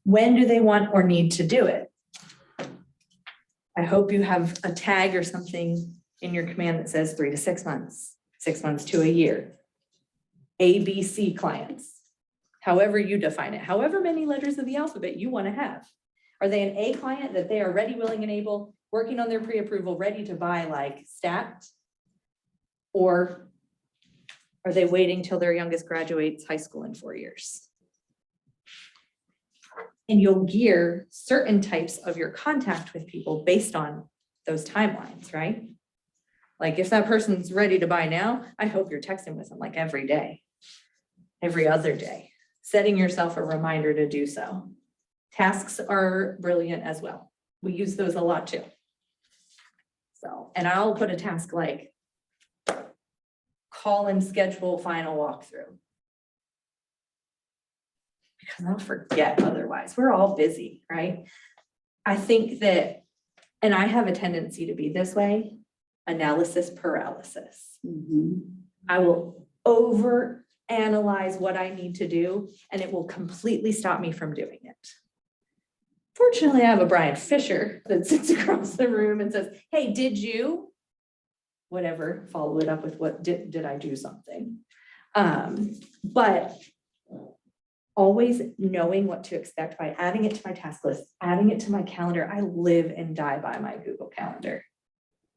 When do they want or need to do it? I hope you have a tag or something in your command that says 3 to 6 months, 6 months to a year. ABC clients, however you define it, however many letters of the alphabet you want to have. Are they an A client that they are ready, willing, and able, working on their pre-approval, ready to buy like stat? Or are they waiting till their youngest graduates high school in 4 years? And you'll gear certain types of your contact with people based on those timelines, right? Like if that person's ready to buy now, I hope you're texting with them like every day, every other day, setting yourself a reminder to do so. Tasks are brilliant as well. We use those a lot too. So, and I'll put a task like call and schedule final walkthrough. Because I'll forget otherwise. We're all busy, right? I think that, and I have a tendency to be this way, analysis paralysis. I will over analyze what I need to do and it will completely stop me from doing it. Fortunately, I have a Brian Fisher that sits across the room and says, hey, did you? Whatever, follow it up with what, did I do something? But always knowing what to expect by adding it to my task list, adding it to my calendar. I live and die by my Google Calendar.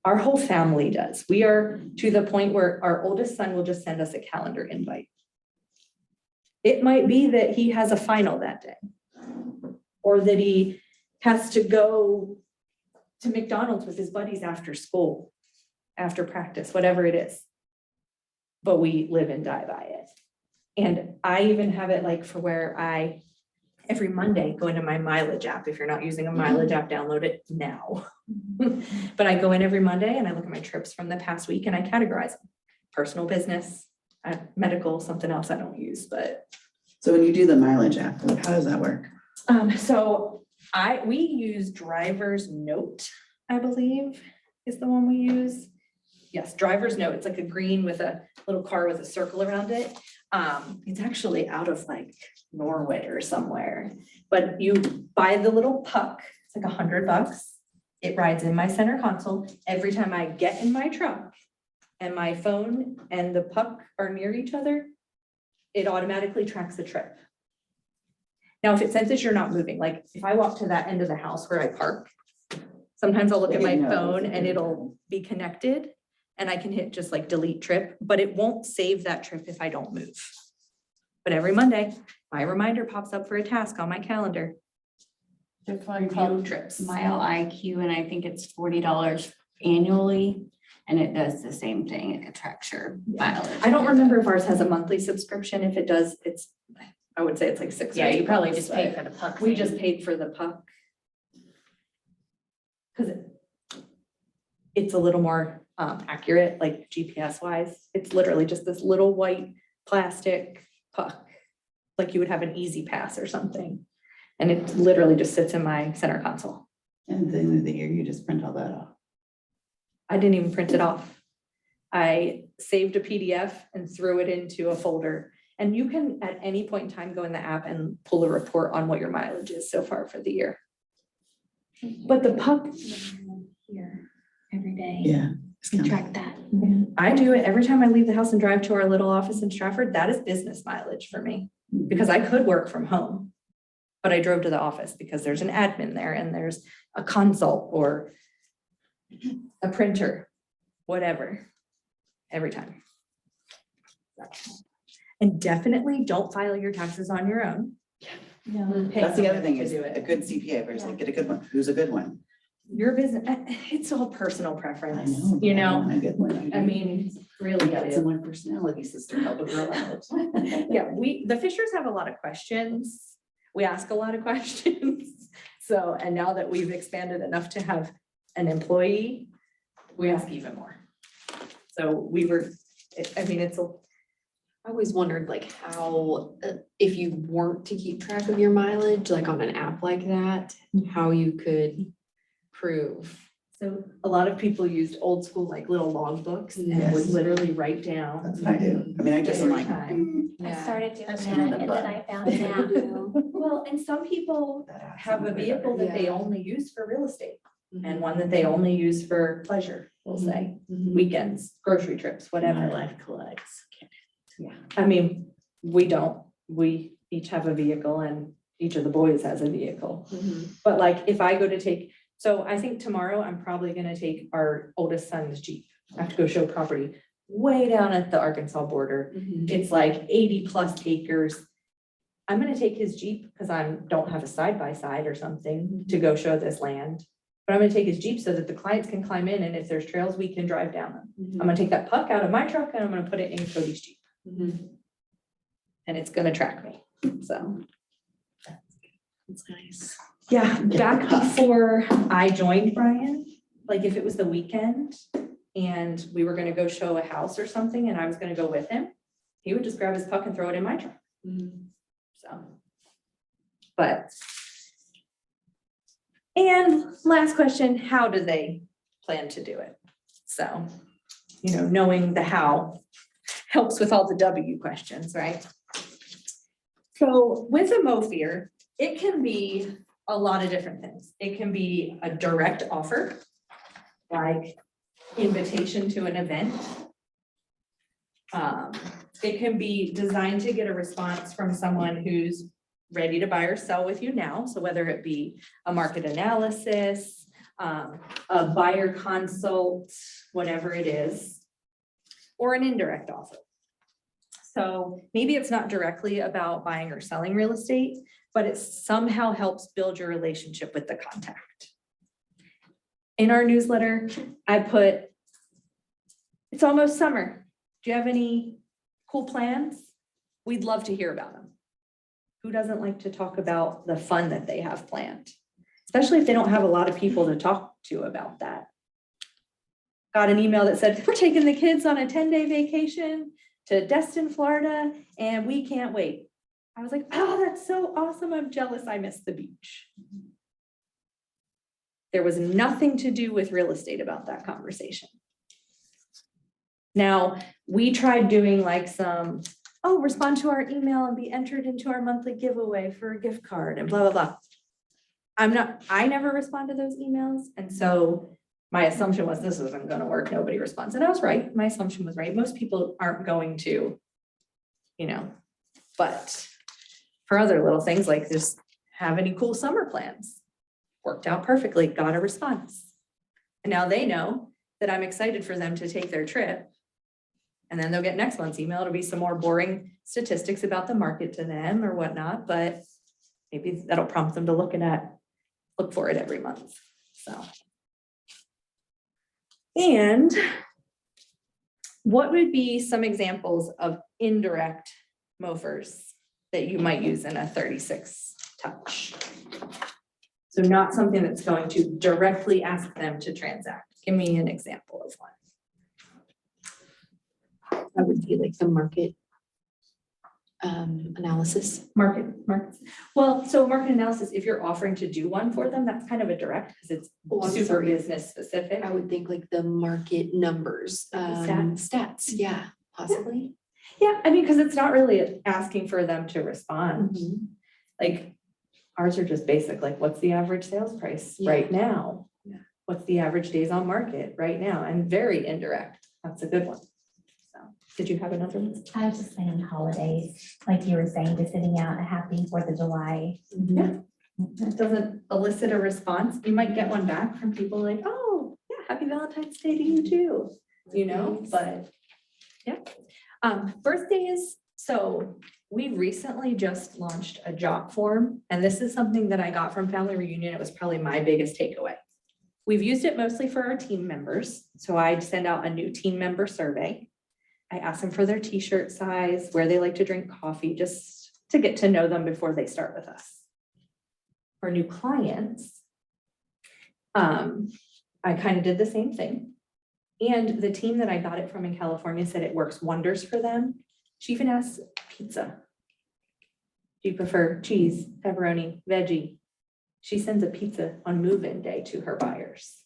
Our whole family does. We are to the point where our oldest son will just send us a calendar invite. It might be that he has a final that day, or that he has to go to McDonald's with his buddies after school, after practice, whatever it is. But we live and die by it. And I even have it like for where I, every Monday, go into my mileage app. If you're not using a mileage app, download it now. But I go in every Monday and I look at my trips from the past week and I categorize them. Personal, business, medical, something else I don't use, but. So when you do the mileage app, how does that work? So we use Driver's Note, I believe is the one we use. Yes, Driver's Note. It's like a green with a little car with a circle around it. It's actually out of like Norway or somewhere, but you buy the little puck. It's like $100. It rides in my center console. Every time I get in my truck and my phone and the puck are near each other, it automatically tracks the trip. Now, if it senses you're not moving, like if I walk to that end of the house where I park, sometimes I'll look at my phone and it'll be connected and I can hit just like delete trip, but it won't save that trip if I don't move. But every Monday, my reminder pops up for a task on my calendar. There's one Review called trips. Mile IQ, and I think it's $40 annually, and it does the same thing. It tracks your mileage. I don't remember if ours has a monthly subscription. If it does, I would say it's like $6 or Yeah, you $8, probably just pay but for the puck. we thing. just paid for the puck. Cause it's a little more accurate, like GPS wise. It's literally just this little white plastic puck, like you would have an Easy Pass or something. And it literally just sits in my center console. And at the end of the year, you just print all that off. I didn't even print it off. I saved a PDF and threw it into a folder. And you can, at any point in time, go in the app and pull a report on what your mileage is so far for the year. But the puck, Here, every day. Yeah. We track that. I do it every time I leave the house and drive to our little office in Stratford. That is business mileage for me, because I could work from home. But I drove to the office because there's an admin there and there's a consult or a printer, whatever, every time. And definitely don't file your taxes on your own. No. Pay That's the other someone thing to is do a it. good CPA person, get a good one. Who's a good one? Your business, it's all personal I preference, know. you but I know, want a good one. I mean, really We got it is. someone personality sister help a girl out. Yeah, the Fishers have a lot of questions. We ask a lot of questions. So, and now that we've expanded enough to have an employee, we ask even more. So I always wondered like how, if you weren't to keep track of your mileage, like on an app like that, how you could prove. so a lot of people used old school, like little log books and would Yes. literally write down. That's what I do. I mean, I just am every like. time. I started doing that That's and another then I found an app. Well, and some people that app have a sounds way vehicle that they Yeah. only use for real estate Mm-hmm. and one that they only use for pleasure, we'll say, weekends, grocery trips, better. My whatever. life collects. Yeah, I mean, we don't, we each have a vehicle and each of the boys has a vehicle. But like, if I go to take, so I think tomorrow I'm probably gonna take our oldest son's Jeep. I have to go show property way down at the Arkansas border. It's like 80+ acres. I'm gonna take his Jeep because don't have a side by side or something to go show this land. But I'm gonna take his Jeep so that the clients can climb in, and if there's trails, we can drive down them. I'm gonna take that puck out of my truck and I'm gonna put it in Cody's Jeep, and it's gonna track me, so. That's nice. Yeah, back before I joined Brian, like if it was the weekend and we were gonna go show a house or something and I was gonna go with him, he would just grab his puck and throw it in my truck, so. But. And last question, how do they plan to do it? So, knowing the how helps with all the W questions, right? So with a MoFear, it can be a lot of different things. It can be a direct offer, like invitation to an event. It can be designed to get a response from someone who's ready to buy or sell with you now. So whether it be a market analysis, a buyer consult, whatever it is, or an indirect offer. So maybe it's not directly about buying or selling real estate, but it somehow helps build your relationship with the contact. In our newsletter, I put, it's almost summer. Do you have any cool plans? We'd love to hear about them. Who doesn't like to talk about the fun that they have planned? Especially if they don't have a lot of people to talk to about that. Got an email that said, we're taking the kids on a 10-day vacation to Destin, Florida, and we can't wait. I was like, oh, that's so awesome. I'm jealous. I missed the beach. There was nothing to do with real estate about that conversation. Now, we tried doing like some, respond to our email and be entered into our monthly giveaway for a gift card and blah, blah, blah. I never respond to those emails. And so my assumption was this isn't going to work. Nobody responds. And I was right. My assumption was right. Most people aren't going to, but for other little things like this, have any cool summer plans? Worked out perfectly, got a response. And now they know that I'm excited for them to take their trip. And then they'll get next month's email. It'll be some more boring statistics about the market to them or whatnot, but maybe that'll prompt them to look for it every month, so. And what would be some examples of indirect MOFers that you might use in a 36 touch? So not something that's going to directly ask them to transact. Give me an example of one. I would be like the market analysis. Markets. Well, so market analysis, if you're offering to do one for them, that's kind of a direct because it's I'm super sorry. business specific. I would think like the market numbers, stats, yeah, possibly. Yeah, I mean, because it's not really asking for them to respond. Like ours are just basic, like what's the average sales price right now? Yeah. What's the average days on market right now? And very indirect. That's a good one. So did you have another one? I was just saying holidays, like you were saying, just sitting out a happy 4th of July. Yeah. It doesn't elicit a response. You might get one back from people like, oh, yeah, happy Valentine's Day to you too, but yeah. Birthdays. So we recently just launched a job form, and this is something that I got from Family Reunion. It was probably my biggest takeaway. We've used it mostly for our team members. So I'd send out a new team member survey. I ask them for their t-shirt size, where they like to drink coffee, just to get to know them before they start with us. For new clients, I kind of did the same thing. And the team that I got it from in California said it works wonders for them. She even asked pizza. Do you prefer cheese, pepperoni, veggie? She sends a pizza on move-in day to her buyers.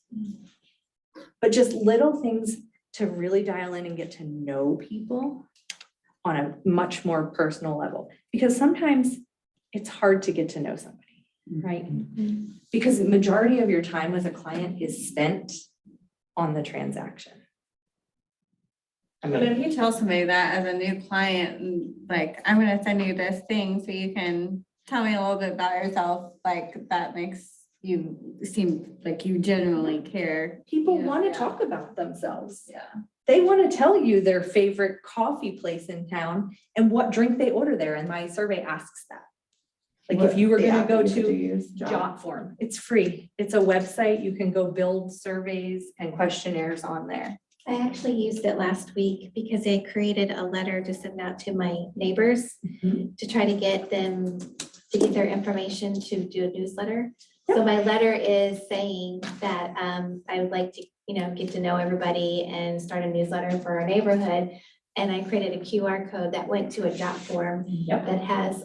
But just little things to really dial in and get to know people on a much more personal level. Because sometimes it's hard to get to know somebody, right? Because the majority of your time with a client is spent on the transaction. But if you tell somebody that as a new client, and like, I'm gonna send you this thing so you can tell me a little bit about yourself, like that makes you seem like you genuinely care. People Yeah, want to yeah. talk about themselves. Yeah. They want to tell you their favorite coffee place in town and what drink they order there. And my survey asks that. Like if you were The gonna app go that you to use, Jotform, it's free. It's a website. You can go build surveys and questionnaires on there. I actually used it last week because I created a letter to send out to my neighbors to try to get them to get their information to do a newsletter. So my letter is saying that I would like to, get to know everybody and start a newsletter for our neighborhood. And I created a QR code that went to a Jotform Yep. that has,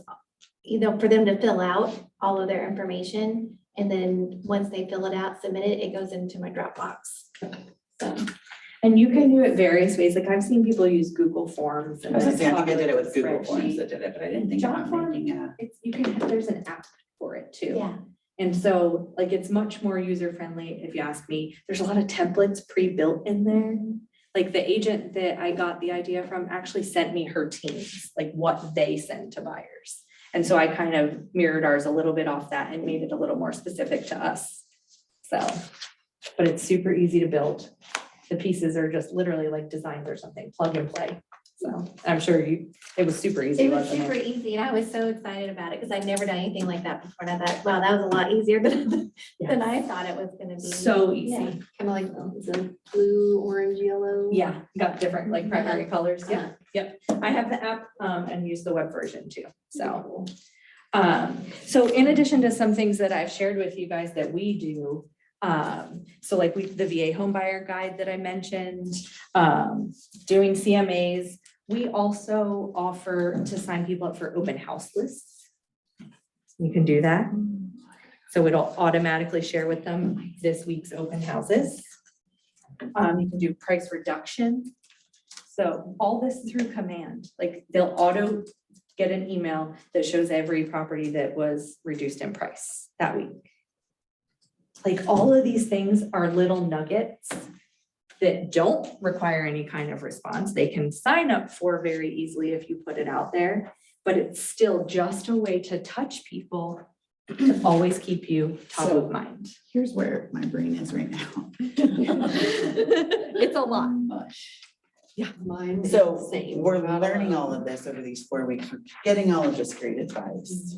for them to fill out all of their information. And then once they fill it out, submit it, it goes into my Dropbox. So. And you can do it various ways. Like I've seen people use Google Forms. I was gonna say, I think I did it with populate Google Forms spreadsheet. that did it, but I didn't think about Jotform? making a. There's an app for it too. Yeah. And so like it's much more user friendly if you ask me. There's a lot of templates pre-built in there. Like the agent that I got the idea from actually sent me her teams, like what they send to buyers. And so I kind of mirrored ours a little bit off that and made it a little more specific to us. So, but it's super easy to build. The pieces are just literally like designs or something, plug and play. So I'm sure it was super easy, It was wasn't super it? easy and I was so excited about it because I'd never done anything like that before. And I thought, wow, that was a lot easier than I thought it was gonna be. So Yeah. easy. Kind of like the blue, orange, yellow. Yeah, got different like primary colors. Yeah, Uh-huh. yep. I have the app and use the web version too. So. So in addition to some things that I've shared with you guys that we do, so like the VA home buyer guide that I mentioned, doing CMAs, we also offer to sign people up for open house lists. You can do that. So it'll automatically share with them this week's open houses. You can do price reduction. So all this through command, like they'll auto get an email that shows every property that was reduced in price that week. Like all of these things are little nuggets that don't require any kind of response. They can sign up for very easily if you put it out there, but it's still just a way to touch people to always keep you top So- of mind. Here's where my brain is right now. It's a lot. Mush. Mine is So the same. we're Not learning alone. all of this over these 4 weeks, we're getting all of this great advice.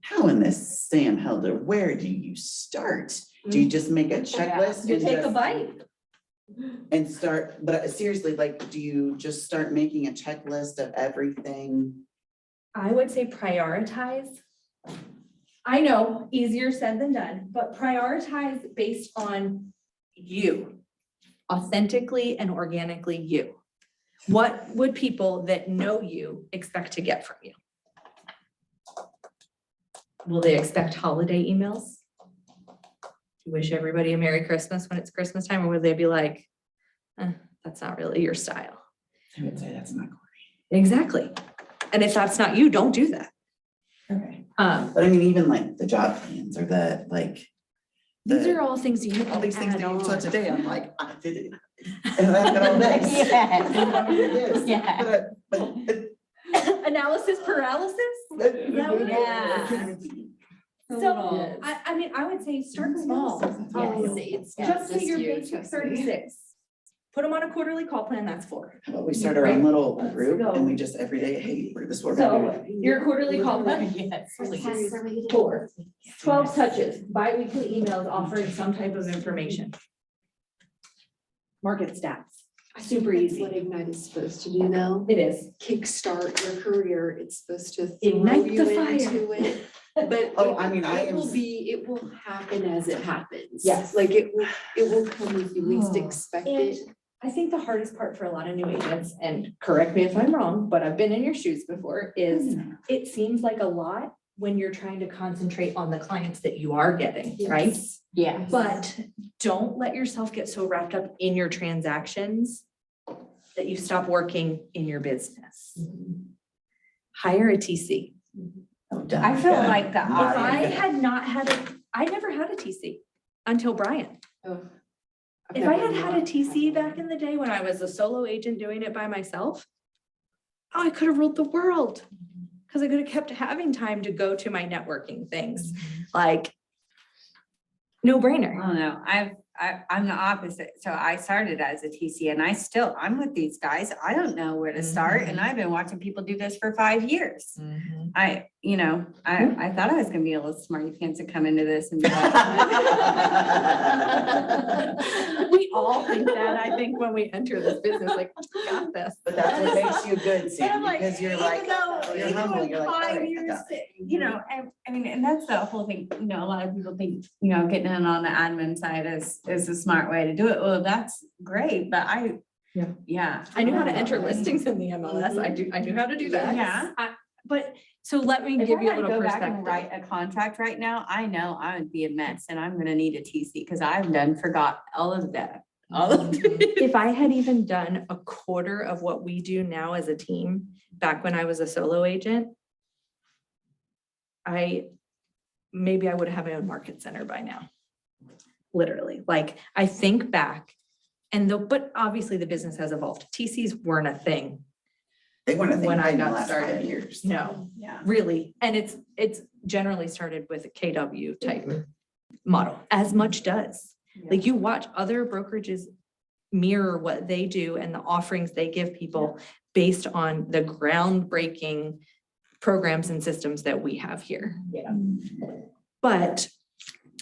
How in this Sam Helder, where do you start? Do you just make a checklist? You and take a just- bite. And start, but seriously, like, do you just start making a checklist of everything? I would say prioritize. I know, easier said than done, but prioritize based on you, authentically and organically you. What would people that know you expect to get from you? Will they expect holiday emails? To wish everybody a Merry Christmas when it's Christmas time, or would they be like, that's not really your style? I would say that's not Exactly. And if that's not you, don't do that. okay. Um, But I mean, even like the job plans or the, like. these the- are all things you All these things add that you saw on. today, I'm like, I did it. And I've got all this. Yes. Yes, Yeah. but Analysis paralysis? Yeah. So, I mean, I would say start small. It's not Just say your you, basic trust me. 36. Put them on a quarterly call plan, that's 4. How about we start our own little Let's group go. and we just every day, hey, this is what we're gonna So your quarterly call plan, Yes, please. 4. 12 touches, bi-weekly emails offering some type of information. Market stats, super That's easy. what Ignite is supposed to do now. It is. Kickstart your career. It's supposed to throw Ignite you the fire. into it. But Oh, I mean, I it am- it will happen as it happens. Yes. Like it will come as you least expect it. And I think the hardest part for a lot of new agents, and correct me if I'm wrong, but I've been in your shoes before, is it seems like a lot when you're trying to concentrate on the clients that you are getting, right? Yes. Yeah. But don't let yourself get so wrapped up in your transactions that you stop working in your business. Hire a TC. Oh, done. I feel Yeah. like the If I audience, had not had I never had a TC until Brian. Oh, I've If I never had had a not TC had back one. in the day when I was a solo agent doing it by myself, oh, I could have ruled the world. Because I could have kept having time to go to my networking things, like no I brainer. don't know, I'm the opposite. So I started as a TC and I'm with these guys. I don't know where to start. And I've been watching people do this for 5 years. I thought I was gonna be a little smarty pants and come into this and be like, We all think that, I think, when we enter this business, like, got this. But that's what makes you good, But I'm Sam, like, because you're even like, though- you're even humble, though you're like, all 5 right, I years, got it. I mean, and that's the whole thing, a lot of people think, getting in on the admin side is a smart way to do it. Well, that's great, but yeah. I knew how to enter listings in the MLS. I knew how to do that. Yeah. But, so let me If give I you a had to little go back and perspective. write a contract right now, I know I would be a mess and I'm gonna need a TC because I've forgot all of that. All of it. If I had even done a quarter of what we do now as a team, back when I was a solo agent, maybe I would have my own market center by now. Literally, like, I think back but obviously the business has evolved. TCs weren't a thing. They want to think When I in the got last 5 started. years. No, Yeah. really. And it's generally started with a KW type model, as much does. Like, you watch other brokerages mirror what they do and the offerings they give people based on the groundbreaking programs and systems that we have here. Yeah. But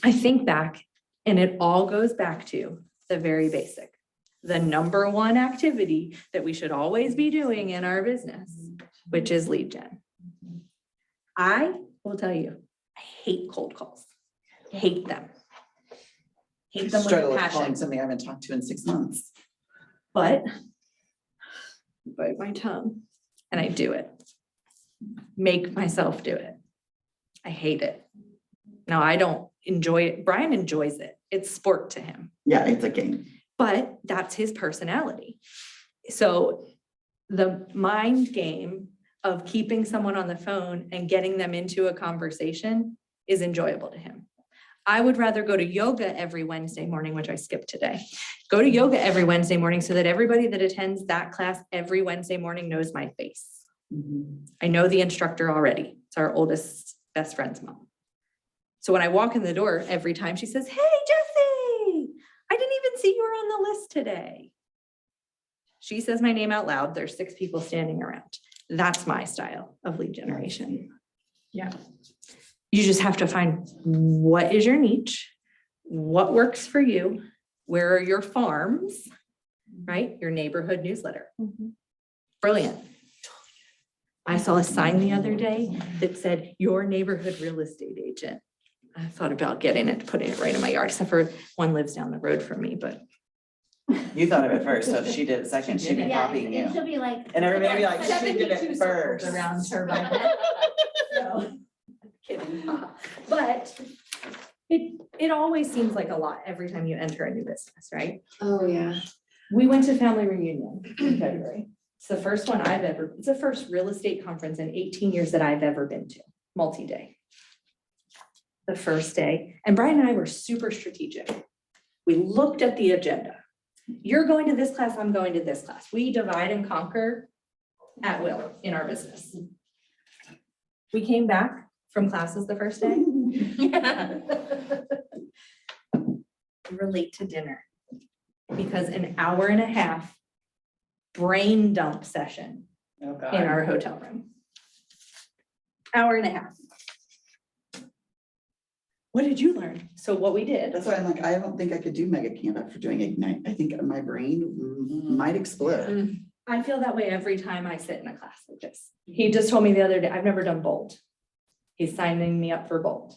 I think back, and it all goes back to the very basic. The number one activity that we should always be doing in our business, which is lead gen. I will tell you, I hate cold calls. Hate them. Hate them with Struggle a with calling passion, somebody I haven't talked to in 6 months. but bite my tongue and I do it. Make myself do it. I hate it. No, I don't enjoy it. Brian enjoys it. It's sport to him. Yeah, it's a game. But that's his personality. So the mind game of keeping someone on the phone and getting them into a conversation is enjoyable to him. I would rather go to yoga every Wednesday morning, which I skipped today. Go to yoga every Wednesday morning so that everybody that attends that class every Wednesday morning knows my face. I know the instructor already. It's our oldest best friend's mom. So when I walk in the door every time, she says, "Hey, Jessye, I didn't even see you were on the list today." She says my name out loud. There's 6 people standing around. That's my style of lead generation. Yeah. You just have to find what is your niche, what works for you, where are your farms, right? Your neighborhood newsletter. Brilliant. I saw a sign the other day that said, "Your neighborhood real estate agent." I thought about getting it, putting it right in my yard, except for one lives down the road from me, but. You thought of it first, so if she did it second, she'd be Yeah, copying and you. she'll be like. And everybody be like, she did 72 it circles first. around her by then. So, kidding. But it always seems like a lot every time you enter a new business, right? Oh, yeah. We went to family reunion in February. It's the first one it's the first real estate conference in 18 years that I've ever been to, multi-day. The first day, and Brian and I were super strategic. We looked at the agenda. You're going to this class, I'm going to this class. We divide and conquer at will in our business. We came back from classes the first day. We were late to dinner because an hour and a half brain dump session Oh, in God. our hotel room. Hour and a half. What did you learn? So what we did. That's why I'm like, I don't think I could do mega camp after doing Ignite. I think my brain might explode. I feel that way every time I sit in a class like this. He just told me the other day, I've never done Bold. He's signing me up for Bold.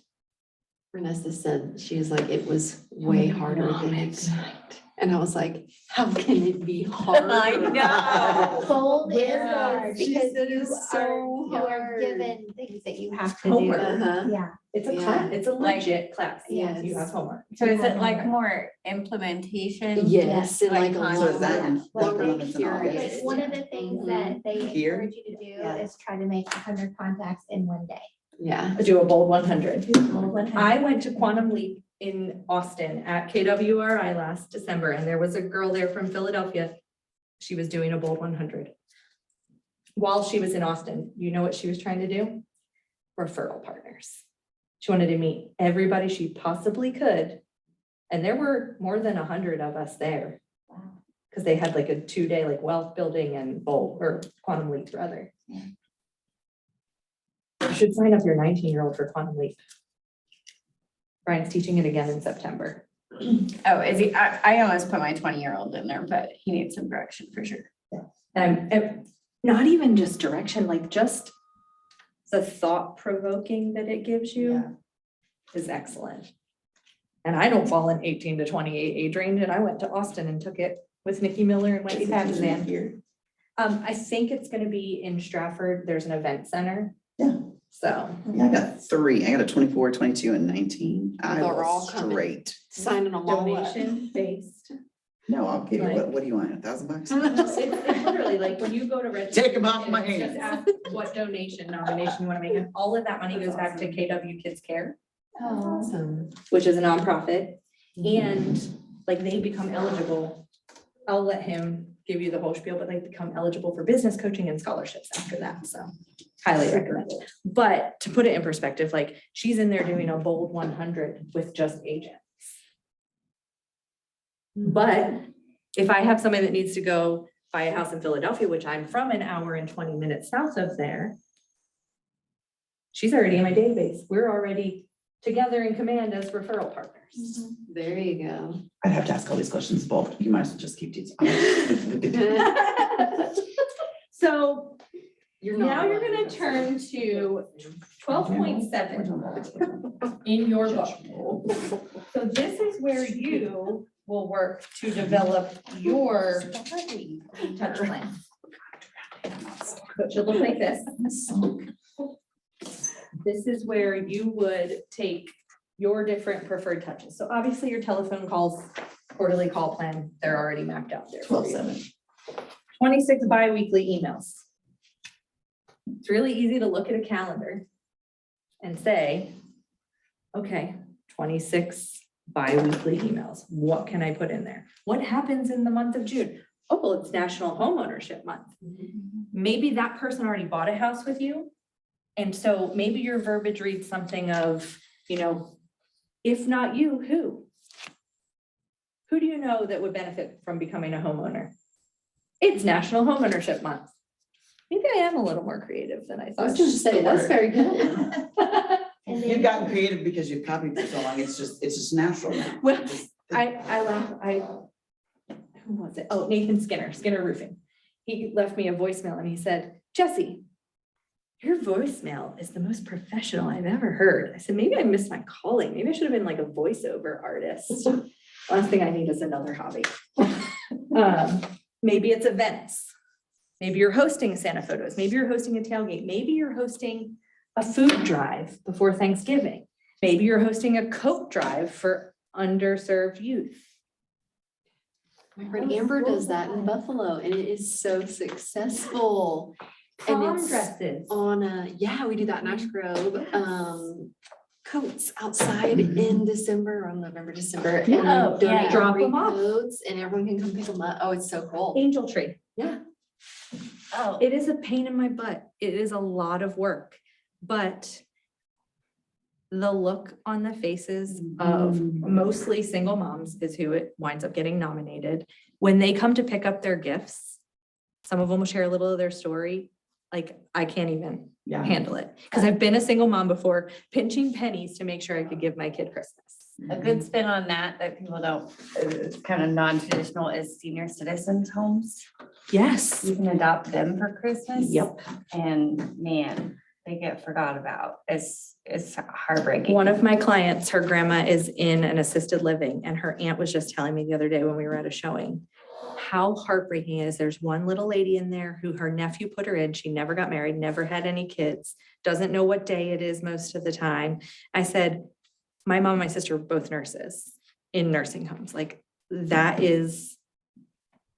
Vanessa said, she was like, it was way harder than Ignite. And I was like, how can it be hard? I know. Bold is Yeah, hard she because said you it's so you are hard. given things that you have to do. Homework. Uh-huh. Yeah. It's a Yeah. class, it's a Like- legit class. Yes. You have homework. So is it like more implementation? Yes, and Like like a So is that, lot. that Like the one that's in curious. August? Like one of the things that they Here? encourage you to do Yeah. is try to make 100 contacts in one day. Yeah. Do a Bold 100. Bold 100. I went to Quantum Leap in Austin at KWRI last December, and there was a girl there from Philadelphia. She was doing a Bold 100. While she was in Austin, you know what she was trying to do? Referral partners. She wanted to meet everybody she possibly could And there were more than 100 of us there. Because they had like a 2-day like wealth building and bowl or quantum leap rather. You should sign up your 19-year-old for quantum leap. Brian's teaching it again in September. Oh, is he? I almost put my 20-year-old in there, but he needs some direction for sure. And not even just direction, like just the thought provoking that it gives you is excellent. And I don't fall in 18 to 28 age range, and I went to Austin and took it with Nikki Miller and Wendy Patterson here. I think it's gonna be in Stratford. There's an event center. Yeah. So. Yeah, I got 3. I got a 24, 22, and 19. I They're all was coming. straight. Signing them all up. Donation based. No, I'll give you, Like- what do you want, $1,000? It's literally like when you go to register. Take 'em off my it's just hands. ask what donation, nomination you wanna make, and all of that money goes back to KW Kids Care, Awesome. which is a nonprofit. And like they become eligible. I'll let him give you the whole spiel, but they become eligible for business coaching and scholarships after that, so highly recommend it. But to put it in perspective, like she's in there doing a bold 100 with just agents. But if I have somebody that needs to go buy a house in Philadelphia, which I'm from an hour and 20 minutes south of there, she's already in my database. We're already together in command as referral partners. There you go. I'd have to ask all these questions, Bob. You might as well just keep teaching. So You're not. now you're alone. gonna turn to 12.7 in your book. So this is where you will work to develop your touch plan. So it should look like this. This is where you would take your different preferred touches. So obviously your telephone calls, quarterly call plan, they're already mapped out there. for you. 12/7. 26 bi-weekly emails. It's really easy to look at a calendar and say, okay, 26 bi-weekly emails. What can I put in there? What happens in the month of June? Oh, well, it's National Homeownership Month. Maybe that person already bought a house with you. And so maybe your verbiage reads something of, you know, if not you, who? Who do you know that would benefit from becoming a homeowner? It's National Homeownership Month. Maybe I am a little more creative than I I thought. was just saying, that's very good. And You've then gotten creative because you've copied for so long. It's just natural now. Well, I laugh, who was it? Oh, Nathan Skinner Roofing. He left me a voicemail and he said, Jessye, your voicemail is the most professional I've ever heard. I said, maybe I missed my calling. Maybe I should have been like a voiceover artist. Last thing I need is another hobby. Maybe it's events. Maybe you're hosting Santa photos. Maybe you're hosting a tailgate. Maybe you're hosting a food drive before Thanksgiving. Maybe you're hosting a coat drive for underserved youth. My friend Amber does that in Buffalo and it is so successful. And Prom it's dresses. on yeah, we do that in Ash Grove. Coats outside in December or November, December. And Oh, donate yeah. Drop free 'em off. coats and everyone can come pick them up. Oh, it's so cool. Angel tree. Yeah. Oh, It is a pain in my butt. It is a lot of work, but the look on the faces of mostly single moms is who it winds up getting nominated. When they come to pick up their gifts, some of them will share a little of their story. Like, I can't even Yeah. handle it. Because I've been a single mom before, pinching pennies to make sure I could give my kid Christmas. a good spin on that people don't, it's kind of non-traditional is senior citizens homes. Yes. You can adopt them for Christmas. Yep. And man, they get forgot about. It's heartbreaking. One of my clients, her grandma is in an assisted living, and her aunt was just telling me the other day when we were at a showing how heartbreaking it is. There's one little lady in there who her nephew put her in. She never got married, never had any kids, doesn't know what day it is most of the time. I said, my mom and my sister were both nurses in nursing homes. Like, that is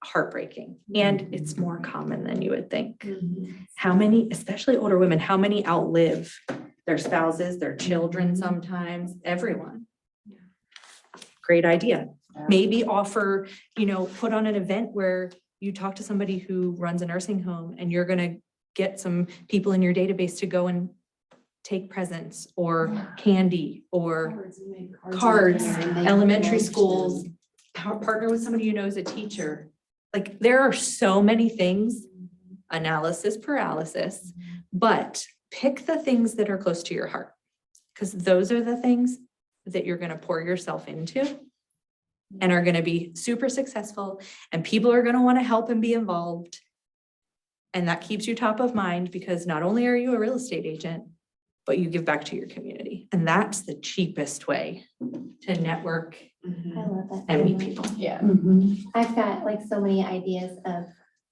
heartbreaking. And it's more common than you would think. How many, especially older women, how many outlive their spouses, their children sometimes, everyone? Great idea. Maybe offer, put on an event where you talk to somebody who runs a nursing home and you're gonna get some people in your database to go and take presents or candy or Cards, we made cards, in there, and they elementary loved schools, them. partner with somebody who knows a teacher. Like, there are so many things, analysis paralysis, but pick the things that are close to your heart. Because those are the things that you're gonna pour yourself into and are gonna be super successful, and people are gonna wanna help and be involved. And that keeps you top of mind, because not only are you a real estate agent, but you give back to your community. And that's the cheapest way to network I Mhm. love that. and so meet much. people. Yeah. I've got like so many ideas of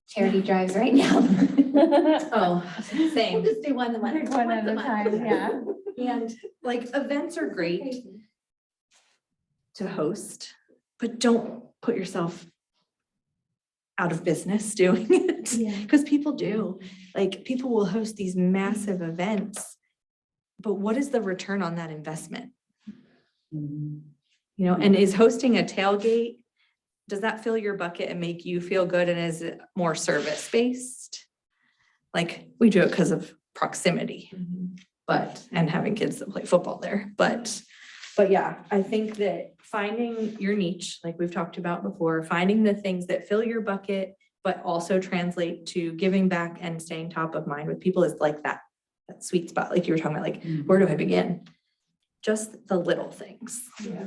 charity drives right now. Oh, We'll same. just do one a month. One once at a month. time, yeah. And like, events are great to host, but don't put yourself out of business doing it. Yeah. Because people do, like, people will host these massive events. But what is the return on that investment? Mhm. You know, and is hosting a tailgate, does that fill your bucket and make you feel good? And is it more service-based? Like, we do it because of proximity, Mhm. and having kids that play football there, but yeah, I think that finding your niche, like we've talked about before, finding the things that fill your bucket, but also translate to giving back and staying top of mind with people, is like that sweet spot, like you were talking about, like, where do I begin? Just the little things. Yeah.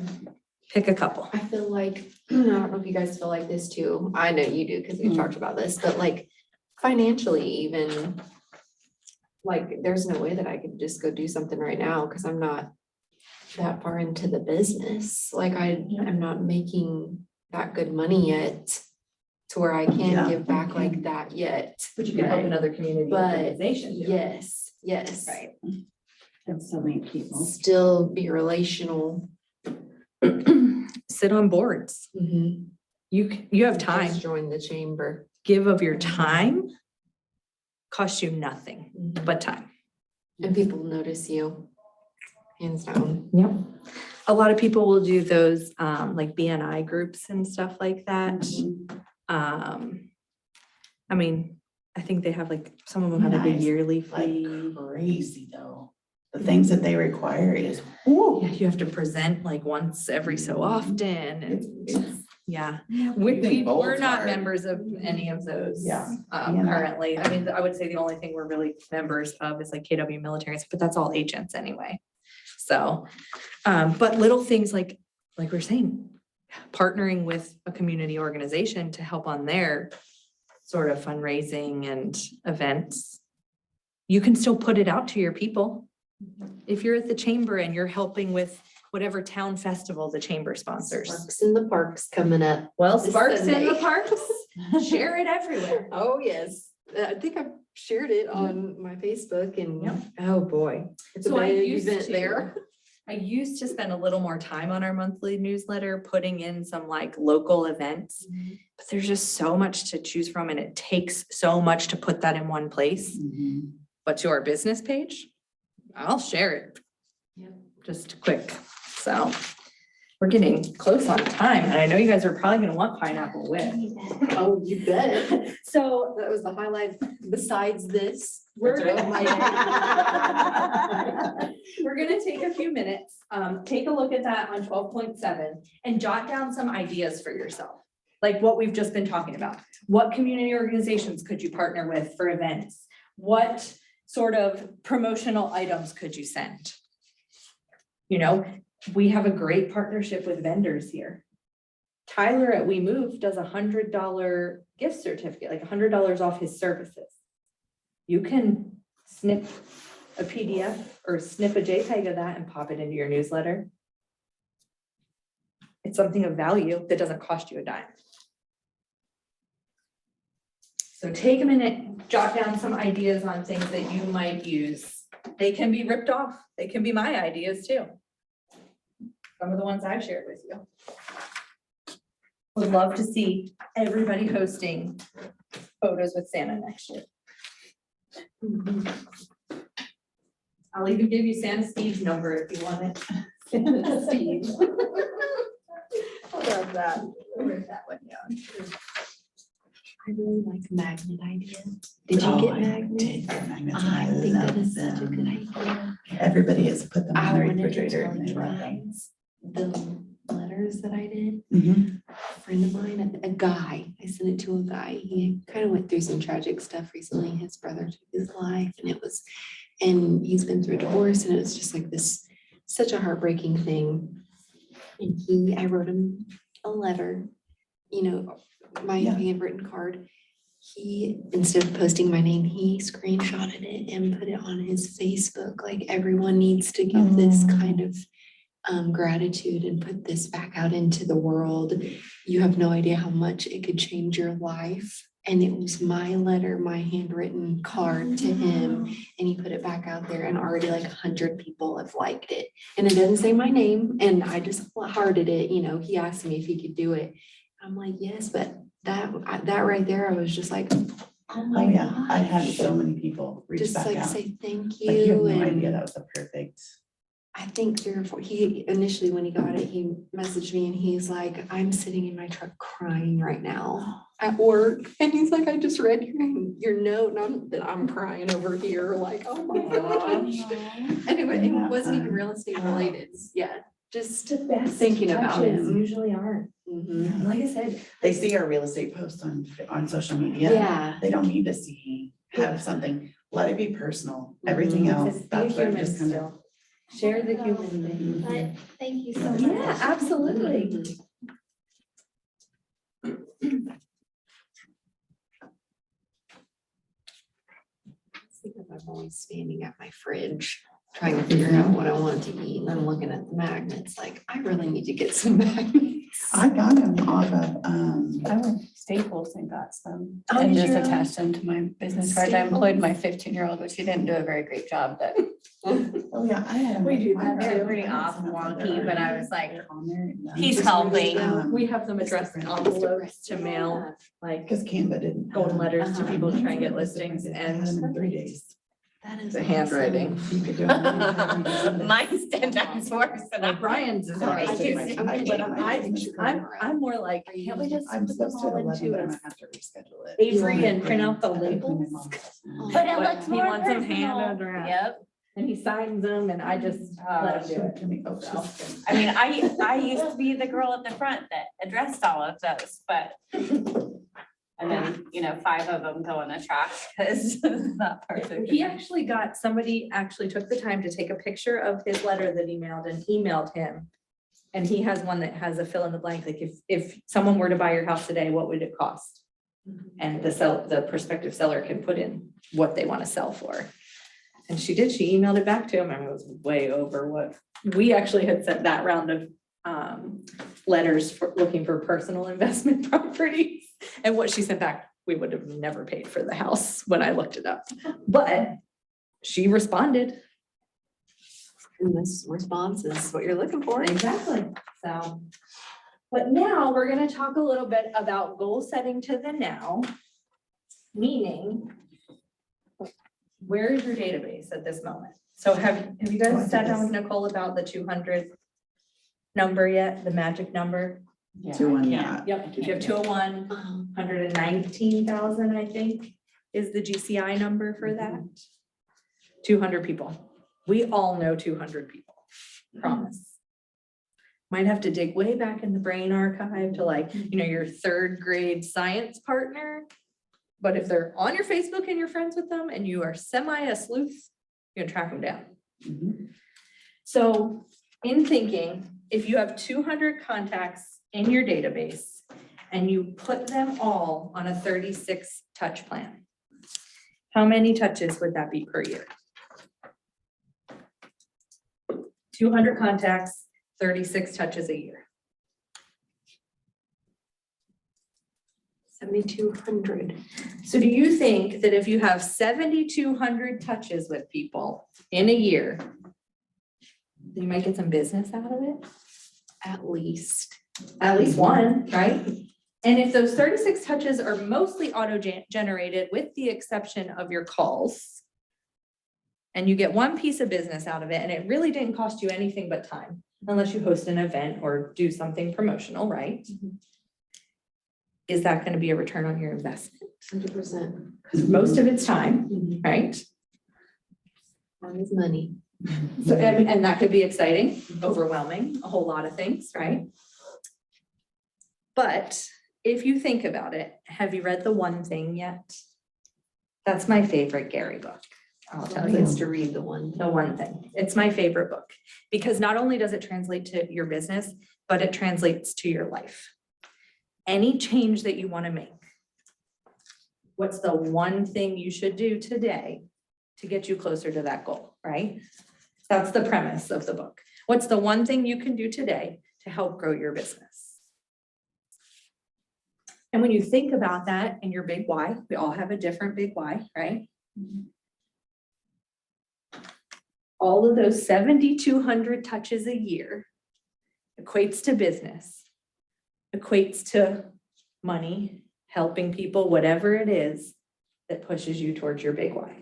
Pick a couple. I feel like, I don't know if you guys feel like this too. I know you do, because we've talked about this, but like financially even, like, there's no way that I could just go do something right now because I'm not that far into the business. Like, I'm not making that good money yet to where I can Yeah, give back okay. like that yet. But you can help another community But organization. do it. yes. Right. And so many people. Still be relational. Sit on boards. Mhm. You have time. Just join the chamber. Give of your time. Costs you nothing Mhm. but time. And people notice you, hands down. Yep. A lot of people will do those like BNI groups and stuff like that. I mean, I think they have like, some of them have like a Nice. yearly Like fee. crazy though. The things that they require is, Yeah, you have to present like once every so often, and yeah. We think We're bold's not hard. members of any of those. Yeah. Yeah. Currently, I mean, I would say the only thing we're really members of is like KW military, but that's all agents anyway. So, but little things like we're saying, partnering with a community organization to help on their sort of fundraising and events. You can still put it out to your people. If you're at the chamber and you're helping with whatever town festival the chamber sponsors. Sparks in the Parks coming up. Well, this Sparks in the Sunday. Parks, share it everywhere. Oh, yes. I think I've shared it on my Facebook and, Yep. oh, boy. It's a So I big used event to- there. I used to spend a little more time on our monthly newsletter, putting in some like local events, but there's just so much to choose from and it takes so much to put that in one place. Mhm. But to our business page, I'll share it. Yep. Just quick. So we're getting close on time and I know you guys are probably gonna want pineapple whip. Oh, you bet. So That was the highlight besides this. we're That's what We're gonna take a few minutes, take a look at that on 12.7 and jot down some ideas for yourself. Like what we've just been talking about. What community organizations could you partner with for events? What sort of promotional items could you send? You know, we have a great partnership with vendors here. Tyler at We Move does $100 gift certificate, like $100 off his services. You can snip a PDF or snip a JPEG of that and pop it into your newsletter. It's something of value that doesn't cost you a dime. So take a minute, jot down some ideas on things that you might use. They can be ripped off. They can be my ideas too. Some of the ones I've shared with you. Would love to see everybody posting photos with Santa next year. I'll even give you Santa Steve's number if you want it. Santa Steve. I'll grab that. I'll write that one down. I really like the magnet idea. Did you Oh, get I magnets? did get magnets. I think that is love such a good them. idea. Everybody has put them I on their wanted to refrigerator tell and they you love them. guys, the letters that I did, Mhm. a friend of mine, a guy, I sent it to a guy. He kind of went through some tragic stuff recently. His brother took his life and he's been through a divorce and it was just like this, such a heartbreaking thing. And I wrote him a letter, you know, my Yeah. handwritten card. He, instead of posting my name, he screenshotted it and put it on his Facebook. Like everyone needs to give this kind of gratitude and put this back out into the world. You have no idea how much it could change your life. And it was my letter, my handwritten card to him, and he put it back out there and already like 100 people have liked it. And it doesn't say my name and I just hearted it, you know, he asked me if he could do it. I'm like, yes, but that right there, I was just like, oh Oh, my yeah, I had gosh. so many people reach Just back like out. say thank Like, you have you no idea, and that was a perfect. I think 3 or 4, he initially, when he got it, he messaged me and he's like, I'm sitting in my truck crying right now at work. And he's like, I just read your note and I'm crying over here, like, oh my gosh. Anyway, it wasn't even real estate related. Yeah, just thinking about him. Usually aren't. Mhm. Like I said, They see our real estate posts on social media. Yeah. They don't need to have something, let it be personal, everything else, just be a that's what I'm human just kind of. still. Share the human thing. But thank you so much. Yeah, absolutely. I'm always standing at my fridge trying to figure out what I want to eat and I'm looking at the magnets, like, I really need to get some magnets. I got them off of, I went to Staples and got some Oh, and did just you? attached them to my business card. I employed my 15-year-old, but she didn't do a very great job, but oh yeah, I had them. We do Mine that are- too. pretty I had off some up there wonky, but I already. was like, Yeah. he's Just helping. We have them addressed in envelopes to mail, like Cause Canva didn't. golden letters to Uh-huh. people to try and get listings I had them in and 3 days. That is the handwriting. awesome. You could do it anytime, you just- Mine's 10 times worse than Like Brian's is I already did my- easy, I but did my business card. I'm more like, can't we just I'm put them supposed to all at 11, into but I'm a gonna have to reschedule it. Avery and print out the I gotta clean my labels? mom's house now. But it But looks he more wants them personal. handed around. Yep. And he signs them and I just let him do it. Can we- oh, So. she's- I mean, I used to be the girl at the front that addressed all of those, but and then, 5 of them go in the trash because it's not perfect. He actually somebody actually took the time to take a picture of his letter that emailed him. And he has one that has a fill in the blank, like if someone were to buy your house today, what would it cost? And the prospective seller can put in what they want to sell for. And she emailed it back to him and it was way over what we actually had sent that round of letters for looking for personal investment properties. And what she sent back, we would have never paid for the house when I looked it up. But she responded. And this response is what you're looking for. Exactly. So, but now we're gonna talk a little bit about goal setting to the now. Meaning, where is your database at this moment? So have you Oh, I guys did sat down this. with Nicole about the 200 number yet, the magic number? 2-1, yeah. Yep, if you have 201, Um, 119,000, I think, is the GCI number for that. 200 people. We all know 200 people, promise. Might have to dig way back in the brain archive to your 3rd grade science partner. But if they're on your Facebook and you're friends with them and you are a sleuth, you're gonna track them down. Mhm. So in thinking, if you have 200 contacts in your database and you put them all on a 36 touch plan, how many touches would that be per year? 200 contacts, 36 touches a year. 7,200. So do you think that if you have 7,200 touches with people in a year, you might get some business out of it? At least. At least one, right? And if those 36 touches are mostly auto-generated with the exception of your calls, and you get one piece of business out of it, and it really didn't cost you anything but time, unless you host an event or do something promotional, right? Is that going to be a return on your investment? 100%. Because most of it's time, right? Time is money. So, and that could be exciting, overwhelming, a whole lot of things, right? But if you think about it, have you read The One Thing yet? That's my favorite Gary book. I'll tell Somebody you. has to read the one. The One Thing. It's my favorite book because not only does it translate to your business, but it translates to your life. Any change that you want to make, what's the one thing you should do today to get you closer to that goal, right? That's the premise of the book. What's the one thing you can do today to help grow your business? And when you think about that in your big why, we all have a different big why, right? All of those 7,200 touches a year equates to business, equates to money, helping people, whatever it is that pushes you towards your big why.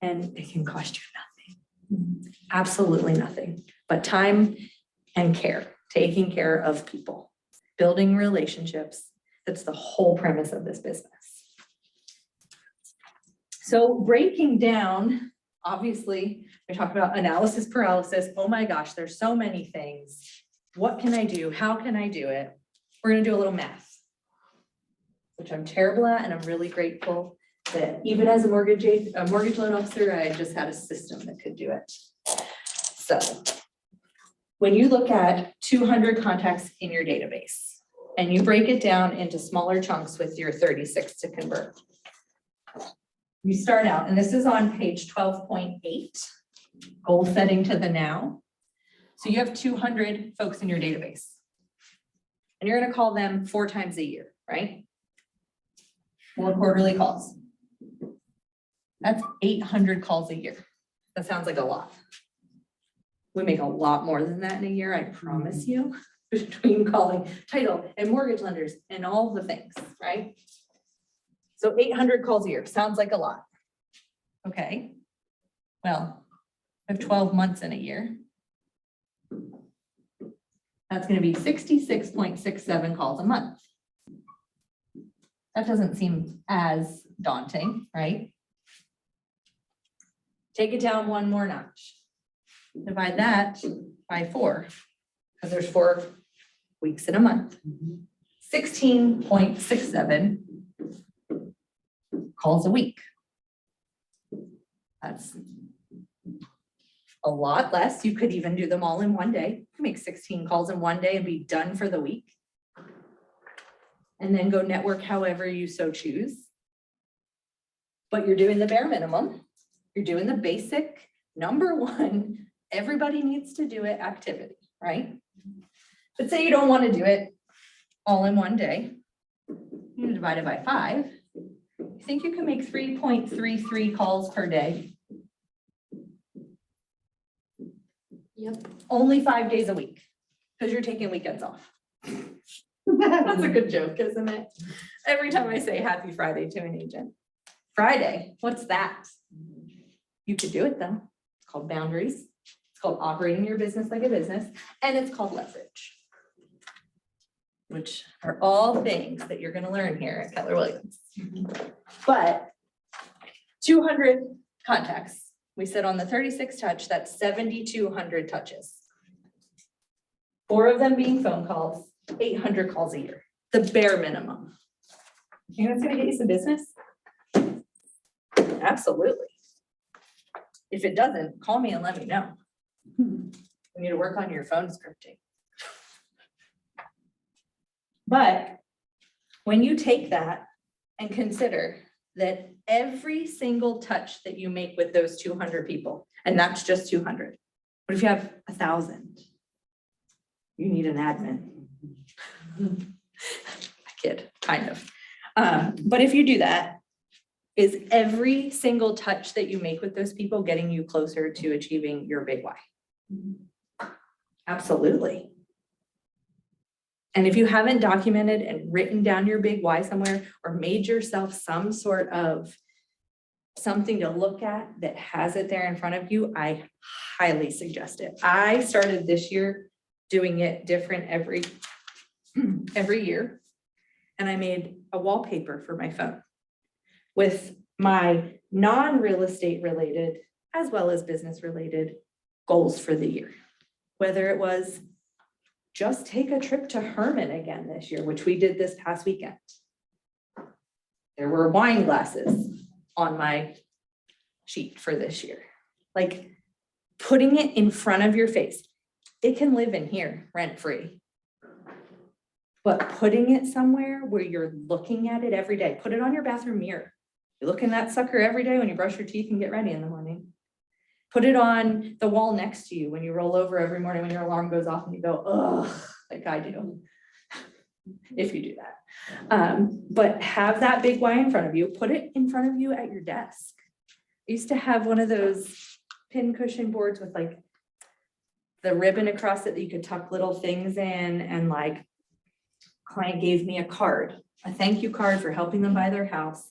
And it can cost you nothing, absolutely nothing, but time and care, taking care of people, building relationships. That's the whole premise of this business. So breaking down, obviously, we talk about analysis paralysis. Oh my gosh, there's so many things. What can I do? How can I do it? We're gonna do a little math, which I'm terrible at, and I'm really grateful that even as a mortgage loan officer, I just had a system that could do it. So when you look at 200 contacts in your database and you break it down into smaller chunks with your 36 to convert, you start out, and this is on page 12.8, goal setting to the now. So you have 200 folks in your database and you're gonna call them 4 times a year, right? 4 quarterly calls. That's 800 calls a year. That sounds like a lot. We make a lot more than that in a year, I promise you, between calling title and mortgage lenders and all the things, right? So 800 calls a year, sounds like a lot. Okay, well, I have 12 months in a year. That's gonna be 66.67 calls a month. That doesn't seem as daunting, right? Take it down one more notch. Divide that by 4, because there's 4 weeks in a month. 16.67 calls a week. That's a lot less. You could even do them all in one day. You can make 16 calls in one day and be done for the week. And then go network however you so choose. But you're doing the bare minimum. You're doing the basic, number one, everybody needs to do it activity, right? But say you don't want to do it all in one day. You divide it by 5. You think you can make 3.33 calls per day? Yep. Only 5 days a week, because you're taking weekends off. That's a good joke, isn't it? Every time I say happy Friday to an agent. Friday, what's that? You could do it though. It's called boundaries. It's called operating your business like a business, and it's called leverage, which are all things that you're gonna learn here at Keller Williams. But 200 contacts. We said on the 36 touch, that's 7,200 touches. 4 of them being phone calls, 800 calls a year, the bare minimum. You know what's gonna get you some business? Absolutely. If it doesn't, call me and let me know. We need to work on your phone scripting. But when you take that and consider that every single touch that you make with those 200 people, and that's just 200. What if you have 1,000? You need an admin. I kid, kind of. But if you do that, is every single touch that you make with those people getting you closer to achieving your big why? Absolutely. And if you haven't documented and written down your big why somewhere or made yourself some sort of something to look at that has it there in front of you, I highly suggest it. I started this year doing it different every year. And I made a wallpaper for my phone with my non-real estate related as well as business-related goals for the year. Whether it was just take a trip to Herman again this year, which we did this past weekend. There were wine glasses on my sheet for this year. Like putting it in front of your face. It can live in here rent-free. But putting it somewhere where you're looking at it every day, put it on your bathroom mirror. You look in that sucker every day when you brush your teeth and get ready in the morning. Put it on the wall next to you when you roll over every morning when your alarm goes off and you go, ugh, like I do. If you do that. But have that big Y in front of you, put it in front of you at your desk. I used to have one of those pin cushion boards with like the ribbon across it that you could tuck little things in, and like client gave me a card, a thank you card for helping them buy their house.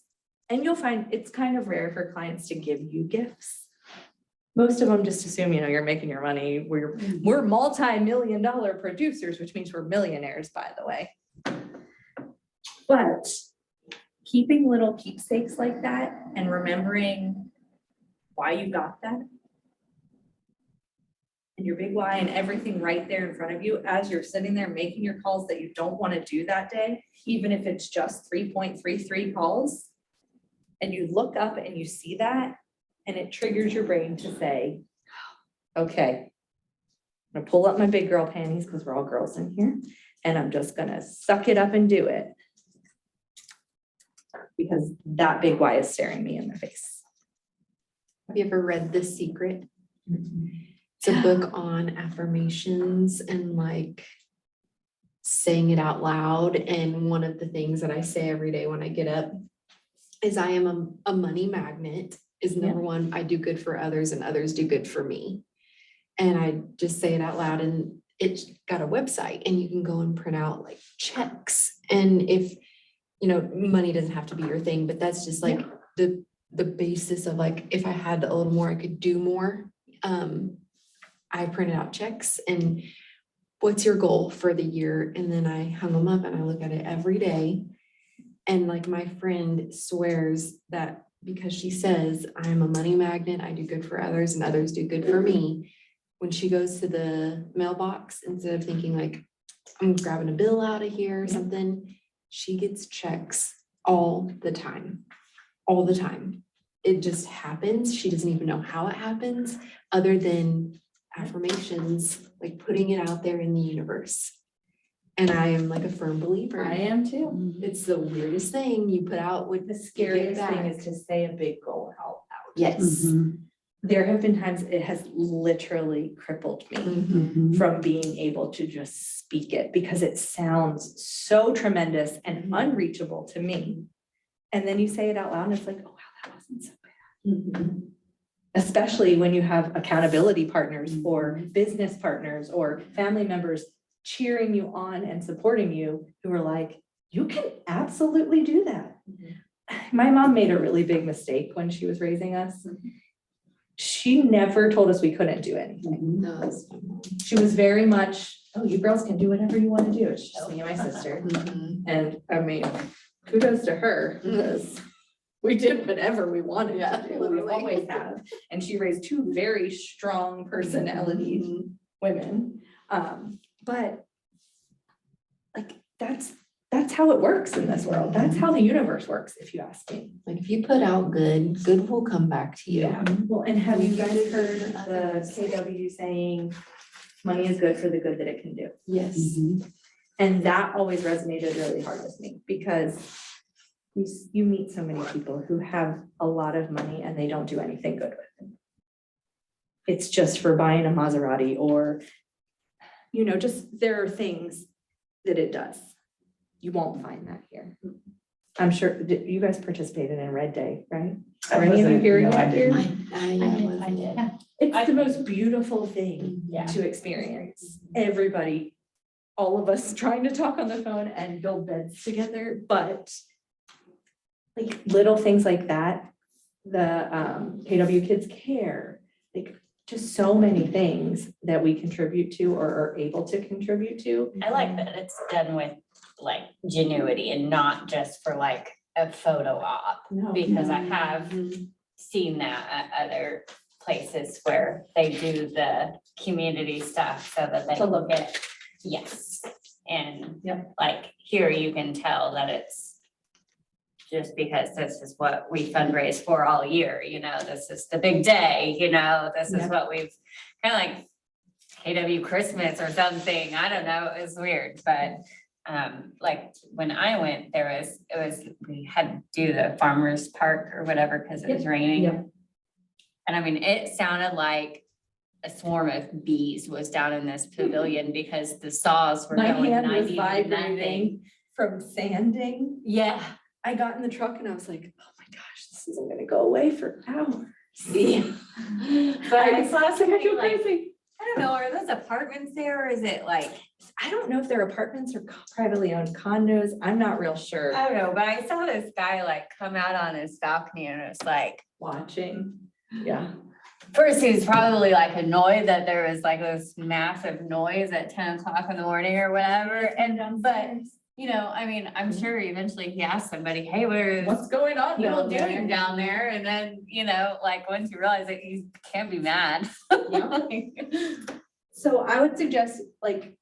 And you'll find it's kind of rare for clients to give you gifts. Most of them just assume, you know, you're making your money. We're multi-million-dollar producers, which means we're millionaires, by the way. But keeping little keepsakes like that and remembering why you got that and your big why and everything right there in front of you as you're sitting there making your calls that you don't want to do that day, even if it's just 3.33 calls, and you look up and you see that, and it triggers your brain to say, okay, I'm gonna pull up my big girl panties because we're all girls in here, and I'm just gonna suck it up and do it. Because that big why is staring me in the face. Have you ever read The Secret? It's a book on affirmations and like saying it out loud. And one of the things that I say every day when I get up is I am a money magnet is number one. I do good for others and others do good for me. And I just say it out loud, and it's got a website and you can go and print out like checks. And if, you know, money doesn't have to be your thing, but that's just like the basis of like, if I had a little more, I could do more. I printed out checks and what's your goal for the year? And then I hung them up and I look at it every day. And like my friend swears that because she says, I'm a money magnet, I do good for others and others do good for me. When she goes to the mailbox, instead of thinking like, I'm grabbing a bill out of here or something, she gets checks all the time. It just happens. She doesn't even know how it happens, other than affirmations, like putting it out there in the universe. And I am like a firm believer. I am too. It's the weirdest thing you put out with The scariest thing back. is to say a big goal out loud. Yes. There have been times it has literally crippled me Mhm. from being able to just speak it because it sounds so tremendous and unreachable to me. And then you say it out loud and it's like, oh, wow, that wasn't so bad. Especially when you have accountability partners or business partners or family members cheering you on and supporting you who are like, you can absolutely do that. My mom made a really big mistake when she was raising us. She never told us we couldn't do anything. No, it's my mom. She was very much, oh, you girls can do whatever you want to do. It's just me and my sister. Mhm. And I mean, kudos to her because we did whatever we wanted to do. We literally. always have. And she raised two very strong personality women. But like, that's how it works in this world. That's how the universe works, if you ask me. Like if you put out good, good will come back to you. Well, and have you guys heard the KW saying, money is good for the good that it can do? Yes. And that always resonated really hard with me because you meet so many people who have a lot of money and they don't do anything good with it. It's just for buying a Maserati or, you know, just there are things that it does. You won't find that here. I'm sure you guys participated in Red Day, right? Are any of you here yet? I did. It's the most beautiful thing Yeah. to experience. Everybody, all of us trying to talk on the phone and build beds together, but like little things like that, the KW Kids Care, like just so many things that we contribute to or are able to contribute to. I like that it's done with like genuity and not just for like a photo op, No. because I have seen that at other places where they do the community stuff so that they To look at. Yes, and Yep. like here you can tell that it's just because this is what we fundraise for all year, this is the big day, this is Yep. what we've kind of like KW Christmas or something. I don't know. It was weird, but like when I went, we had to do the farmer's park or whatever because it was raining. Yep. And I mean, it sounded like a swarm of bees was down in this pavilion because the saws were My going hand was 90 in that thing. vibrating from sanding. Yeah. I got in the truck and I was like, oh my gosh, this isn't gonna go away for hours. Yeah. But I saw I somebody feel like, crazy. I don't know, are those apartments there or is it like, I don't know if they're apartments or privately owned condos. I'm not real sure. I don't know, but I saw this guy like come out on his balcony and it was like, Watching, yeah. first he was probably like annoyed that there was like this massive noise at 10 o'clock in the morning or whatever. But I mean, I'm sure eventually he asked somebody, hey, What's going on people down there? doing down there? And then, like once you realize that you can't be mad. Yeah. So I would suggest, like,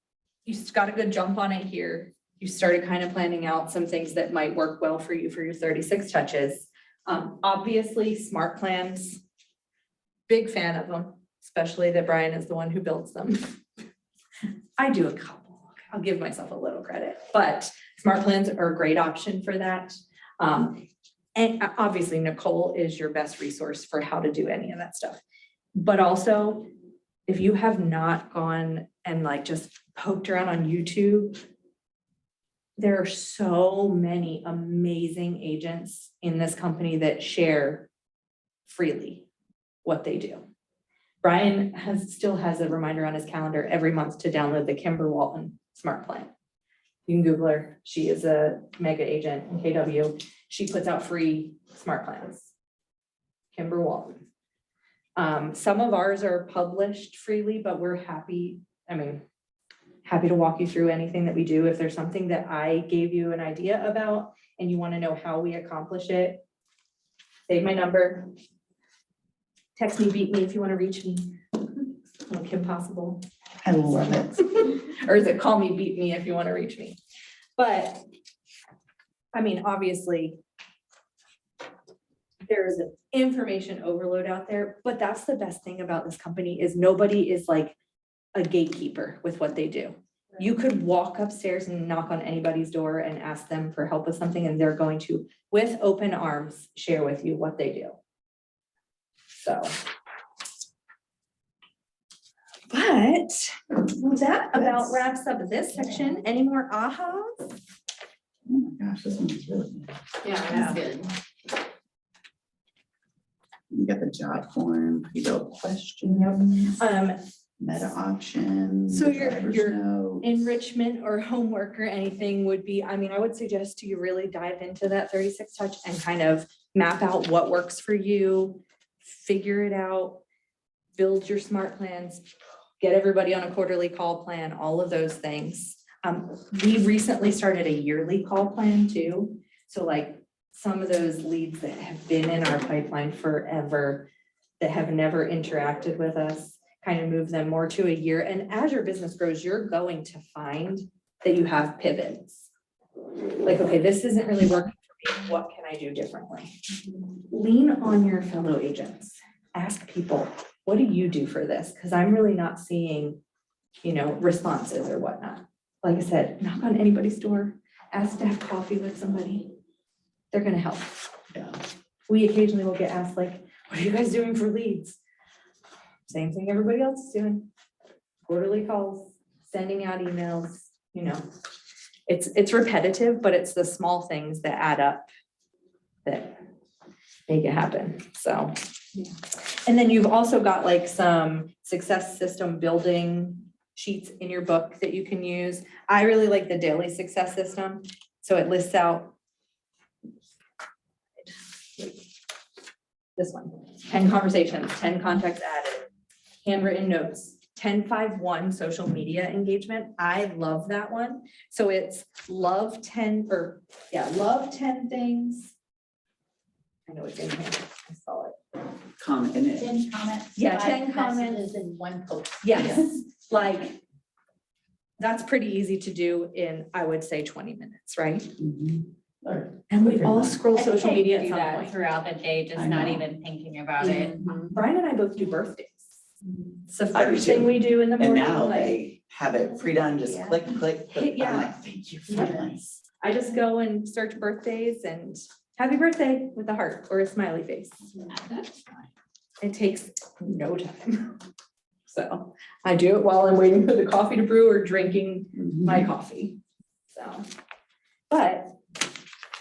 you got a good jump on it here. You started kind of planning out some things that might work well for you for your 36 touches. Obviously, smart plans, big fan of them, especially that Brian is the one who builds them. I do a couple. I'll give myself a little credit, but smart plans are a great option for that. And obviously Nicole is your best resource for how to do any of that stuff. But also, if you have not gone and like just poked around on YouTube, there are so many amazing agents in this company that share freely what they do. Brian still has a reminder on his calendar every month to download the Kimber Walton Smart Plan. You can Google her. She is a mega agent in KW. She puts out free smart plans. Kimber Walton. Some of ours are published freely, but we're happy to walk you through anything that we do. If there's something that I gave you an idea about and you want to know how we accomplish it, save my number. Text me, beat me if you want to reach me. Like impossible. I love it. Or is it call me, beat me if you want to reach me? But I mean, obviously, there's an information overload out there, but that's the best thing about this company is nobody is like a gatekeeper with what they do. You could walk upstairs and knock on anybody's door and ask them for help with something, and they're going to, with open arms, share with you what they do. So. But that about wraps up this section. Any more ahas? Oh my gosh, this one is really good. Yeah, that's good. You got the job form, pre-built questions, meta options. So your driver's notes. enrichment or homework or anything would be, I would suggest you really dive into that 36 touch and kind of map out what works for you, figure it out, build your smart plans, get everybody on a quarterly call plan, all of those things. We recently started a yearly call plan too. So like some of those leads that have been in our pipeline forever, that have never interacted with us, kind of move them more to a year. And as your business grows, you're going to find that you have pivots. Like, okay, this isn't really working for me. What can I do differently? Lean on your fellow agents. Ask people, what do you do for this? Because I'm really not seeing, responses or whatnot. Like I said, knock on anybody's door, ask to have coffee with somebody. They're gonna help. Yeah. We occasionally will get asked like, what are you guys doing for leads? Same thing everybody else is doing. Quarterly calls, sending out emails, it's repetitive, but it's the small things that add up that make it happen, so. And then you've also got like some success system building sheets in your book that you can use. I really like the daily success system. So it lists out this one, 10 conversations, 10 contacts added, handwritten notes, 10-5-1 social media engagement. I love that one. So it's love 10 things. I know it's in here. I saw it. comment in it. 10 comments. Yeah, 5 10 comments. messages in one post. Yes, like, that's pretty easy to do in, I would say, 20 minutes, right? And we all scroll I think social I media at do some that point. throughout the day, just I not know. even thinking about it. Brian and I both do birthdays. It's the I do first thing too. we do in the And morning, now like, they have it pre-done, just click, click, click. Yeah. I'm like, thank you for this. I just go and search birthdays and happy birthday with a heart or a smiley face. It takes no time. So I do it while I'm waiting for the coffee to brew or drinking my coffee. So, but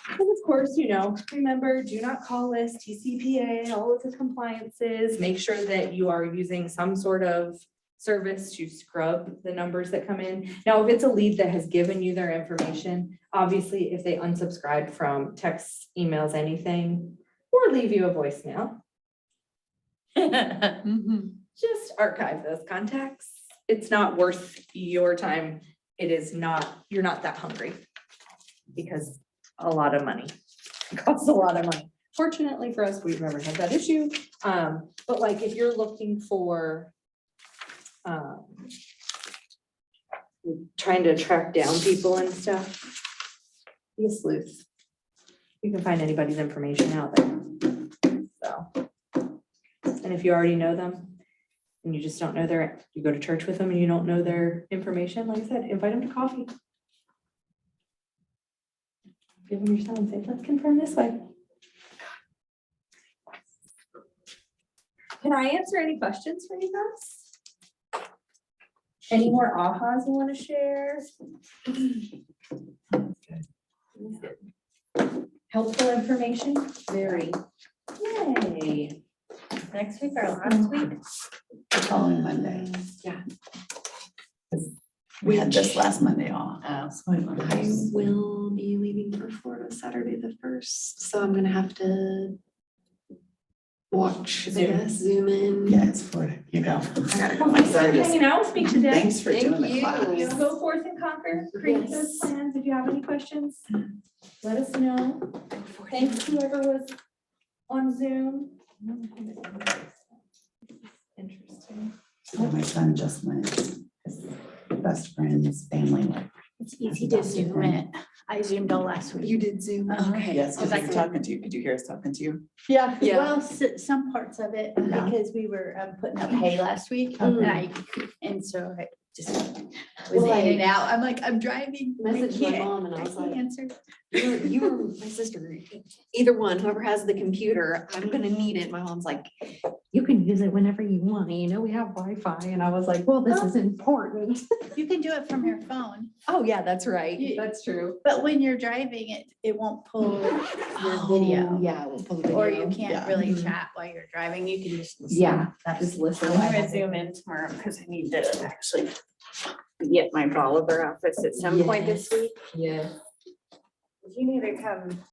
and of course, you know, remember, do not call list, TCPA, all of the compliances, make sure that you are using some sort of service to scrub the numbers that come in. Now, if it's a lead that has given you their information, obviously, if they unsubscribe from texts, emails, anything, or leave you a voicemail, just archive those contacts. It's not worth your time. It is not, you're not that hungry. Because a lot of money, it costs a lot of money. Fortunately for us, we've never had that issue. But like if you're looking for trying to track down people and stuff, be a sleuth. You can find anybody's information out there. So, and if you already know them and you just don't know you go to church with them and you don't know their information, like I said, invite them to coffee. Give them your cell and say, let's confirm this way. Can I answer any questions for you guys? Any more ahas you want to share? Helpful information? Very. Yay. Next week or last week? The following Monday. Yeah. We had this last Monday off. Oh. So I don't I know. will be leaving for Florida Saturday the 1st, so I'm gonna have to watch, I Zoom. guess, Zoom in. Yeah, it's Florida. You go. I gotta go. Well, My thanks for son just, hanging out with me today. thanks for Thank doing the you. class. You know, go forth and conquer, create those plans. If you have any questions, let us know. Thanks whoever was on Zoom. Interesting. So my son just went, his best friend's family went. It's easy to Zoom it. I Zoomed all last week. You did Zoom? Okay. Yes, because I we were talking to you. Could you hear us talking to you? Yeah, Yeah. well, some parts of it, Yeah. because we were putting up hay last week, and so I just was Well, in and out. I'm like, I'm driving. I Messaged my can't- mom and I was can't like, answer. you or my sister, either one, whoever has the computer, I'm gonna need it. My mom's like, you can use it whenever you want, you know, we have Wi-Fi. And I was like, well, this is important. You can do it from your phone, Oh, yeah, that's right. You- That's true. but when you're driving, it won't pull your Oh, video. Yeah, we'll pull the video. Or you can't Yeah. really Mhm. chat while you're driving. You can just listen. Yeah, That's just listen. I'm gonna zoom in tomorrow because I need to actually be at my Bolivar office at some point this week. Yeah. You need to come